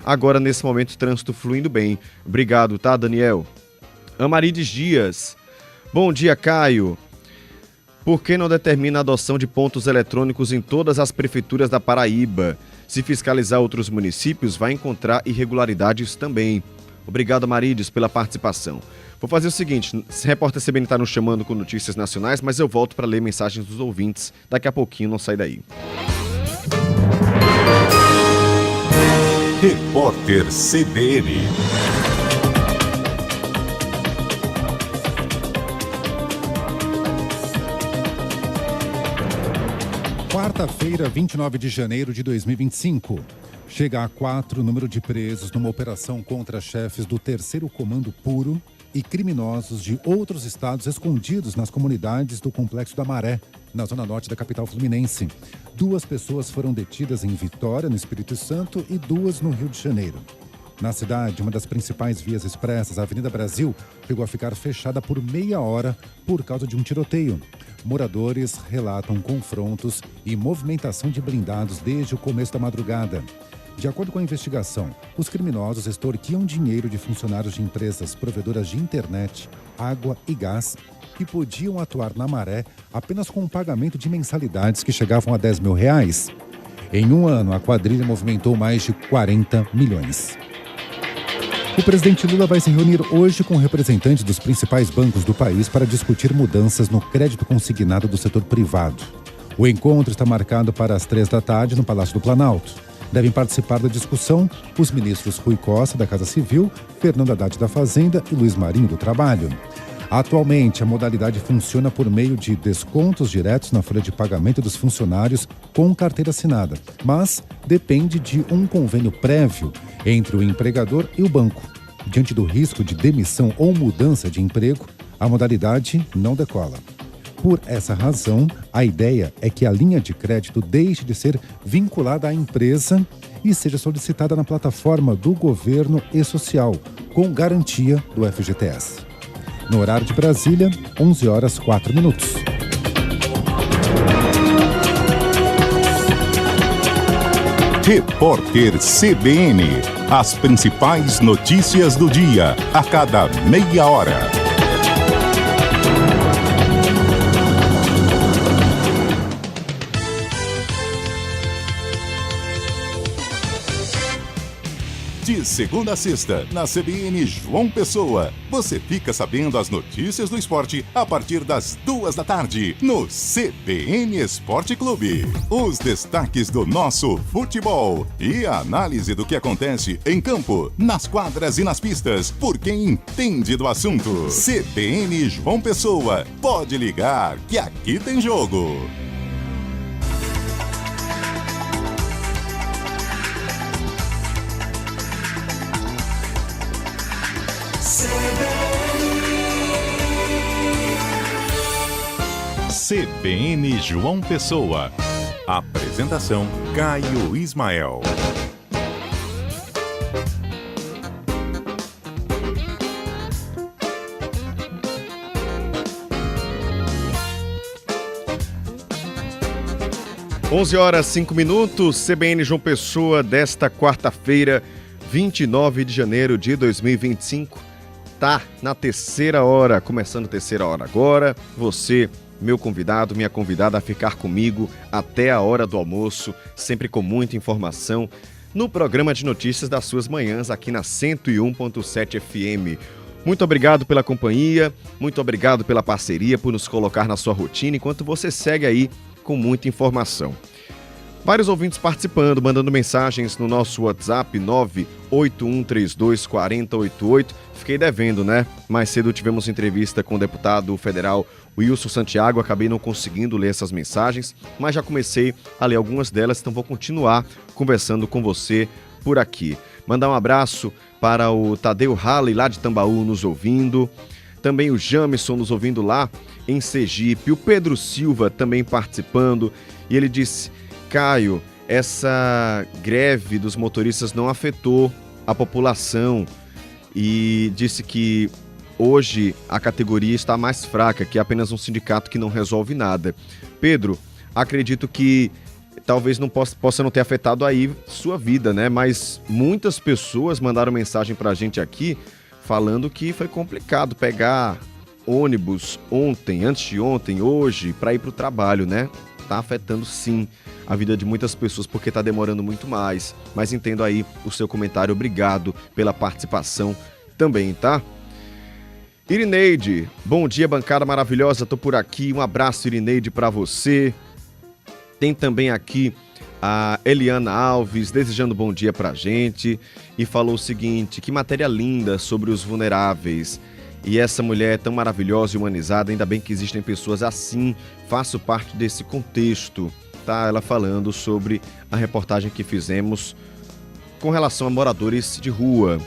Agora, nesse momento, o trânsito fluindo bem. Obrigado, tá, Daniel? Amarides Dias. Bom dia, Caio. Por que não determina a adoção de pontos eletrônicos em todas as prefeituras da Paraíba? Se fiscalizar outros municípios, vai encontrar irregularidades também. Obrigado, Amarides, pela participação. Vou fazer o seguinte, o Repórter CBN está nos chamando com notícias nacionais, mas eu volto para ler mensagens dos ouvintes. Daqui a pouquinho, não sai daí. Repórter CBN. Quarta-feira, 29 de janeiro de 2025. Chega a 4 o número de presos numa operação contra chefes do 3º Comando Puro e criminosos de outros estados escondidos nas comunidades do Complexo da Maré, na zona norte da capital fluminense. 2 pessoas foram detidas em Vitória, no Espírito Santo, e 2 no Rio de Janeiro. Na cidade, uma das principais vias expressas, a Avenida Brasil, chegou a ficar fechada por meia hora por causa de um tiroteio. Moradores relatam confrontos e movimentação de blindados desde o começo da madrugada. De acordo com a investigação, os criminosos extorquiam dinheiro de funcionários de empresas provedoras de internet, água e gás que podiam atuar na Maré apenas com o pagamento de mensalidades que chegavam a R$10 mil. Em um ano, a quadrilha movimentou mais de 40 milhões. O presidente Lula vai se reunir hoje com representantes dos principais bancos do país para discutir mudanças no crédito consignado do setor privado. O encontro está marcado para as 3 da tarde no Palácio do Planalto. Devem participar da discussão os ministros Rui Costa, da Casa Civil, Fernando Haddad, da Fazenda e Luiz Marinho, do Trabalho. Atualmente, a modalidade funciona por meio de descontos diretos na folha de pagamento dos funcionários com carteira assinada, mas depende de um convênio prévio entre o empregador e o banco. Diante do risco de demissão ou mudança de emprego, a modalidade não decola. Por essa razão, a ideia é que a linha de crédito deixe de ser vinculada à empresa e seja solicitada na plataforma do governo e social, com garantia do FGTS. No horário de Brasília, 11h04. Repórter CBN. As principais notícias do dia, a cada meia hora. De segunda a sexta, na CBN João Pessoa, você fica sabendo as notícias do esporte a partir das 2 da tarde, no CBN Esporte Clube. Os destaques do nosso futebol e a análise do que acontece em campo, nas quadras e nas pistas, por quem entende do assunto. CBN João Pessoa, pode ligar que aqui tem jogo. CBN João Pessoa. Apresentação Caio Ismael. Onze horas 5 minutos, CBN João Pessoa desta quarta-feira, 29 de janeiro de 2025. Tá na terceira hora, começando a terceira hora agora. Você, meu convidado, minha convidada a ficar comigo até a hora do almoço, sempre com muita informação, no programa de notícias das suas manhãs aqui na 101.7 FM. Muito obrigado pela companhia, muito obrigado pela parceria, por nos colocar na sua rotina, enquanto você segue aí com muita informação. Vários ouvintes participando, mandando mensagens no nosso WhatsApp 981324088. Fiquei devendo, né? Mais cedo tivemos entrevista com o deputado federal Wilson Santiago, acabei não conseguindo ler essas mensagens, mas já comecei a ler algumas delas, então vou continuar conversando com você por aqui. Mandar um abraço para o Tadeu Halley, lá de Tambaú, nos ouvindo. Também o Jamerson nos ouvindo lá em Sergipe. O Pedro Silva também participando. E ele disse: Caio, essa greve dos motoristas não afetou a população. E disse que hoje a categoria está mais fraca, que é apenas um sindicato que não resolve nada. Pedro, acredito que talvez não possa não ter afetado aí sua vida, né? Mas muitas pessoas mandaram mensagem pra gente aqui falando que foi complicado pegar ônibus ontem, antes de ontem, hoje, para ir pro trabalho, né? Tá afetando sim a vida de muitas pessoas porque tá demorando muito mais. Mas entendo aí o seu comentário, obrigado pela participação também, tá? Irineide, bom dia, bancada maravilhosa, tô por aqui, um abraço, Irineide, pra você. Tem também aqui a Eliana Alves, desejando bom dia pra gente, e falou o seguinte: que matéria linda sobre os vulneráveis. E essa mulher é tão maravilhosa e humanizada, ainda bem que existem pessoas assim, faço parte desse contexto, tá? Ela falando sobre a reportagem que fizemos com relação a moradores de rua.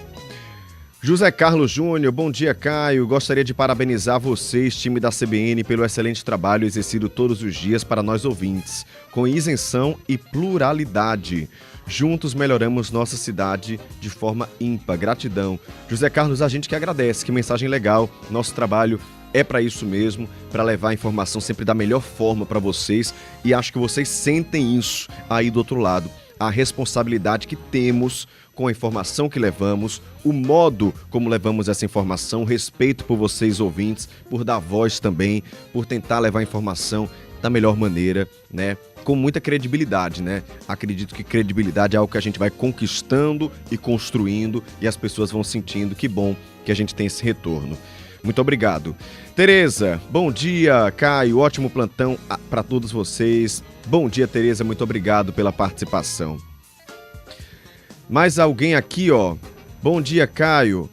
José Carlos Júnior, bom dia, Caio. Gostaria de parabenizar vocês, time da CBN, pelo excelente trabalho exercido todos os dias para nós ouvintes, com isenção e pluralidade. Juntos melhoramos nossa cidade de forma ímpar. Gratidão. José Carlos, a gente que agradece, que mensagem legal. Nosso trabalho é para isso mesmo, para levar a informação sempre da melhor forma para vocês, e acho que vocês sentem isso aí do outro lado, a responsabilidade que temos com a informação que levamos, o modo como levamos essa informação, respeito por vocês ouvintes, por dar voz também, por tentar levar a informação da melhor maneira, né? Com muita credibilidade, né? Acredito que credibilidade é algo que a gente vai conquistando e construindo, e as pessoas vão sentindo. Que bom que a gente tem esse retorno. Muito obrigado. Tereza, bom dia, Caio, ótimo plantão para todos vocês. Bom dia, Tereza, muito obrigado pela participação. Mais alguém aqui, ó. Bom dia, Caio.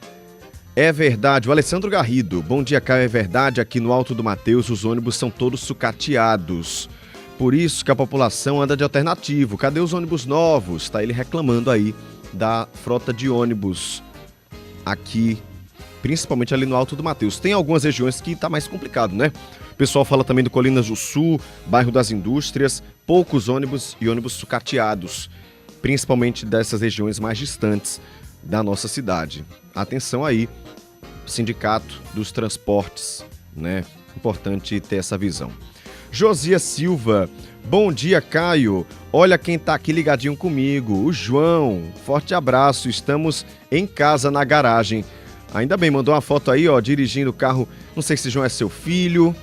É verdade, o Alessandro Garrido. Bom dia, Caio, é verdade, aqui no Alto do Mateus os ônibus são todos sucateados. Por isso que a população anda de alternativo. Cadê os ônibus novos? Tá ele reclamando aí da frota de ônibus aqui, principalmente ali no Alto do Mateus. Tem algumas regiões que tá mais complicado, né? O pessoal fala também do Colinas do Sul, bairro das Indústrias, poucos ônibus e ônibus sucateados, principalmente dessas regiões mais distantes da nossa cidade. Atenção aí, Sindicato dos Transportes, né? Importante ter essa visão. Josias Silva, bom dia, Caio. Olha quem tá aqui ligadinho comigo, o João. Forte abraço, estamos em casa na garagem. Ainda bem, mandou uma foto aí, ó, dirigindo o carro. Não sei se João é seu filho,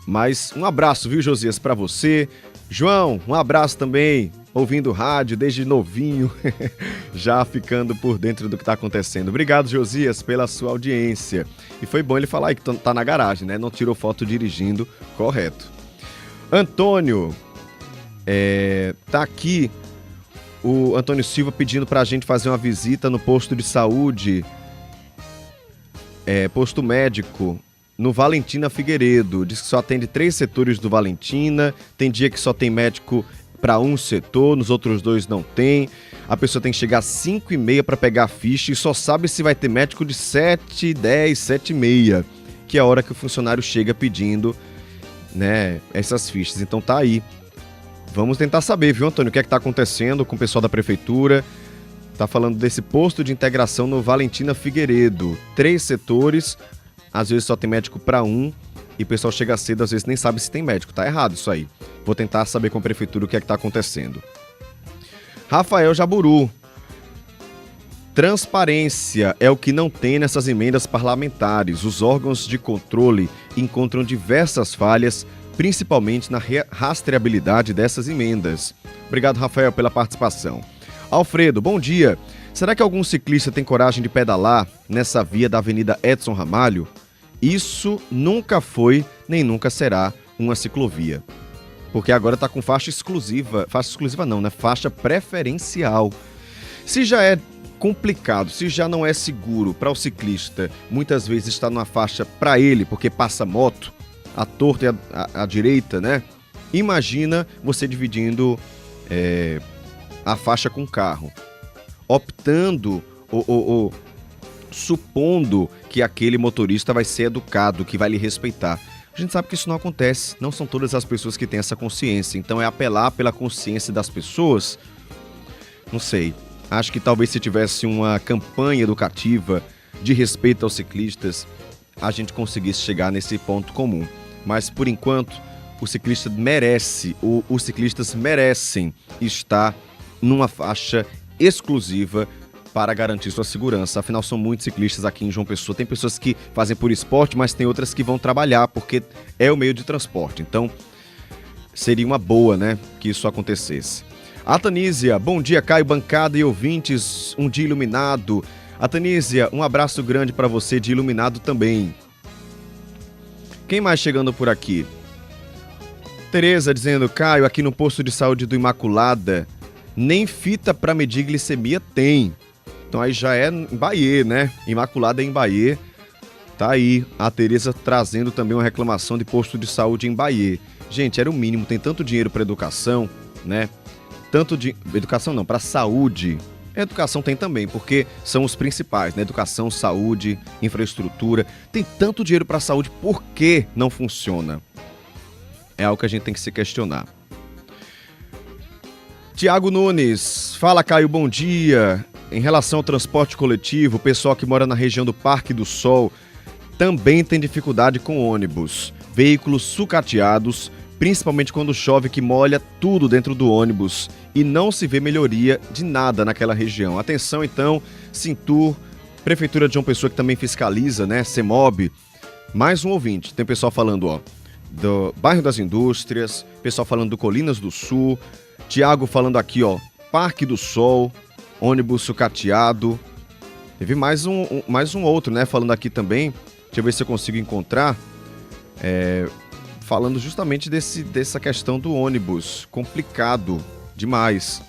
mas um abraço, viu, Josias, pra você. João, um abraço também, ouvindo rádio desde novinho, já ficando por dentro do que tá acontecendo. Obrigado, Josias, pela sua audiência. E foi bom ele falar aí que tá na garagem, né? Não tirou foto dirigindo, correto. Antônio, tá aqui o Antônio Silva pedindo pra gente fazer uma visita no posto de saúde, posto médico, no Valentina Figueiredo. Diz que só atende 3 setores do Valentina, tem dia que só tem médico para um setor, nos outros 2 não tem. A pessoa tem que chegar às 5h30 para pegar a ficha e só sabe se vai ter médico de 7h10, 7h30, que é a hora que o funcionário chega pedindo, né, essas fichas. Então tá aí. Vamos tentar saber, viu, Antônio, o que é que tá acontecendo com o pessoal da prefeitura. Tá falando desse posto de integração no Valentina Figueiredo. 3 setores, às vezes só tem médico para um, e o pessoal chega cedo, às vezes nem sabe se tem médico. Tá errado isso aí. Vou tentar saber com a prefeitura o que é que tá acontecendo. Rafael Jaburu. Transparência é o que não tem nessas emendas parlamentares. Os órgãos de controle encontram diversas falhas, principalmente na rastreabilidade dessas emendas. Obrigado, Rafael, pela participação. Alfredo, bom dia. Será que algum ciclista tem coragem de pedalar nessa via da Avenida Edson Ramalho? Isso nunca foi, nem nunca será uma ciclovia. Porque agora está com faixa exclusiva não, né? Faixa preferencial. Se já é complicado, se já não é seguro para o ciclista, muitas vezes está numa faixa para ele, porque passa moto, a torta e a direita, né? Imagina você dividindo a faixa com o carro, optando ou supondo que aquele motorista vai ser educado, que vai lhe respeitar. A gente sabe que isso não acontece, não são todas as pessoas que têm essa consciência, então é apelar pela consciência das pessoas. Não sei, acho que talvez se tivesse uma campanha educativa de respeito aos ciclistas, a gente conseguisse chegar nesse ponto comum. Mas por enquanto, os ciclistas merecem estar numa faixa exclusiva para garantir sua segurança. Afinal, são muitos ciclistas aqui em João Pessoa. Tem pessoas que fazem por esporte, mas tem outras que vão trabalhar, porque é o meio de transporte. Então, seria uma boa, né, que isso acontecesse. Atanísia, bom dia, Caio, bancada e ouvintes, um dia iluminado. Atanísia, um abraço grande para você, de iluminado também. Quem mais chegando por aqui? Tereza dizendo, Caio, aqui no posto de saúde do Imaculada, nem fita para medir glicemia tem. Então aí já é em Bahia, né? Imaculada é em Bahia. Tá aí a Tereza trazendo também uma reclamação de posto de saúde em Bahia. Gente, era o mínimo, tem tanto dinheiro para educação, né? Educação não, para saúde, Educação tem também, porque são os principais, né? Educação, saúde, infraestrutura. Tem tanto dinheiro para a saúde, por que não funciona? É algo que a gente tem que se questionar. Tiago Nunes, fala Caio, bom dia. Em relação ao transporte coletivo, o pessoal que mora na região do Parque do Sol também tem dificuldade com ônibus. Veículos sucateados, principalmente quando chove, que molha tudo dentro do ônibus e não se vê melhoria de nada naquela região. Atenção então, Cintur, Prefeitura de João Pessoa que também fiscaliza, né? CEMOB. Mais um ouvinte, tem pessoal falando, ó, do bairro das Indústrias, pessoal falando do Colinas do Sul, Tiago falando aqui, ó, Parque do Sol, ônibus sucateado. Teve mais um outro, né, falando aqui também, deixa eu ver se eu consigo encontrar, falando justamente dessa questão do ônibus, complicado demais.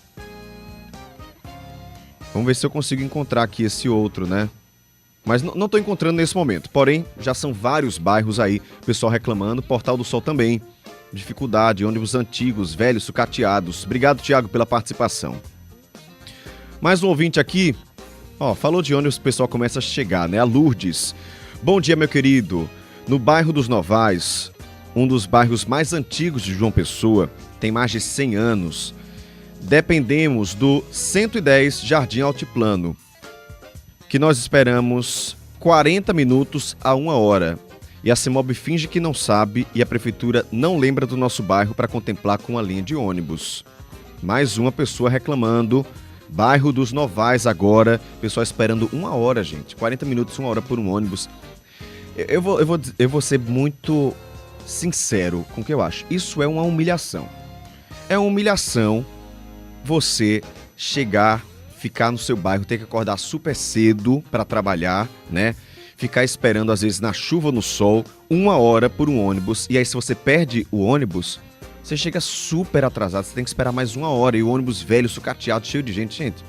Vamos ver se eu consigo encontrar aqui esse outro, né? Mas não estou encontrando nesse momento, porém, já são vários bairros aí, o pessoal reclamando, Portal do Sol também, dificuldade, ônibus antigos, velhos, sucateados. Obrigado, Tiago, pela participação. Mais um ouvinte aqui, ó, falou de ônibus, o pessoal começa a chegar, né? A Lourdes. Bom dia, meu querido. No bairro dos Novais, um dos bairros mais antigos de João Pessoa, tem mais de 100 anos. Dependemos do 110 Jardim Altiplano, que nós esperamos 40 minutos a 1 hora. E a CEMOB finge que não sabe e a prefeitura não lembra do nosso bairro para contemplar com a linha de ônibus. Mais uma pessoa reclamando. Bairro dos Novais agora, pessoal esperando 1 hora, gente. 40 minutos, 1 hora por um ônibus. Eu vou ser muito sincero com o que eu acho. Isso é uma humilhação. É uma humilhação você chegar, ficar no seu bairro, ter que acordar super cedo para trabalhar, né? Ficar esperando, às vezes, na chuva ou no sol, 1 hora por um ônibus. E aí, se você perde o ônibus, você chega super atrasado. Você tem que esperar mais 1 hora. E o ônibus velho, sucateado, cheio de gente. Gente,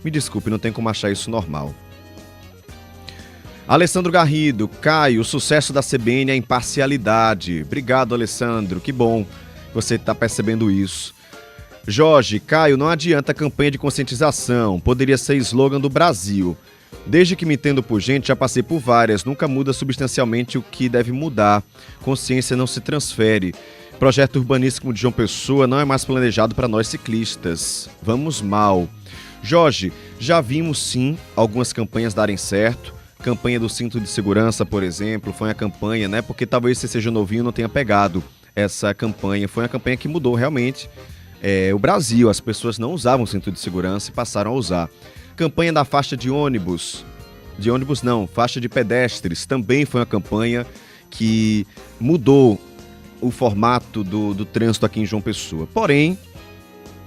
me desculpe, não tem como achar isso normal. Alessandro Garrido, Caio, o sucesso da CBN é a imparcialidade. Obrigado, Alessandro. Que bom que você está percebendo isso. Jorge, Caio, não adianta a campanha de conscientização. Poderia ser slogan do Brasil. Desde que me entendo por gente, já passei por várias. Nunca muda substancialmente o que deve mudar. Consciência não se transfere. Projeto urbanístico de João Pessoa não é mais planejado para nós ciclistas. Vamos mal. Jorge, já vimos sim algumas campanhas darem certo. Campanha do cinto de segurança, por exemplo, foi uma campanha, né? Porque talvez você seja novinho e não tenha pegado essa campanha. Foi uma campanha que mudou realmente o Brasil. As pessoas não usavam cinto de segurança e passaram a usar. Campanha da faixa de ônibus. De ônibus não, faixa de pedestres. Também foi uma campanha que mudou o formato do trânsito aqui em João Pessoa. Porém,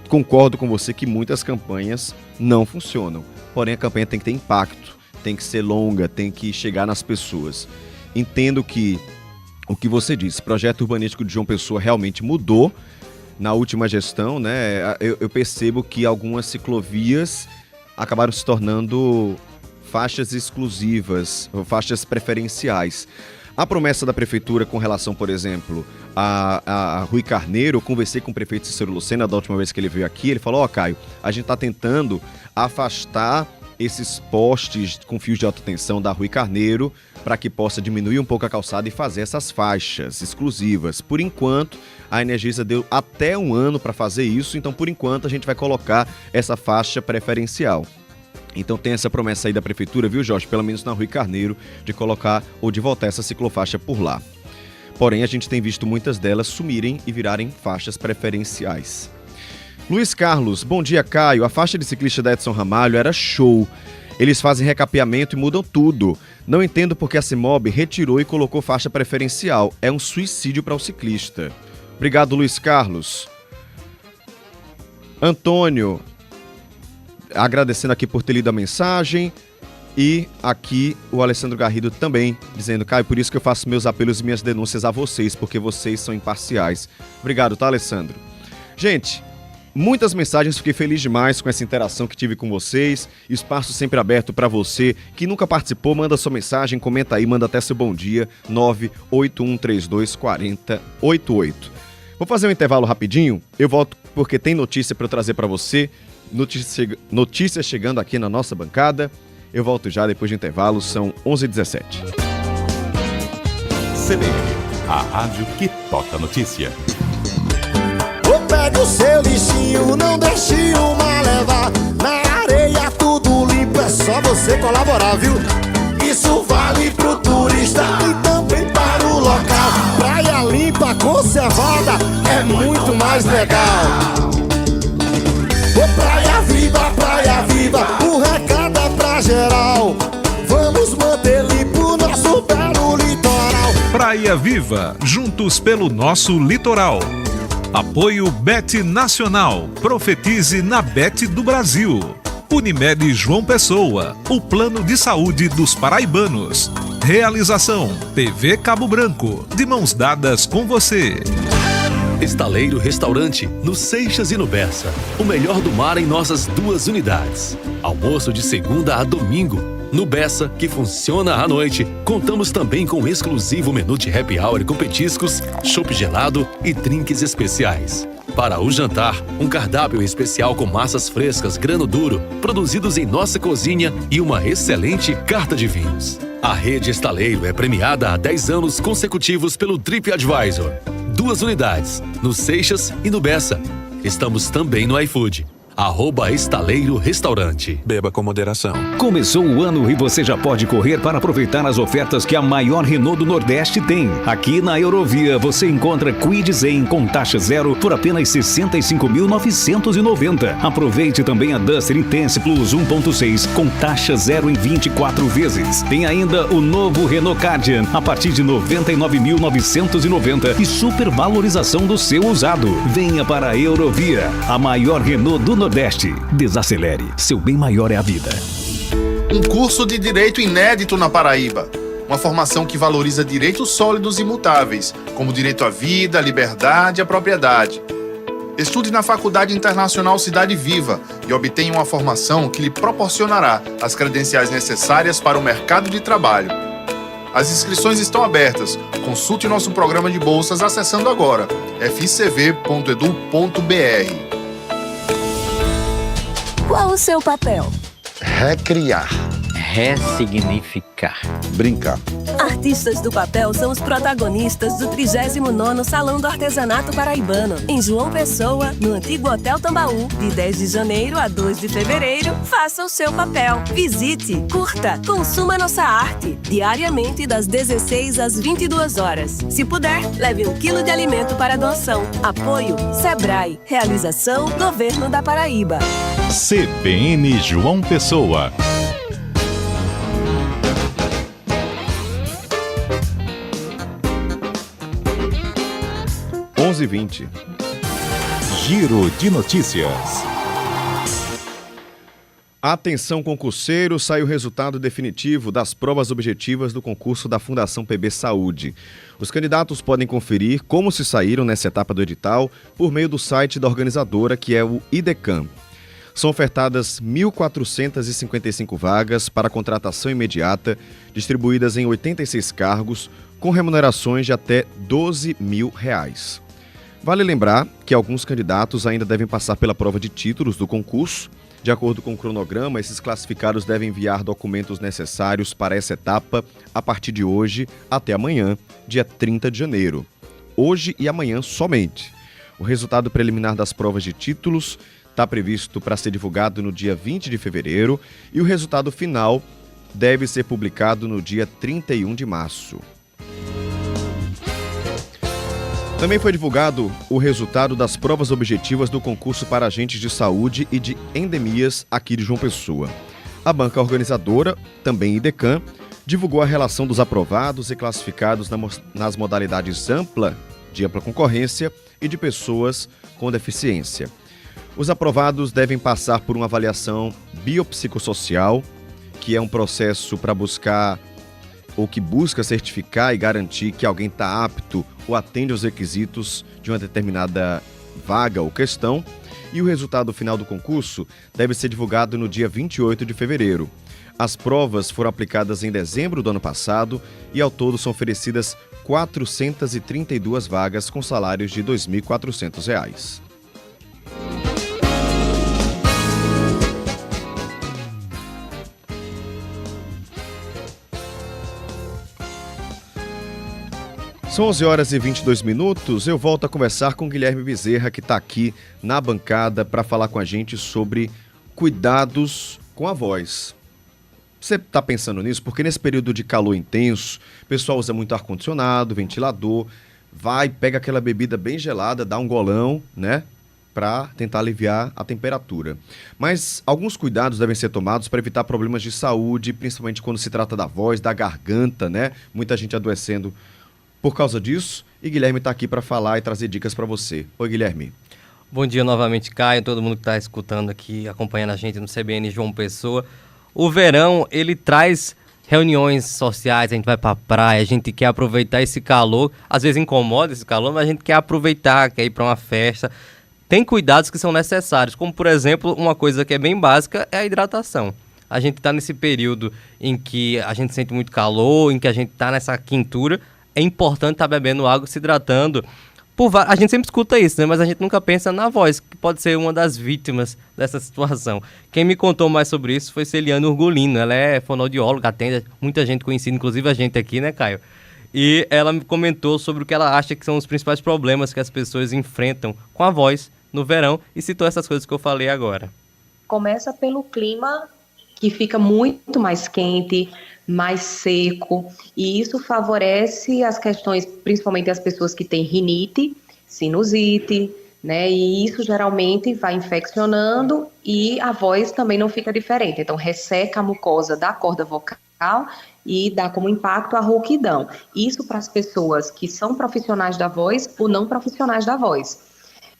concordo com você que muitas campanhas não funcionam. Porém, a campanha tem que ter impacto, tem que ser longa, tem que chegar nas pessoas. Entendo que o que você disse, projeto urbanístico de João Pessoa realmente mudou na última gestão, né? Eu percebo que algumas ciclovias acabaram se tornando faixas exclusivas, ou faixas preferenciais. A promessa da prefeitura com relação, por exemplo, a Rui Carneiro, eu conversei com o prefeito Cícero Lucena da última vez que ele veio aqui, ele falou, Caio, a gente está tentando afastar esses postes com fios de alta tensão da Rui Carneiro para que possa diminuir um pouco a calçada e fazer essas faixas exclusivas. Por enquanto, a Energisa deu até 1 ano para fazer isso, então por enquanto a gente vai colocar essa faixa preferencial. Então tem essa promessa aí da prefeitura, viu, Jorge? Pelo menos na Rui Carneiro, de colocar ou de voltar essa ciclofaixa por lá. Porém, a gente tem visto muitas delas sumirem e virarem faixas preferenciais. Luiz Carlos, bom dia, Caio. A faixa de ciclista da Edson Ramalho era show. Eles fazem recapeamento e mudam tudo. Não entendo porque a CEMOB retirou e colocou faixa preferencial. É um suicídio para o ciclista. Obrigado, Luiz Carlos. Antônio, agradecendo aqui por ter lido a mensagem. E aqui o Alessandro Garrido também dizendo, Caio, por isso que eu faço meus apelos e minhas denúncias a vocês, porque vocês são imparciais. Obrigado, tá, Alessandro? Gente, muitas mensagens, fiquei feliz demais com essa interação que tive com vocês. Espaço sempre aberto para você que nunca participou, manda sua mensagem, comenta aí, manda até seu bom dia, 981324088. Vou fazer um intervalo rapidinho, eu volto porque tem notícia para eu trazer para você notícias chegando aqui na nossa bancada. Eu volto já depois de intervalo, são 11h17. CBN, a rádio que toca notícia. Pegue o seu lixinho, não deixe uma levar. Na areia tudo limpo, é só você colaborar, viu? Isso vale pro turista e também para o local. Praia limpa, conservada, é muito mais legal. Ô praia viva, o recado é pra geral. Vamos manter limpo nosso belo litoral. Praia Viva, juntos pelo nosso litoral. Apoio Bet Nacional, profetize na Bet do Brasil. Unimed João Pessoa, o plano de saúde dos paraibanos. Realização, TV Cabo Branco, de mãos dadas com você. Estaleiro Restaurante, no Seixas e no Bessa. O melhor do mar em nossas 2 unidades. Almoço de segunda a domingo. No Bessa, que funciona à noite, contamos também com um exclusivo menu de happy hour com petiscos, chopp gelado e drinks especiais. Para o jantar, um cardápio especial com massas frescas grano duro, produzidos em nossa cozinha e uma excelente carta de vinhos. A rede Estaleiro é premiada há 10 anos consecutivos pelo TripAdvisor. 2 unidades, no Seixas e no Bessa. Estamos também no iFood. @Estaleiro Restaurante. Beba com moderação. Começou o ano e você já pode correr para aproveitar as ofertas que a maior Renault do Nordeste tem. Aqui na Eurovia você encontra Kwid Zen com taxa zero por apenas R$ 65.990. Aproveite também a Duster Intense Plus 1.6 com taxa zero em 24 vezes. Tem ainda o novo Renault Cardian a partir de R$ 99.990 e supervalorização do seu usado. Venha para a Eurovia, a maior Renault do Nordeste. Desacelere, seu bem maior é a vida. Um curso de direito inédito na Paraíba. Uma formação que valoriza direitos sólidos e imutáveis, como o direito à vida, à liberdade e à propriedade. Estude na Faculdade Internacional Cidade Viva e obtenha uma formação que lhe proporcionará as credenciais necessárias para o mercado de trabalho. As inscrições estão abertas. Consulte nosso programa de bolsas acessando agora fcv.edu.br. Qual o seu papel? Recriar. Ressignificar. Brincar. Artistas do papel são os protagonistas do 39º Salão do Artesanato Paraibano, em João Pessoa, no antigo Hotel Tambaú, de 10 de janeiro a 2 de fevereiro. Faça o seu papel. Visite, curta, consuma nossa arte, diariamente das 16 às 22 horas. Se puder, leve 1 quilo de alimento para doação. Apoio Sebrae. Realização Governo da Paraíba. CBN João Pessoa. (11h20). Giro de notícias. Atenção concurseiro, sai o resultado definitivo das provas objetivas do concurso da Fundação PB Saúde. Os candidatos podem conferir como se saíram nessa etapa do edital por meio do site da organizadora, que é o IDECAM. São ofertadas 1.455 vagas para contratação imediata, distribuídas em 86 cargos, com remunerações de até R$ 12.000. Vale lembrar que alguns candidatos ainda devem passar pela prova de títulos do concurso. De acordo com o cronograma, esses classificados devem enviar documentos necessários para essa etapa a partir de hoje até amanhã, dia 30 de janeiro. Hoje e amanhã somente. O resultado preliminar das provas de títulos está previsto para ser divulgado no dia 20 de fevereiro e o resultado final deve ser publicado no dia 31 de março. Também foi divulgado o resultado das provas objetivas do concurso para agentes de saúde e de endemias aqui de João Pessoa. A banca organizadora, também IDECAM, divulgou a relação dos aprovados e classificados nas modalidades de ampla concorrência e de pessoas com deficiência. Os aprovados devem passar por uma avaliação biopsicossocial, que é um processo para buscar ou que busca certificar e garantir que alguém está apto ou atende aos requisitos de uma determinada vaga ou questão, e o resultado final do concurso deve ser divulgado no dia 28 de fevereiro. As provas foram aplicadas em dezembro do ano passado e ao todo são oferecidas 432 vagas com salários de R$ 2.400. São 11 horas e 22 minutos. Eu volto a conversar com o Guilherme Bezerra, que está aqui na bancada para falar com a gente sobre cuidados com a voz. Você está pensando nisso? Porque nesse período de calor intenso, o pessoal usa muito ar-condicionado, ventilador, pega aquela bebida bem gelada, dá um golão, né? Para tentar aliviar a temperatura. Mas alguns cuidados devem ser tomados para evitar problemas de saúde, principalmente quando se trata da voz, da garganta, né? Muita gente adoecendo por causa disso. E Guilherme está aqui para falar e trazer dicas para você. Oi, Guilherme. Bom dia novamente, Caio, todo mundo que está escutando aqui, acompanhando a gente no CBN João Pessoa. O verão, ele traz reuniões sociais, a gente vai pra praia, a gente quer aproveitar esse calor, às vezes incomoda esse calor, mas a gente quer aproveitar, quer ir para uma festa. Tem cuidados que são necessários, como por exemplo, uma coisa que é bem básica é a hidratação. A gente está nesse período em que a gente sente muito calor, em que a gente está nessa quintura, é importante estar bebendo água, se hidratando. A gente sempre escuta isso, né? Mas a gente nunca pensa na voz, que pode ser uma das vítimas dessa situação. Quem me contou mais sobre isso foi Celiane Urgulino. Ela é fonoaudióloga, atende muita gente conhecida, inclusive a gente aqui, né, Caio? E ela me comentou sobre o que ela acha que são os principais problemas que as pessoas enfrentam com a voz no verão e citou essas coisas que eu falei agora. Começa pelo clima que fica muito mais quente, mais seco, e isso favorece as questões, principalmente as pessoas que têm rinite, sinusite, né? E isso geralmente vai infeccionando e a voz também não fica diferente. Então resseca a mucosa da corda vocal e dá como impacto a rouquidão. Isso para as pessoas que são profissionais da voz ou não profissionais da voz.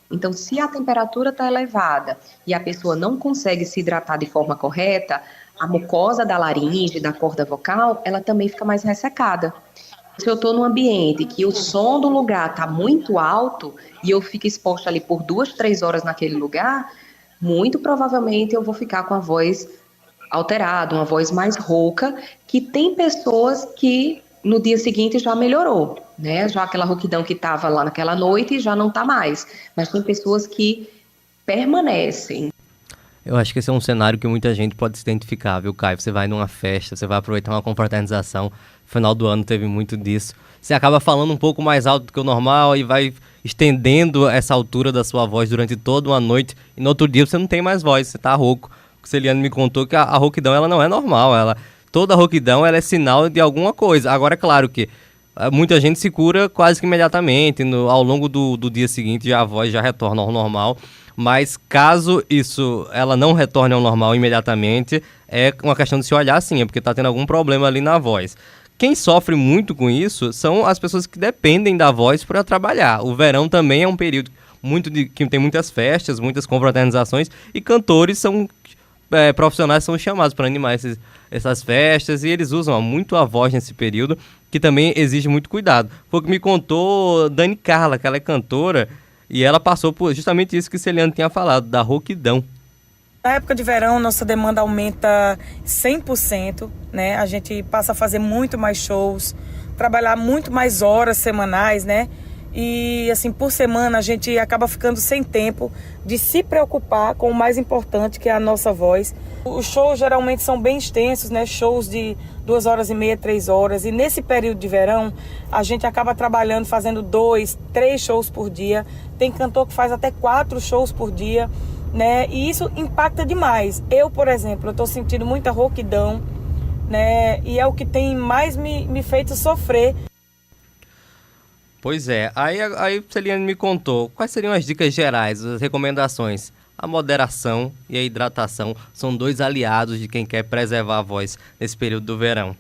Então, se a temperatura está elevada e a pessoa não consegue se hidratar de forma correta, a mucosa da laringe, da corda vocal, ela também fica mais ressecada. Se eu estou num ambiente que o som do lugar está muito alto e eu fico exposta ali por 2, 3 horas naquele lugar, muito provavelmente eu vou ficar com a voz alterada, uma voz mais rouca, que tem pessoas que no dia seguinte já melhorou, né? Já aquela rouquidão que estava lá naquela noite já não está mais. Mas tem pessoas que permanecem. Eu acho que esse é um cenário que muita gente pode se identificar, viu, Caio? Você vai numa festa, você vai aproveitar uma confraternização, final do ano teve muito disso. Você acaba falando um pouco mais alto do que o normal e vai estendendo essa altura da sua voz durante toda uma noite e no outro dia você não tem mais voz, você tá rouco. O Celiane me contou que a rouquidão ela não é normal, toda rouquidão ela é sinal de alguma coisa. Agora é claro que muita gente se cura quase que imediatamente, ao longo do dia seguinte a voz já retorna ao normal. Mas caso ela não retorne ao normal imediatamente, é uma questão de se olhar assim, é porque está tendo algum problema ali na voz. Quem sofre muito com isso são as pessoas que dependem da voz para trabalhar. O verão também é um período que tem muitas festas, muitas confraternizações, e cantores profissionais são chamados para animar essas festas, e eles usam muito a voz nesse período, que também exige muito cuidado. Foi o que me contou Dani Carla, que ela é cantora, e ela passou por justamente isso que Celiane tinha falado, da rouquidão. Na época de verão, nossa demanda aumenta 100%, né? A gente passa a fazer muito mais shows, trabalhar muito mais horas semanais, né? E, assim, por semana a gente acaba ficando sem tempo de se preocupar com o mais importante, que é a nossa voz. Os shows geralmente são bem extensos, né? Shows de 2h30, 3 horas. E nesse período de verão, a gente acaba trabalhando, fazendo 2, 3 shows por dia. Tem cantor que faz até 4 shows por dia, né? E isso impacta demais. Eu, por exemplo, eu tô sentindo muita rouquidão, né? E é o que tem mais me feito sofrer. Pois é, aí Celiane me contou quais seriam as dicas gerais, as recomendações. A moderação e a hidratação são 2 aliados de quem quer preservar a voz nesse período do verão.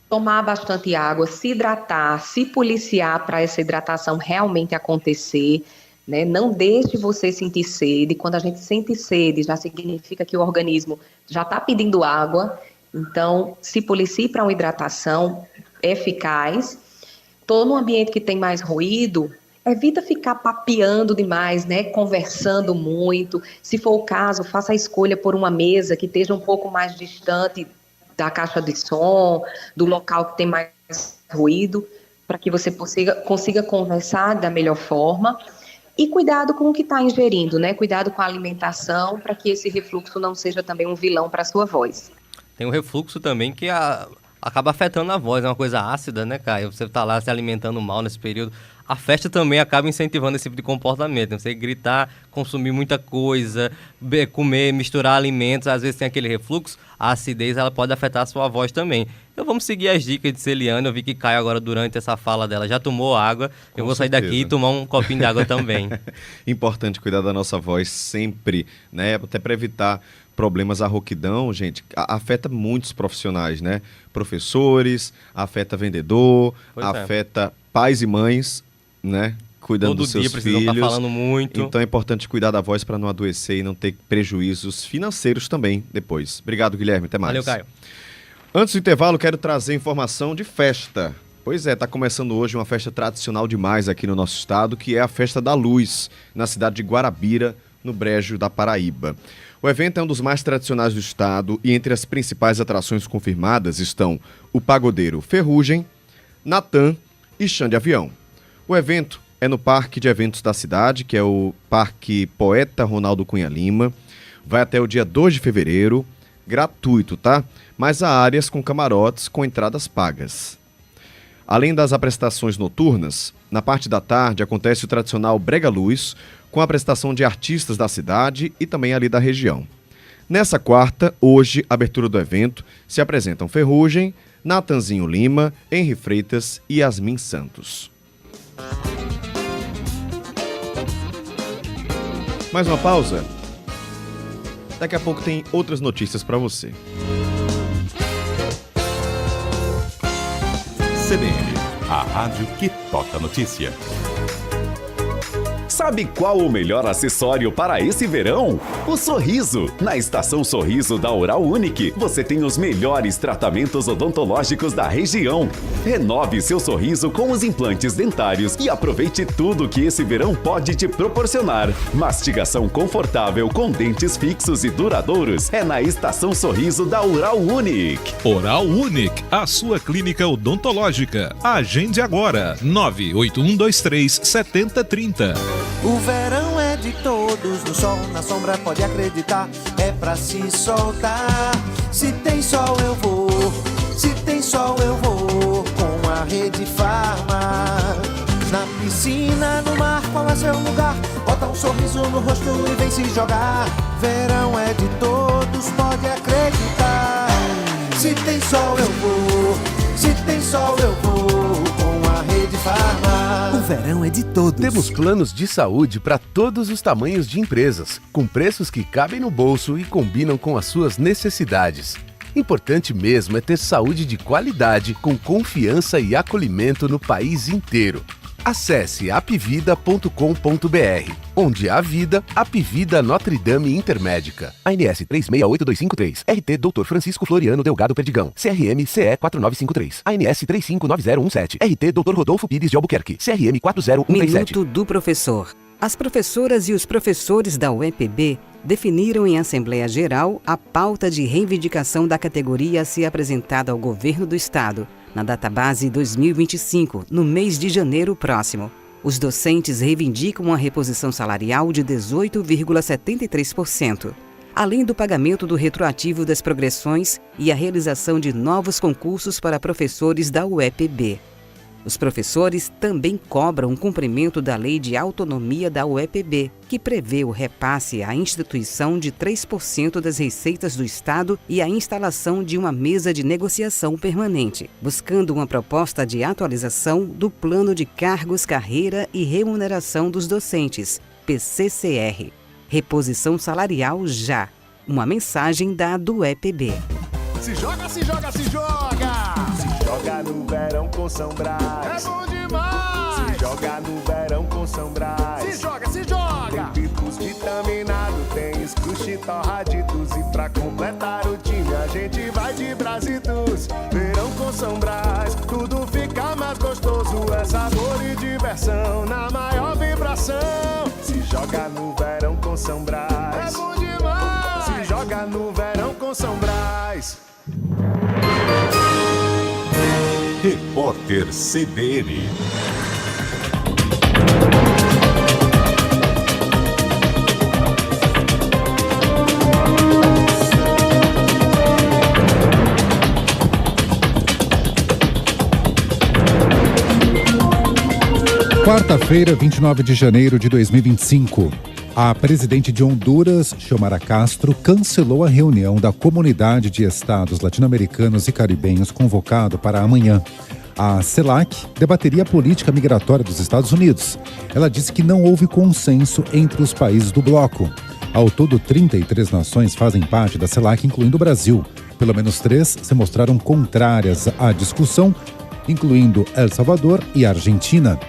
Tomar bastante água, se hidratar, se policiar para essa hidratação realmente acontecer, né? Não deixe você sentir sede. Quando a gente sente sede, já significa que o organismo já está pedindo água. Então, se policie para uma hidratação eficaz. Estou num ambiente que tem mais ruído, evita ficar papeando demais, né? Conversando muito. Se for o caso, faça a escolha por uma mesa que esteja um pouco mais distante da caixa de som, do local que tem mais ruído, para que você consiga conversar da melhor forma. E cuidado com o que está ingerindo, né? Cuidado com a alimentação, para que esse refluxo não seja também um vilão para a sua voz. Tem o refluxo também, que a acaba afetando a voz, é uma coisa ácida, né, Caio? Você tá lá se alimentando mal nesse período. A festa também acaba incentivando esse tipo de comportamento, né? Você gritar, consumir muita coisa, comer, misturar alimentos, às vezes tem aquele refluxo, a acidez ela pode afetar a sua voz também. Então vamos seguir as dicas de Celiane. Eu vi que Caio agora, durante essa fala dela, já tomou água. Eu vou sair daqui e tomar um copinho de água também. Importante cuidar da nossa voz sempre, né? Até para evitar problemas. A rouquidão, gente, afeta muitos profissionais, né? Professores, afeta vendedor, afeta pais e mães, né? Cuidando dos seus filhos. Todo dia precisam estar falando muito. Então é importante cuidar da voz para não adoecer e não ter prejuízos financeiros também depois. Obrigado, Guilherme. Até mais. Valeu, Caio. Antes do intervalo, quero trazer informação de festa. Pois é, está começando hoje uma festa tradicional demais aqui no nosso estado, que é a Festa da Luz, na cidade de Guarabira, no Brejo da Paraíba. O evento é um dos mais tradicionais do estado e entre as principais atrações confirmadas estão o pagodeiro Ferrugem, Natan e Chão de Avião. O evento é no Parque de Eventos da cidade, que é o Parque Poeta Ronaldo Cunha Lima. Vai até o dia 2 de fevereiro, gratuito, tá? Mas há áreas com camarotes com entradas pagas. Além das apresentações noturnas, na parte da tarde acontece o tradicional Brega Luz, com a apresentação de artistas da cidade e também ali da região. Nessa quarta, hoje, abertura do evento, se apresentam Ferrugem, Natanzinho Lima, Henri Freitas e Yasmin Santos. Mais uma pausa? Daqui a pouco tem outras notícias para você. CBN, a rádio que toca notícia. Sabe qual o melhor acessório para esse verão? O sorriso. Na Estação Sorriso da Oral Unique, você tem os melhores tratamentos odontológicos da região. Renove seu sorriso com os implantes dentários e aproveite tudo que esse verão pode te proporcionar. Mastigação confortável com dentes fixos e duradouros é na Estação Sorriso da Oral Unique. Oral Unique, a sua clínica odontológica. Agende agora, 981237030. O verão é de todos, no sol, na sombra, pode acreditar, é pra se soltar. Se tem sol eu vou, se tem sol eu vou, com a Rede Farma. Na piscina, no mar, qual é seu lugar? Bota um sorriso no rosto e vem se jogar. Verão é de todos, pode acreditar. Se tem sol eu vou, se tem sol eu vou, com a Rede Farma. O verão é de todos. Temos planos de saúde para todos os tamanhos de empresas, com preços que cabem no bolso e combinam com as suas necessidades. Importante mesmo é ter saúde de qualidade, com confiança e acolhimento no país inteiro. Acesse apvida.com.br. Onde há vida, Apvida Notre Dame Intermédica. ANS 368253. RT Dr. Francisco Floriano Delgado Perdigão. CRM CE 4953. ANS 359017. RT Dr. Rodolfo Pires de Albuquerque. CRM 40137. Minuto do Professor. As professoras e os professores da UEPB definiram em Assembleia Geral a pauta de reivindicação da categoria a ser apresentada ao Governo do Estado na database 2025, no mês de janeiro próximo. Os docentes reivindicam uma reposição salarial de 18,73%, além do pagamento do retroativo das progressões e a realização de novos concursos para professores da UEPB. Os professores também cobram o cumprimento da Lei de Autonomia da UEPB, que prevê o repasse à instituição de 3% das receitas do Estado e a instalação de uma mesa de negociação permanente, buscando uma proposta de atualização do Plano de Cargos, Carreira e Remuneração dos Docentes, PCCR. Reposição salarial já. Uma mensagem da UEPB. Se joga, se joga, se joga! Se joga no verão com São Brás. É bom demais! Se joga no verão com São Brás. Se joga, se joga! Tem pitos vitaminado, tem escruxe torraditos. E pra completar o time a gente vai de Brasitos. Verão com São Brás, tudo fica mais gostoso. É sabor e diversão na maior vibração. Se joga no verão com São Brás. É bom demais! Se joga no verão com São Brás. Repórter CBN. Quarta-feira, 29 de janeiro de 2025. A presidente de Honduras, Xiomara Castro, cancelou a reunião da Comunidade de Estados Latino-Americanos e Caribenhos convocado para amanhã. A CELAC debateria a política migratória dos Estados Unidos. Ela disse que não houve consenso entre os países do bloco. Ao todo, 33 nações fazem parte da CELAC, incluindo o Brasil. Pelo menos 3 se mostraram contrárias à discussão, incluindo El Salvador e a Argentina.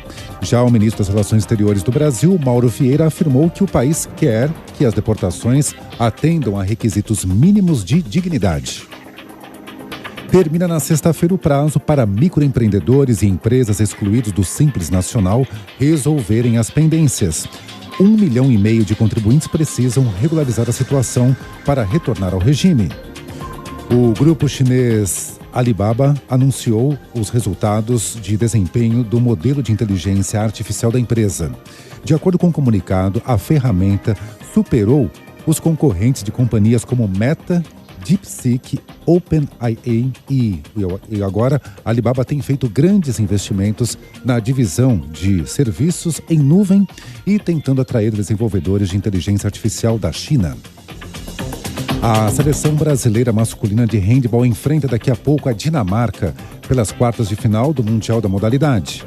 Já o ministro das Relações Exteriores do Brasil, Mauro Vieira, afirmou que o país quer que as deportações atendam a requisitos mínimos de dignidade. Termina na sexta-feira o prazo para microempreendedores e empresas excluídos do Simples Nacional resolverem as pendências. 1,5 milhão de contribuintes precisam regularizar a situação para retornar ao regime. O grupo chinês Alibaba anunciou os resultados de desempenho do modelo de inteligência artificial da empresa. De acordo com o comunicado, a ferramenta superou os concorrentes de companhias como Meta, DeepSeek, OpenAI e agora a Alibaba tem feito grandes investimentos na divisão de serviços em nuvem e tentando atrair desenvolvedores de inteligência artificial da China. A seleção brasileira masculina de handebol enfrenta daqui a pouco a Dinamarca pelas quartas de final do Mundial da modalidade.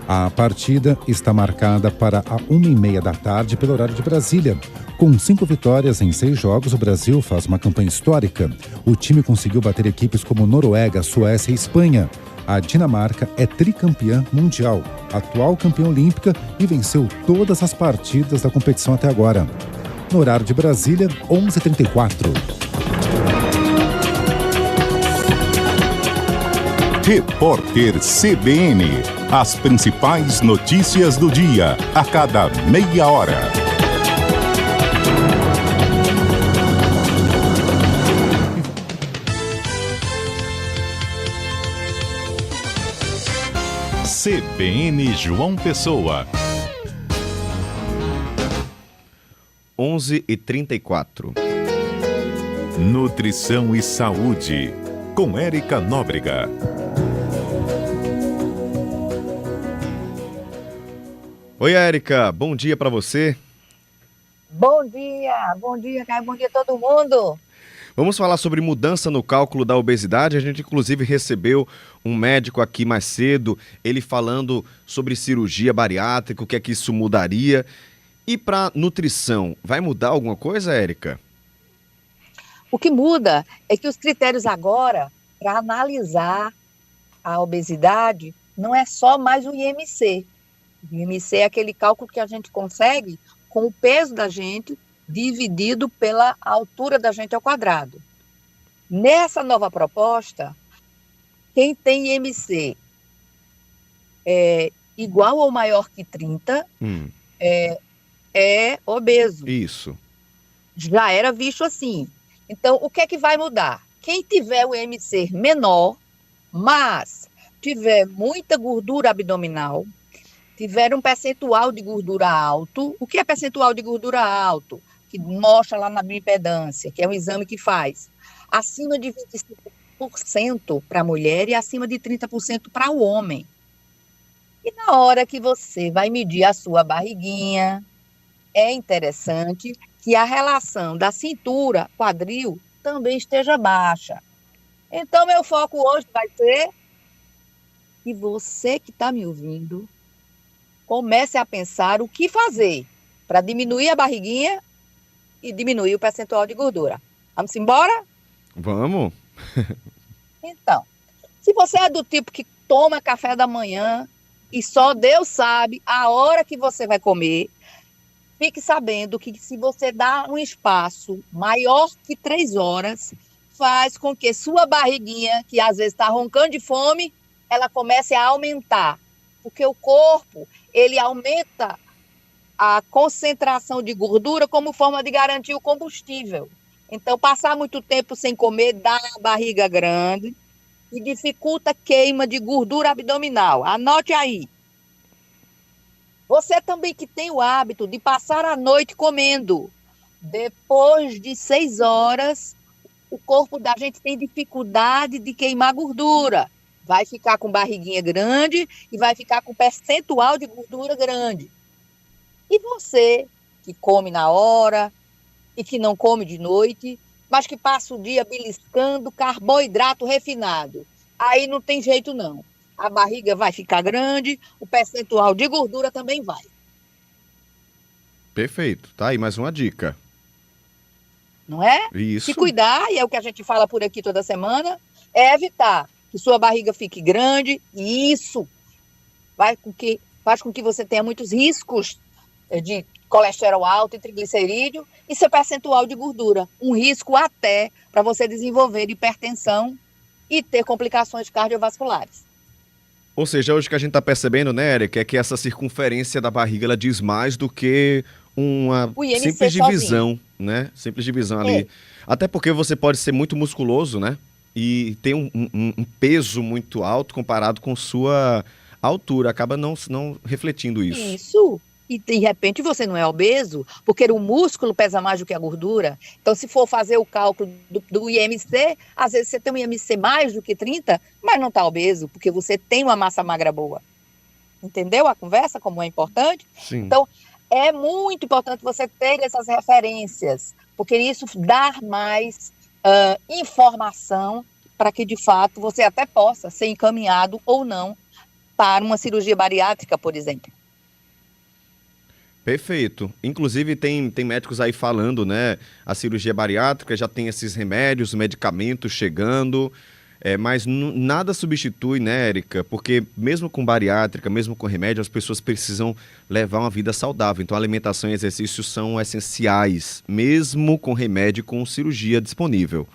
A partida está marcada para a 1h30 da tarde pelo horário de Brasília. Com 5 vitórias em 6 jogos, o Brasil faz uma campanha histórica. O time conseguiu bater equipes como Noruega, Suécia e Espanha. A Dinamarca é tricampeã mundial, atual campeã olímpica e venceu todas as partidas da competição até agora. No horário de Brasília, 11h34. Repórter CBN. As principais notícias do dia, a cada meia hora. CBN João Pessoa. 11h34. Nutrição e Saúde, com Érica Nóbrega. Oi, Érica, bom dia para você. Bom dia, Caio, bom dia a todo mundo. Vamos falar sobre mudança no cálculo da obesidade. A gente, inclusive, recebeu um médico aqui mais cedo, ele falando sobre cirurgia bariátrica, o que é que isso mudaria. E para nutrição, vai mudar alguma coisa, Érica? O que muda é que os critérios agora, para analisar a obesidade, não é só mais o IMC. O IMC é aquele cálculo que a gente consegue com o peso da gente dividido pela altura da gente ao quadrado. Nessa nova proposta, quem tem IMC igual ou maior que 30 é obeso. Isso. Já era visto assim. Então, o que é que vai mudar? Quem tiver o IMC menor, mas tiver muita gordura abdominal, tiver um percentual de gordura alto. O que é percentual de gordura alto? Que mostra lá na bioimpedância, que é um exame que faz. Acima de 25% para a mulher e acima de 30% para o homem. E na hora que você vai medir a sua barriguinha, é interessante que a relação da cintura, quadril, também esteja baixa. Então, meu foco hoje vai ser que você que está me ouvindo comece a pensar o que fazer para diminuir a barriguinha e diminuir o percentual de gordura. Vamos embora? Vamos. Então, se você é do tipo que toma café da manhã e só Deus sabe a hora que você vai comer, fique sabendo que se você dá um espaço maior que 3 horas, faz com que sua barriguinha, que às vezes está roncando de fome, ela comece a aumentar. Porque o corpo, ele aumenta a concentração de gordura como forma de garantir o combustível. Então, passar muito tempo sem comer dá a barriga grande e dificulta a queima de gordura abdominal. Anote aí. Você também que tem o hábito de passar a noite comendo. Depois de 6 horas, o corpo da gente tem dificuldade de queimar gordura. vai ficar com barriguinha grande e vai ficar com percentual de gordura grande. E você, que come na hora e que não come de noite, mas que passa o dia beliscando carboidrato refinado, aí não tem jeito não. A barriga vai ficar grande, o percentual de gordura também vai. Perfeito. Tá aí mais uma dica. Não é? Isso. Se cuidar, e é o que a gente fala por aqui toda semana, é evitar que sua barriga fique grande, e isso faz com que você tenha muitos riscos de colesterol alto e triglicerídeo e seu percentual de gordura. Um risco até para você desenvolver hipertensão e ter complicações cardiovasculares. Ou seja, hoje o que a gente está percebendo, né, Érica, é que essa circunferência da barriga ela diz mais do que uma simples divisão, né? Simples divisão ali. Até porque você pode ser muito musculoso, né? E ter um peso muito alto comparado com sua altura. Acaba não refletindo isso. Isso. E de repente você não é obeso, porque o músculo pesa mais do que a gordura. Então, se for fazer o cálculo do IMC, às vezes você tem um IMC mais do que 30, mas não está obeso, porque você tem uma massa magra boa. Entendeu a conversa, como é importante? Sim. Então, é muito importante você ter essas referências, porque isso dá mais informação para que, de fato, você até possa ser encaminhado ou não para uma cirurgia bariátrica, por exemplo. Perfeito. Inclusive tem médicos aí falando, né? A cirurgia bariátrica já tem esses remédios, medicamentos chegando, mas nada substitui, né, Érica? Porque mesmo com bariátrica, mesmo com remédio, as pessoas precisam levar uma vida saudável. Então alimentação e exercício são essenciais, mesmo com remédio e com cirurgia disponível.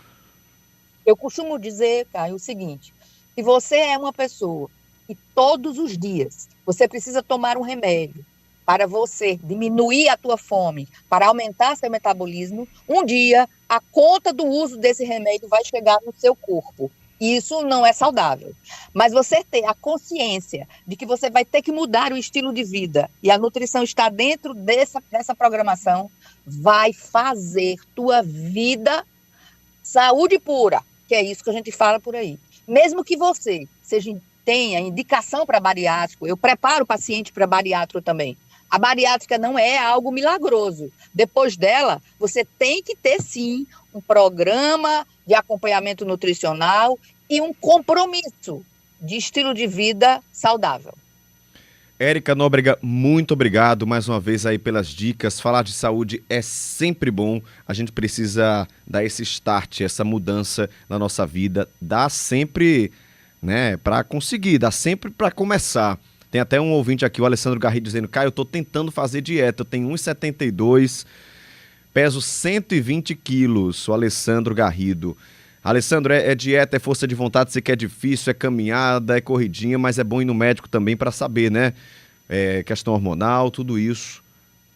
Eu costumo dizer, Caio, o seguinte: se você é uma pessoa que todos os dias você precisa tomar um remédio para você diminuir a tua fome, para aumentar seu metabolismo, um dia a conta do uso desse remédio vai chegar no seu corpo. E isso não é saudável. Mas você ter a consciência de que você vai ter que mudar o estilo de vida e a nutrição está dentro dessa programação, vai fazer tua vida saúde pura, que é isso que a gente fala por aí. Mesmo que você tenha indicação para bariátrico, eu preparo o paciente para bariátrico também. A bariátrica não é algo milagroso. Depois dela, você tem que ter, sim, um programa de acompanhamento nutricional e um compromisso de estilo de vida saudável. Érica Nóbrega, muito obrigado mais uma vez aí pelas dicas. Falar de saúde é sempre bom. A gente precisa dar esse start, essa mudança na nossa vida. Dá sempre, né, para conseguir, dá sempre para começar. Tem até um ouvinte aqui, o Alessandro Garrido, dizendo: Caio, eu tô tentando fazer dieta, eu tenho 1,72, peso 120 quilos, o Alessandro Garrido. Alessandro, é dieta, é força de vontade, sei que é difícil, é caminhada, é corridinha, mas é bom ir no médico também para saber, né? Questão hormonal, tudo isso,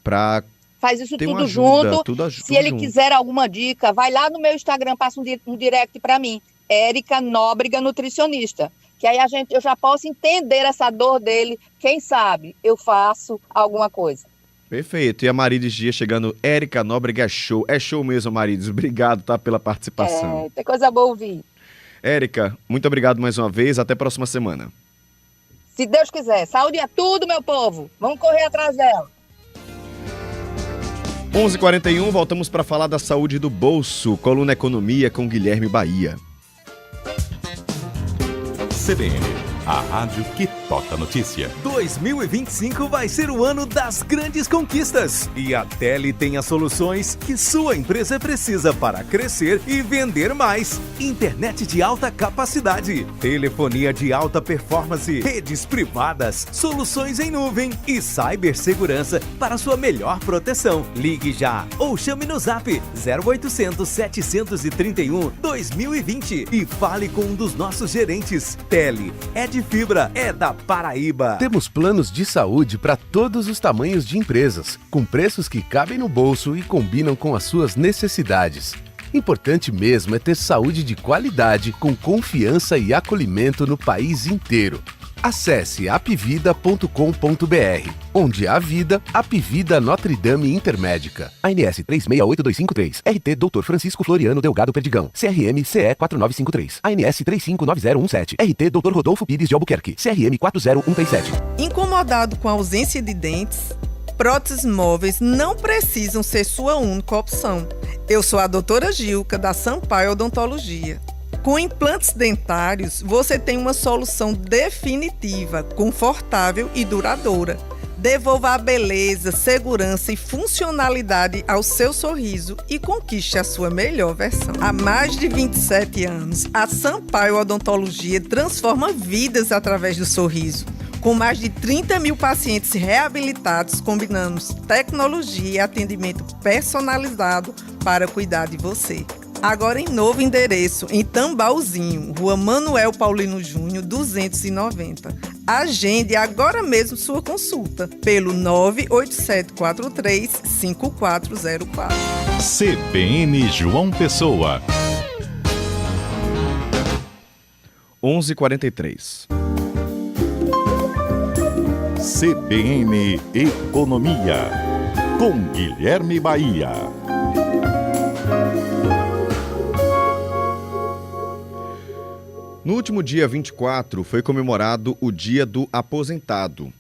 para faz isso ter tudo uma junto. ajuda, tudo Se ele junto. quiser alguma dica, vai lá no meu Instagram, passa um direct para mim, Érica Nóbrega Nutricionista. Que aí eu já posso entender essa dor dele. Quem sabe eu faço alguma coisa. Perfeito. E a Marides Dias chegando. Érica Nóbrega é show. É show mesmo, Marides. Obrigado, tá, pela participação. Tem coisa boa ouvir. Érica, muito obrigado mais uma vez. Até a próxima semana. Se Deus quiser. Saúde é tudo, meu povo. Vamos correr atrás dela. 11h41, voltamos para falar da saúde do bolso. Coluna Economia com Guilherme Bahia. CBN, a rádio que toca notícia. 2025 vai ser o ano das grandes conquistas. E a Tele tem as soluções que sua empresa precisa para crescer e vender mais. Internet de alta capacidade, telefonia de alta performance, redes privadas, soluções em nuvem e cibersegurança para sua melhor proteção. Ligue já ou chame no zap 0800 731 2020 e fale com um dos nossos gerentes. Tele é de fibra, é da Paraíba. Temos planos de saúde para todos os tamanhos de empresas, com preços que cabem no bolso e combinam com as suas necessidades. Importante mesmo é ter saúde de qualidade, com confiança e acolhimento no país inteiro. Acesse apvida.com.br, onde há vida, Apvida Notre Dame Intermédica. ANS 368253, RT Dr. Francisco Floriano Delgado Perdigão, CRM CE 4953, ANS 359017, RT Dr. Rodolfo Pires de Albuquerque, CRM 40137. Incomodado com a ausência de dentes? Próteses móveis não precisam ser sua única opção. Eu sou a doutora Gilca, da Sampaio Odontologia. Com implantes dentários, você tem uma solução definitiva, confortável e duradoura. Devolva a beleza, segurança e funcionalidade ao seu sorriso e conquiste a sua melhor versão. Há mais de 27 anos, a Sampaio Odontologia transforma vidas através do sorriso. Com mais de 30 mil pacientes reabilitados, combinamos tecnologia e atendimento personalizado para cuidar de você. Agora em novo endereço, em Tambauzinho, Rua Manuel Paulino Júnior, 290. Agende agora mesmo sua consulta pelo 98743-5404. CBN João Pessoa. 11h43. CBN Economia, com Guilherme Bahia. No último dia 24 foi comemorado o Dia do Aposentado.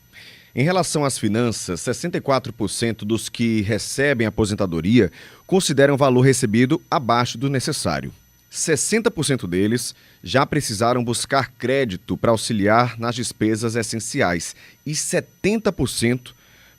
Em relação às finanças, 64% dos que recebem aposentadoria consideram o valor recebido abaixo do necessário. 60% deles já precisaram buscar crédito para auxiliar nas despesas essenciais e 70%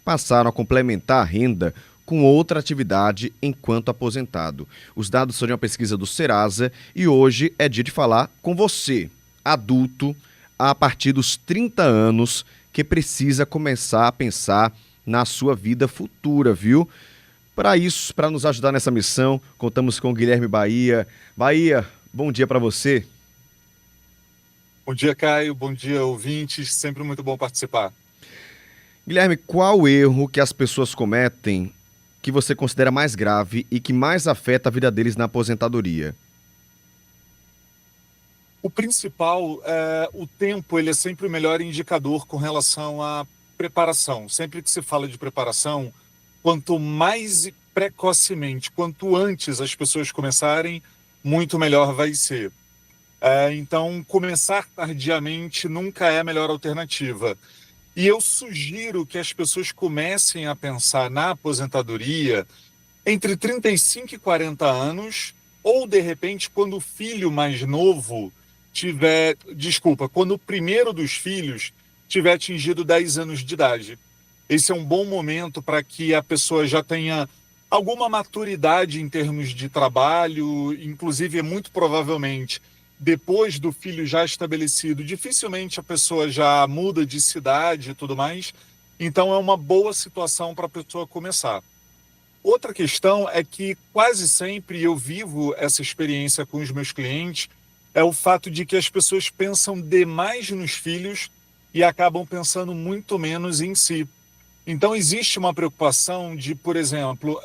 passaram a complementar a renda com outra atividade enquanto aposentado. Os dados são de uma pesquisa do Serasa e hoje é dia de falar com você, adulto, a partir dos 30 anos, que precisa começar a pensar na sua vida futura, viu? Para isso, para nos ajudar nessa missão, contamos com o Guilherme Bahia. Bahia, bom dia para você. Bom dia, Caio. Bom dia, ouvintes. Sempre muito bom participar. Guilherme, qual o erro que as pessoas cometem que você considera mais grave e que mais afeta a vida deles na aposentadoria? O principal, o tempo, ele é sempre o melhor indicador com relação à preparação. Sempre que se fala de preparação, quanto mais precocemente, quanto antes as pessoas começarem, muito melhor vai ser. Então, começar tardiamente nunca é a melhor alternativa. E eu sugiro que as pessoas comecem a pensar na aposentadoria entre 35 e 40 anos, ou de repente quando o filho mais novo quando o primeiro dos filhos tiver atingido 10 anos de idade. Esse é um bom momento para que a pessoa já tenha alguma maturidade em termos de trabalho, inclusive muito provavelmente depois do filho já estabelecido, dificilmente a pessoa já muda de cidade e tudo mais. Então é uma boa situação para a pessoa começar. Outra questão é que quase sempre eu vivo essa experiência com os meus clientes, é o fato de que as pessoas pensam demais nos filhos e acabam pensando muito menos em si. Então existe uma preocupação de, por exemplo,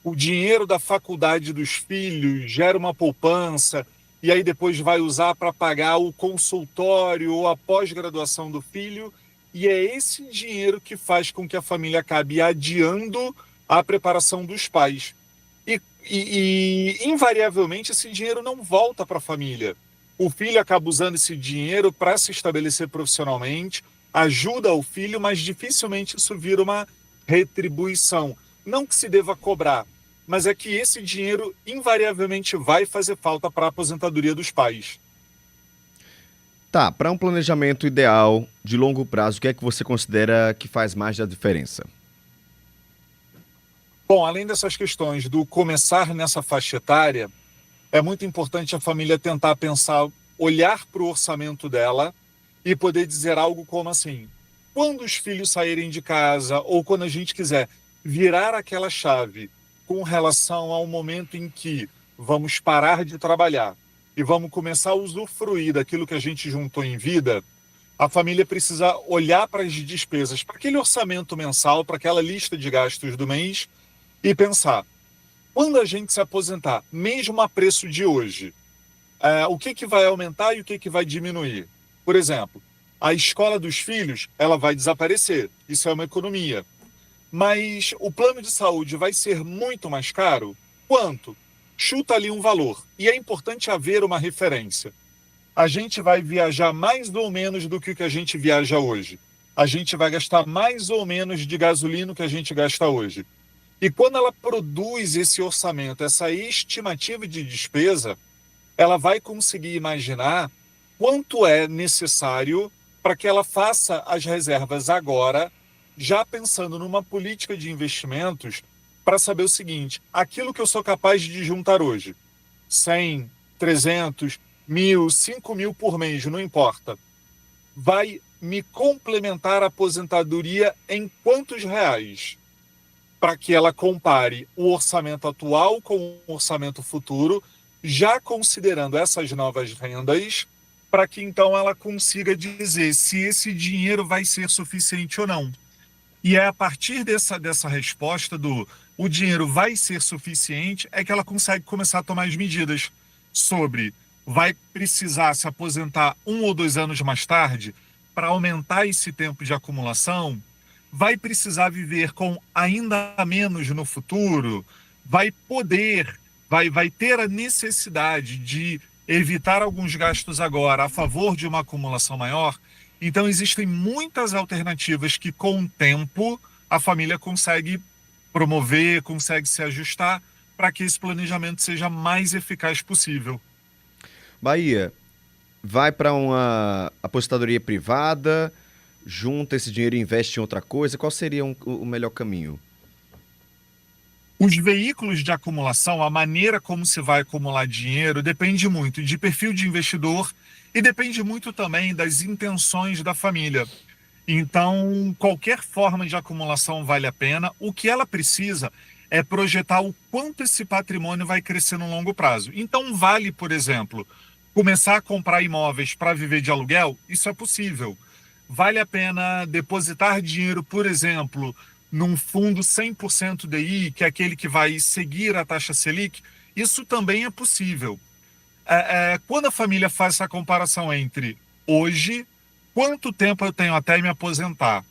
o dinheiro da faculdade dos filhos gera uma poupança, e aí depois vai usar para pagar o consultório ou a pós-graduação do filho, e é esse dinheiro que faz com que a família acabe adiando a preparação dos pais. E invariavelmente esse dinheiro não volta para a família. O filho acaba usando esse dinheiro para se estabelecer profissionalmente, ajuda o filho, mas dificilmente isso vira uma retribuição. Não que se deva cobrar, mas é que esse dinheiro invariavelmente vai fazer falta para a aposentadoria dos pais. Tá, para um planejamento ideal de longo prazo, o que é que você considera que faz mais da diferença? Bom, além dessas questões do começar nessa faixa etária, é muito importante a família tentar pensar, olhar para o orçamento dela e poder dizer algo como assim: quando os filhos saírem de casa ou quando a gente quiser virar aquela chave com relação ao momento em que vamos parar de trabalhar e vamos começar a usufruir daquilo que a gente juntou em vida, a família precisa olhar para as despesas, para aquele orçamento mensal, para aquela lista de gastos do mês e pensar, quando a gente se aposentar, mesmo a preço de hoje, o que vai aumentar e o que vai diminuir? Por exemplo, A escola dos filhos, ela vai desaparecer. Isso é uma economia. Mas o plano de saúde vai ser muito mais caro? Quanto? Chuta ali um valor. E é importante haver uma referência. A gente vai viajar mais ou menos do que o que a gente viaja hoje. A gente vai gastar mais ou menos de gasolina que a gente gasta hoje. E quando ela produz esse orçamento, essa estimativa de despesa, ela vai conseguir imaginar quanto é necessário para que ela faça as reservas agora, já pensando numa política de investimentos, para saber o seguinte: aquilo que eu sou capaz de juntar hoje, 100, 300, 1.000, 5.000 por mês, não importa, vai me complementar a aposentadoria em quantos reais? Para que ela compare o orçamento atual com o orçamento futuro, já considerando essas novas rendas, para que então ela consiga dizer se esse dinheiro vai ser suficiente ou não. E é a partir dessa resposta do o dinheiro vai ser suficiente, é que ela consegue começar a tomar as medidas sobre vai precisar se aposentar 1 ou 2 anos mais tarde para aumentar esse tempo de acumulação, vai precisar viver com ainda menos no futuro, vai ter a necessidade de evitar alguns gastos agora a favor de uma acumulação maior. Então existem muitas alternativas que com o tempo a família consegue promover, consegue se ajustar para que esse planejamento seja mais eficaz possível. Bahia, vai para uma aposentadoria privada, junta esse dinheiro e investe em outra coisa, qual seria o melhor caminho? Os veículos de acumulação, a maneira como se vai acumular dinheiro, depende muito de perfil de investidor e depende muito também das intenções da família. Então, qualquer forma de acumulação vale a pena. O que ela precisa é projetar o quanto esse patrimônio vai crescer no longo prazo. Então, vale, por exemplo, começar a comprar imóveis para viver de aluguel? Isso é possível. Vale a pena depositar dinheiro, por exemplo, num fundo 100% DI, que é aquele que vai seguir a taxa Selic? Isso também é possível. Quando a família faz essa comparação entre hoje, quanto tempo eu tenho até me aposentar?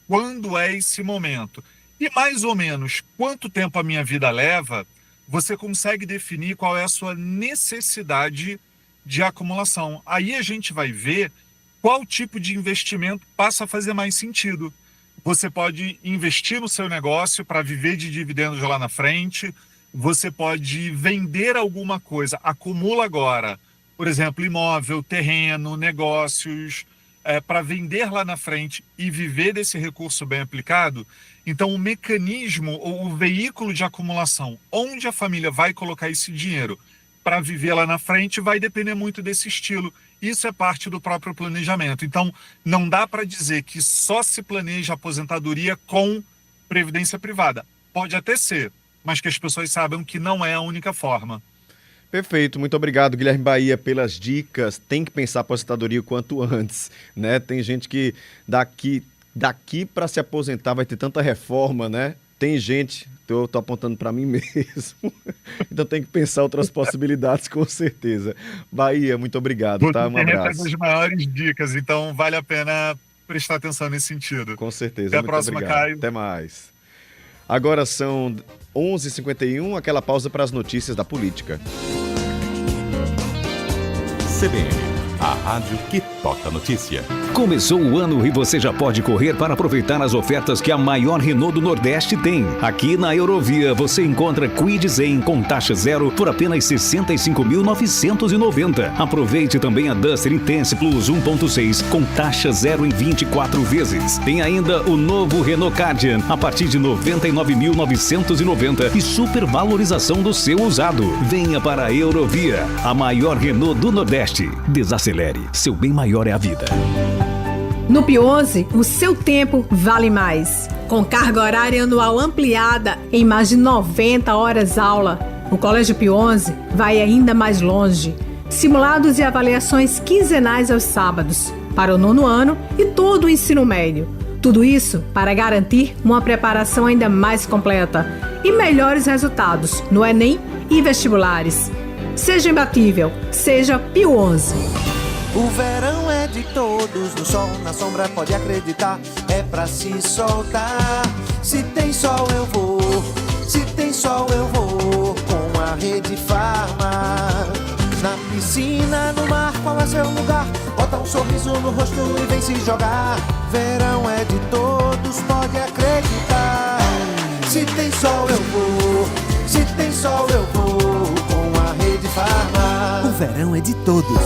Quando é esse momento? E mais ou menos quanto tempo a minha vida leva, você consegue definir qual é a sua necessidade de acumulação. Aí a gente vai ver qual tipo de investimento passa a fazer mais sentido. Você pode investir no seu negócio para viver de dividendos lá na frente, você pode vender alguma coisa, acumula agora, por exemplo, imóvel, terreno, negócios, para vender lá na frente e viver desse recurso bem aplicado. Então o mecanismo, ou o veículo de acumulação, onde a família vai colocar esse dinheiro para viver lá na frente, vai depender muito desse estilo. Isso é parte do próprio planejamento. Então, não dá para dizer que só se planeja aposentadoria com previdência privada. Pode até ser, mas que as pessoas saibam que não é a única forma. Perfeito, muito obrigado, Guilherme Bahia, pelas dicas. Tem que pensar a aposentadoria o quanto antes, né? Tem gente que daqui para se aposentar vai ter tanta reforma, né? Tem gente, tô apontando para mim mesmo, então tem que pensar outras possibilidades, com certeza. Bahia, muito obrigado, tá? Um abraço. Você recebe as maiores dicas, então vale a pena prestar atenção nesse sentido. Com certeza. Até a próxima, obrigado. Caio. Até mais. Agora são 11h51, aquela pausa para as notícias da política. CBN, a rádio que toca notícia. Começou o ano e você já pode correr para aproveitar as ofertas que a maior Renault do Nordeste tem. Aqui na Eurovia você encontra Kwid Zen com taxa zero por apenas R$ 65.990. Aproveite também a Duster Intense Plus 1.6 com taxa zero em 24 vezes. Tem ainda o novo Renault Cardian a partir de R$ 99.990 e supervalorização do seu usado. Venha para a Eurovia, a maior Renault do Nordeste. Desacelere, seu bem maior é a vida. No Pionze, o seu tempo vale mais. Com carga horária anual ampliada em mais de 90 horas aula, o Colégio Pionze vai ainda mais longe. Simulados e avaliações quinzenais aos sábados, para o 9º ano e todo o ensino médio. Tudo isso para garantir uma preparação ainda mais completa e melhores resultados no Enem e vestibulares. Seja imbatível, seja Pionze. O verão é de todos. No sol, na sombra, pode acreditar, é pra se soltar. Se tem sol eu vou, se tem sol eu vou, com a Rede Farma. Na piscina, no mar, qual é seu lugar? Bota um sorriso no rosto e vem se jogar. Verão é de todos, pode acreditar. Se tem sol eu vou, se tem sol eu vou, com a Rede Farma. O verão é de todos.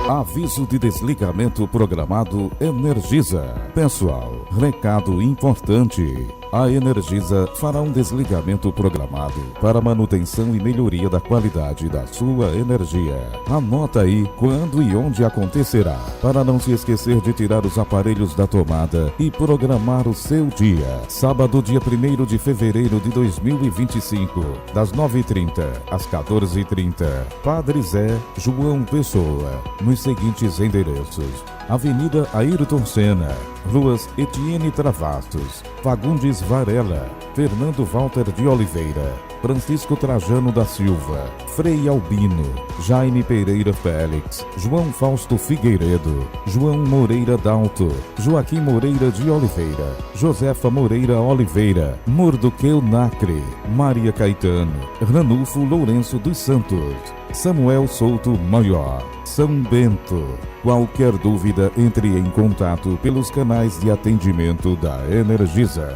Aviso de desligamento programado Energisa. Pessoal, recado importante. A Energisa fará um desligamento programado para manutenção e melhoria da qualidade da sua energia. Anota aí quando e onde acontecerá, para não se esquecer de tirar os aparelhos da tomada e programar o seu dia. Sábado, dia 1º de fevereiro de 2025, das 9h30 às 14h30. Padre Zé, João Pessoa, nos seguintes endereços: Avenida Ayrton Senna, Ruas Etienne Travassos, Fagundes Varela, Fernando Walter de Oliveira, Francisco Trajano da Silva, Frei Albino, Jaime Pereira Félix, João Fausto Figueiredo, João Moreira Dalto, Joaquim Moreira de Oliveira, Josefa Moreira Oliveira, Mordoqueu Nacre, Maria Caetano, Ranulfo Lourenço dos Santos, Samuel Souto Maior, São Bento. Qualquer dúvida, entre em contato pelos canais de atendimento da Energisa.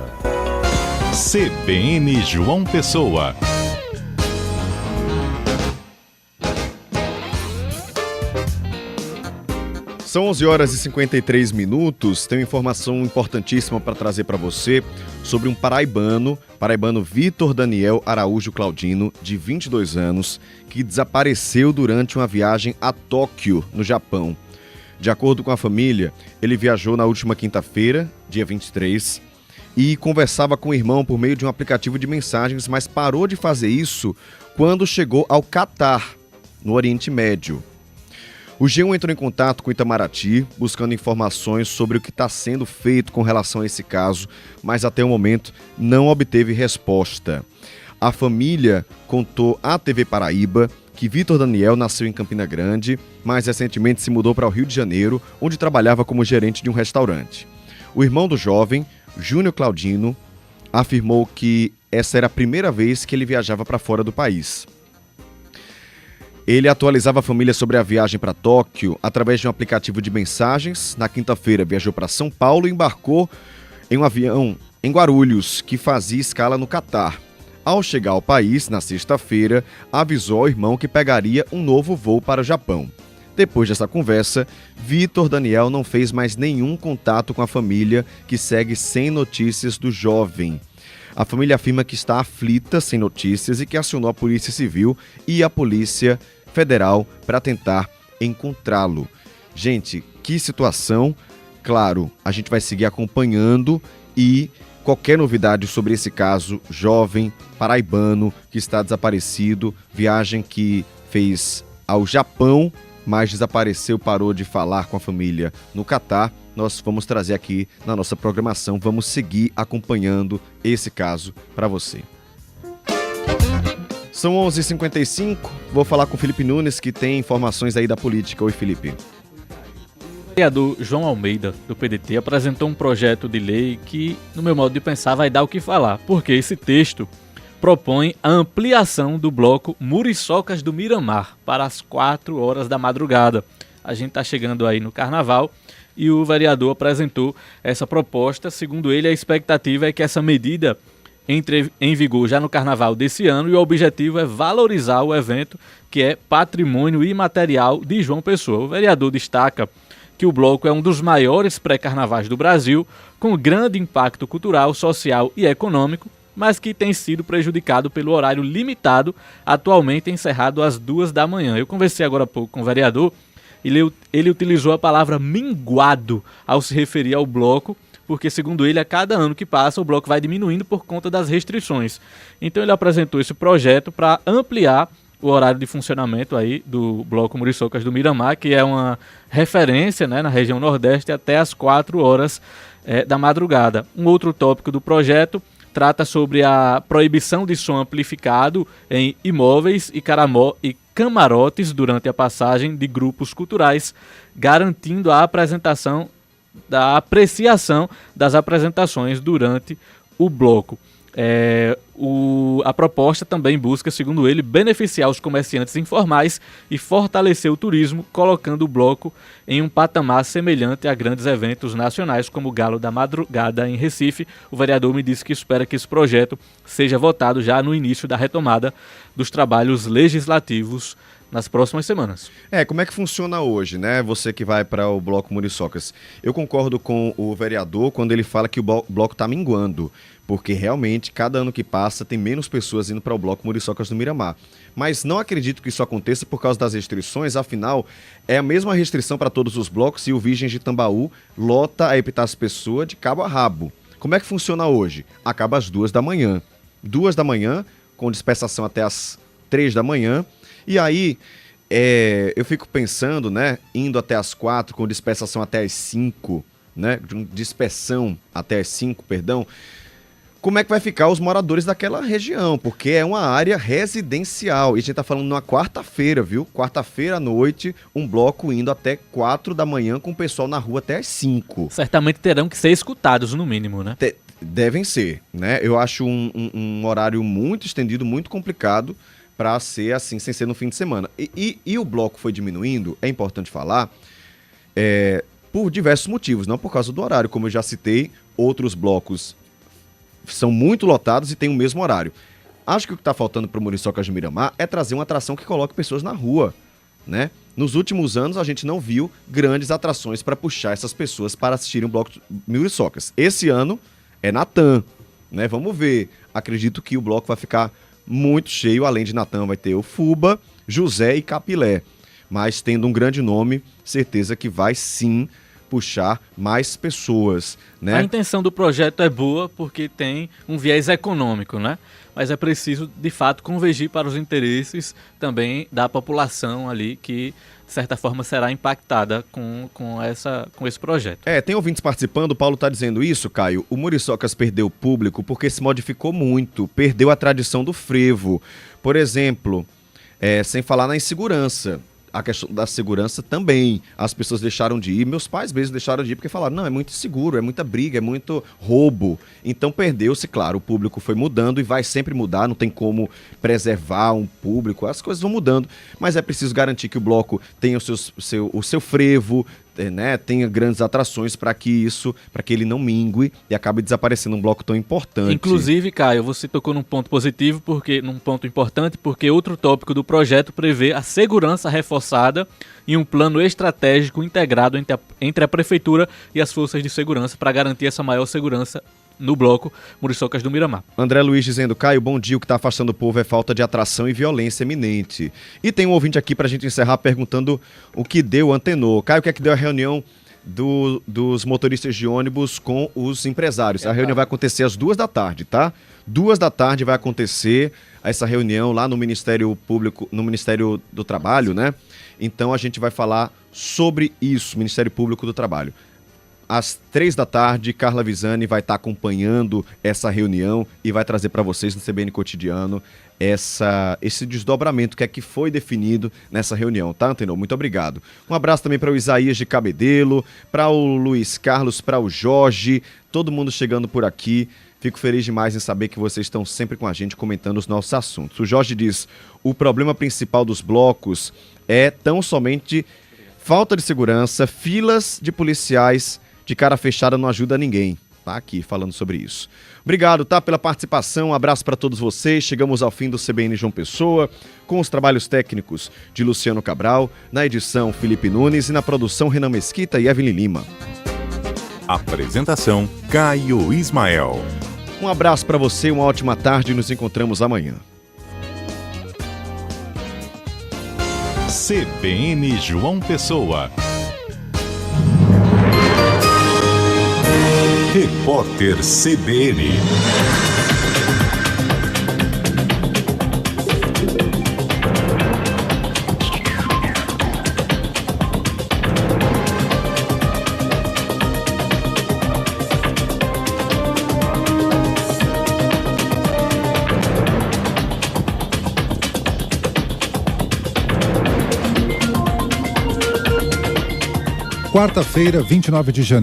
CBN João Pessoa. São 11h53. Tenho informação importantíssima para trazer para você sobre um paraibano Vitor Daniel Araújo Claudino, de 22 anos, que desapareceu durante uma viagem a Tóquio, no Japão. De acordo com a família, ele viajou na última quinta-feira, dia 23, e conversava com o irmão por meio de um aplicativo de mensagens, mas parou de fazer isso quando chegou ao Catar, no Oriente Médio. O G1 entrou em contato com Itamaraty, buscando informações sobre o que está sendo feito com relação a esse caso, mas até o momento não obteve resposta. A família contou à TV Paraíba que Vitor Daniel nasceu em Campina Grande, mas recentemente se mudou para o Rio de Janeiro, onde trabalhava como gerente de um restaurante. O irmão do jovem, Júnior Claudino, afirmou que essa era a primeira vez que ele viajava para fora do país. Ele atualizava a família sobre a viagem para Tóquio através de um aplicativo de mensagens. Na quinta-feira viajou para São Paulo e embarcou em um avião em Guarulhos, que fazia escala no Catar. Ao chegar ao país, na sexta-feira, avisou ao irmão que pegaria um novo voo para o Japão. Depois dessa conversa, Vitor Daniel não fez mais nenhum contato com a família, que segue sem notícias do jovem. A família afirma que está aflita, sem notícias, e que acionou a Polícia Civil e a Polícia Federal para tentar encontrá-lo. Gente, que situação! Claro, a gente vai seguir acompanhando e qualquer novidade sobre esse caso, jovem paraibano que está desaparecido, viagem que fez ao Japão, mas desapareceu, parou de falar com a família no Catar, nós vamos trazer aqui na nossa programação, vamos seguir acompanhando esse caso para você. São 11h55, vou falar com o Felipe Nunes, que tem informações aí da política. Oi, Felipe. O vereador João Almeida, do PDT, apresentou um projeto de lei que, no meu modo de pensar, vai dar o que falar, porque esse texto propõe a ampliação do bloco Muriçocas do Miramar para as 4 horas da madrugada. A gente está chegando aí no Carnaval e o vereador apresentou essa proposta. Segundo ele, a expectativa é que essa medida entre em vigor já no Carnaval desse ano e o objetivo é valorizar o evento, que é patrimônio imaterial de João Pessoa. O vereador destaca que o bloco é um dos maiores pré-carnavais do Brasil, com grande impacto cultural, social e econômico, mas que tem sido prejudicado pelo horário limitado, atualmente encerrado às 2 da manhã. Eu conversei agora há pouco com o vereador, ele utilizou a palavra minguado ao se referir ao bloco, porque, segundo ele, a cada ano que passa, o bloco vai diminuindo por conta das restrições. Então ele apresentou esse projeto para ampliar o horário de funcionamento aí do bloco Muriçocas do Miramar, que é uma referência, né, na região Nordeste, até as 4 horas da madrugada. Um outro tópico do projeto trata sobre a proibição de som amplificado em imóveis e camarotes durante a passagem de grupos culturais, garantindo a apreciação das apresentações durante o bloco. A proposta também busca, segundo ele, beneficiar os comerciantes informais e fortalecer o turismo, colocando o bloco em um patamar semelhante a grandes eventos nacionais como o Galo da Madrugada em Recife. O vereador me disse que espera que esse projeto seja votado já no início da retomada dos trabalhos legislativos nas próximas semanas. Como é que funciona hoje, né? Você que vai para o Bloco Muriçocas. Eu concordo com o vereador quando ele fala que o bloco está minguando, porque realmente cada ano que passa tem menos pessoas indo para o Bloco Muriçocas do Miramar. Mas não acredito que isso aconteça por causa das restrições, afinal é a mesma restrição para todos os blocos e o Virgens de Tambaú lota a Epitácio Pessoa de cabo a rabo. Como é que funciona hoje? Acaba às 2 da manhã. 2 da manhã, com dispersação até às 3 da manhã. E aí, eu fico pensando, né, indo até as 4, com dispersação até as 5, né, dispersão até as 5, perdão, como é que vai ficar os moradores daquela região? Porque é uma área residencial, e a gente tá falando numa quarta-feira, viu? Quarta-feira à noite, um bloco indo até 4 da manhã, com o pessoal na rua até as 5. Certamente terão que ser escutados, no mínimo, né? Devem ser, né? Eu acho um horário muito estendido, muito complicado, para ser assim, sem ser no fim de semana. E o bloco foi diminuindo, é importante falar, por diversos motivos, não por causa do horário. Como eu já citei, outros blocos são muito lotados e têm o mesmo horário. Acho que o que está faltando para o Muriçocas do Miramar é trazer uma atração que coloque pessoas na rua, né? Nos últimos anos a gente não viu grandes atrações para puxar essas pessoas para assistirem o bloco Muriçocas. Esse ano é Natan, né? Vamos ver. Acredito que o bloco vai ficar muito cheio, além de Natan vai ter o Fuba, José e Capilé, mas tendo um grande nome, certeza que vai sim puxar mais pessoas, né? A intenção do projeto é boa porque tem um viés econômico, né? Mas é preciso, de fato, convergir para os interesses também da população ali que, de certa forma, será impactada com esse projeto. Tem ouvintes participando, o Paulo está dizendo isso, Caio. O Muriçocas perdeu público porque se modificou muito, perdeu a tradição do frevo. Por exemplo, sem falar na insegurança. A questão da segurança também. As pessoas deixaram de ir, meus pais mesmo deixaram de ir porque falaram, não, é muito inseguro, é muita briga, é muito roubo. Então perdeu-se, claro, o público foi mudando e vai sempre mudar, não tem como preservar um público, as coisas vão mudando, mas é preciso garantir que o bloco tenha o seu frevo, né, tenha grandes atrações para que ele não mingue e acabe desaparecendo um bloco tão importante. Inclusive, Caio, você tocou num ponto positivo, num ponto importante, porque outro tópico do projeto prevê a segurança reforçada e um plano estratégico integrado entre a Prefeitura e as forças de segurança para garantir essa maior segurança no bloco Muriçocas do Miramar. André Luiz dizendo, Caio, bom dia, o que está afastando o povo é falta de atração e violência iminente. E tem um ouvinte aqui para a gente encerrar perguntando o que deu Antenor. Caio, o que é que deu a reunião dos motoristas de ônibus com os empresários? A reunião vai acontecer às 2 da tarde, tá? 2 da tarde vai acontecer essa reunião lá no Ministério Público, no Ministério do Trabalho, né? Então a gente vai falar sobre isso, Ministério Público do Trabalho. Às 3 da tarde, Carla Visani vai estar acompanhando essa reunião e vai trazer para vocês no CBN Cotidiano esse desdobramento que foi definido nessa reunião, tá, Antenor? Muito obrigado. Um abraço também para o Isaías de Cabedelo, para o Luiz Carlos, para o Jorge, todo mundo chegando por aqui. Fico feliz demais em saber que vocês estão sempre com a gente comentando os nossos assuntos. O Jorge diz, o problema principal dos blocos é tão somente falta de segurança, filas de policiais de cara fechada não ajuda ninguém. Tá aqui falando sobre isso. Obrigado, tá, pela participação. Um abraço para todos vocês. Chegamos ao fim do CBN João Pessoa, com os trabalhos técnicos de Luciano Cabral, na edição Felipe Nunes e na produção Renan Mesquita e Evelyn Lima. Apresentação Caio Ismael. Um abraço para você, uma ótima tarde e nos encontramos amanhã. CBN João Pessoa. Repórter CBN. Quarta-feira, 29 de janeiro.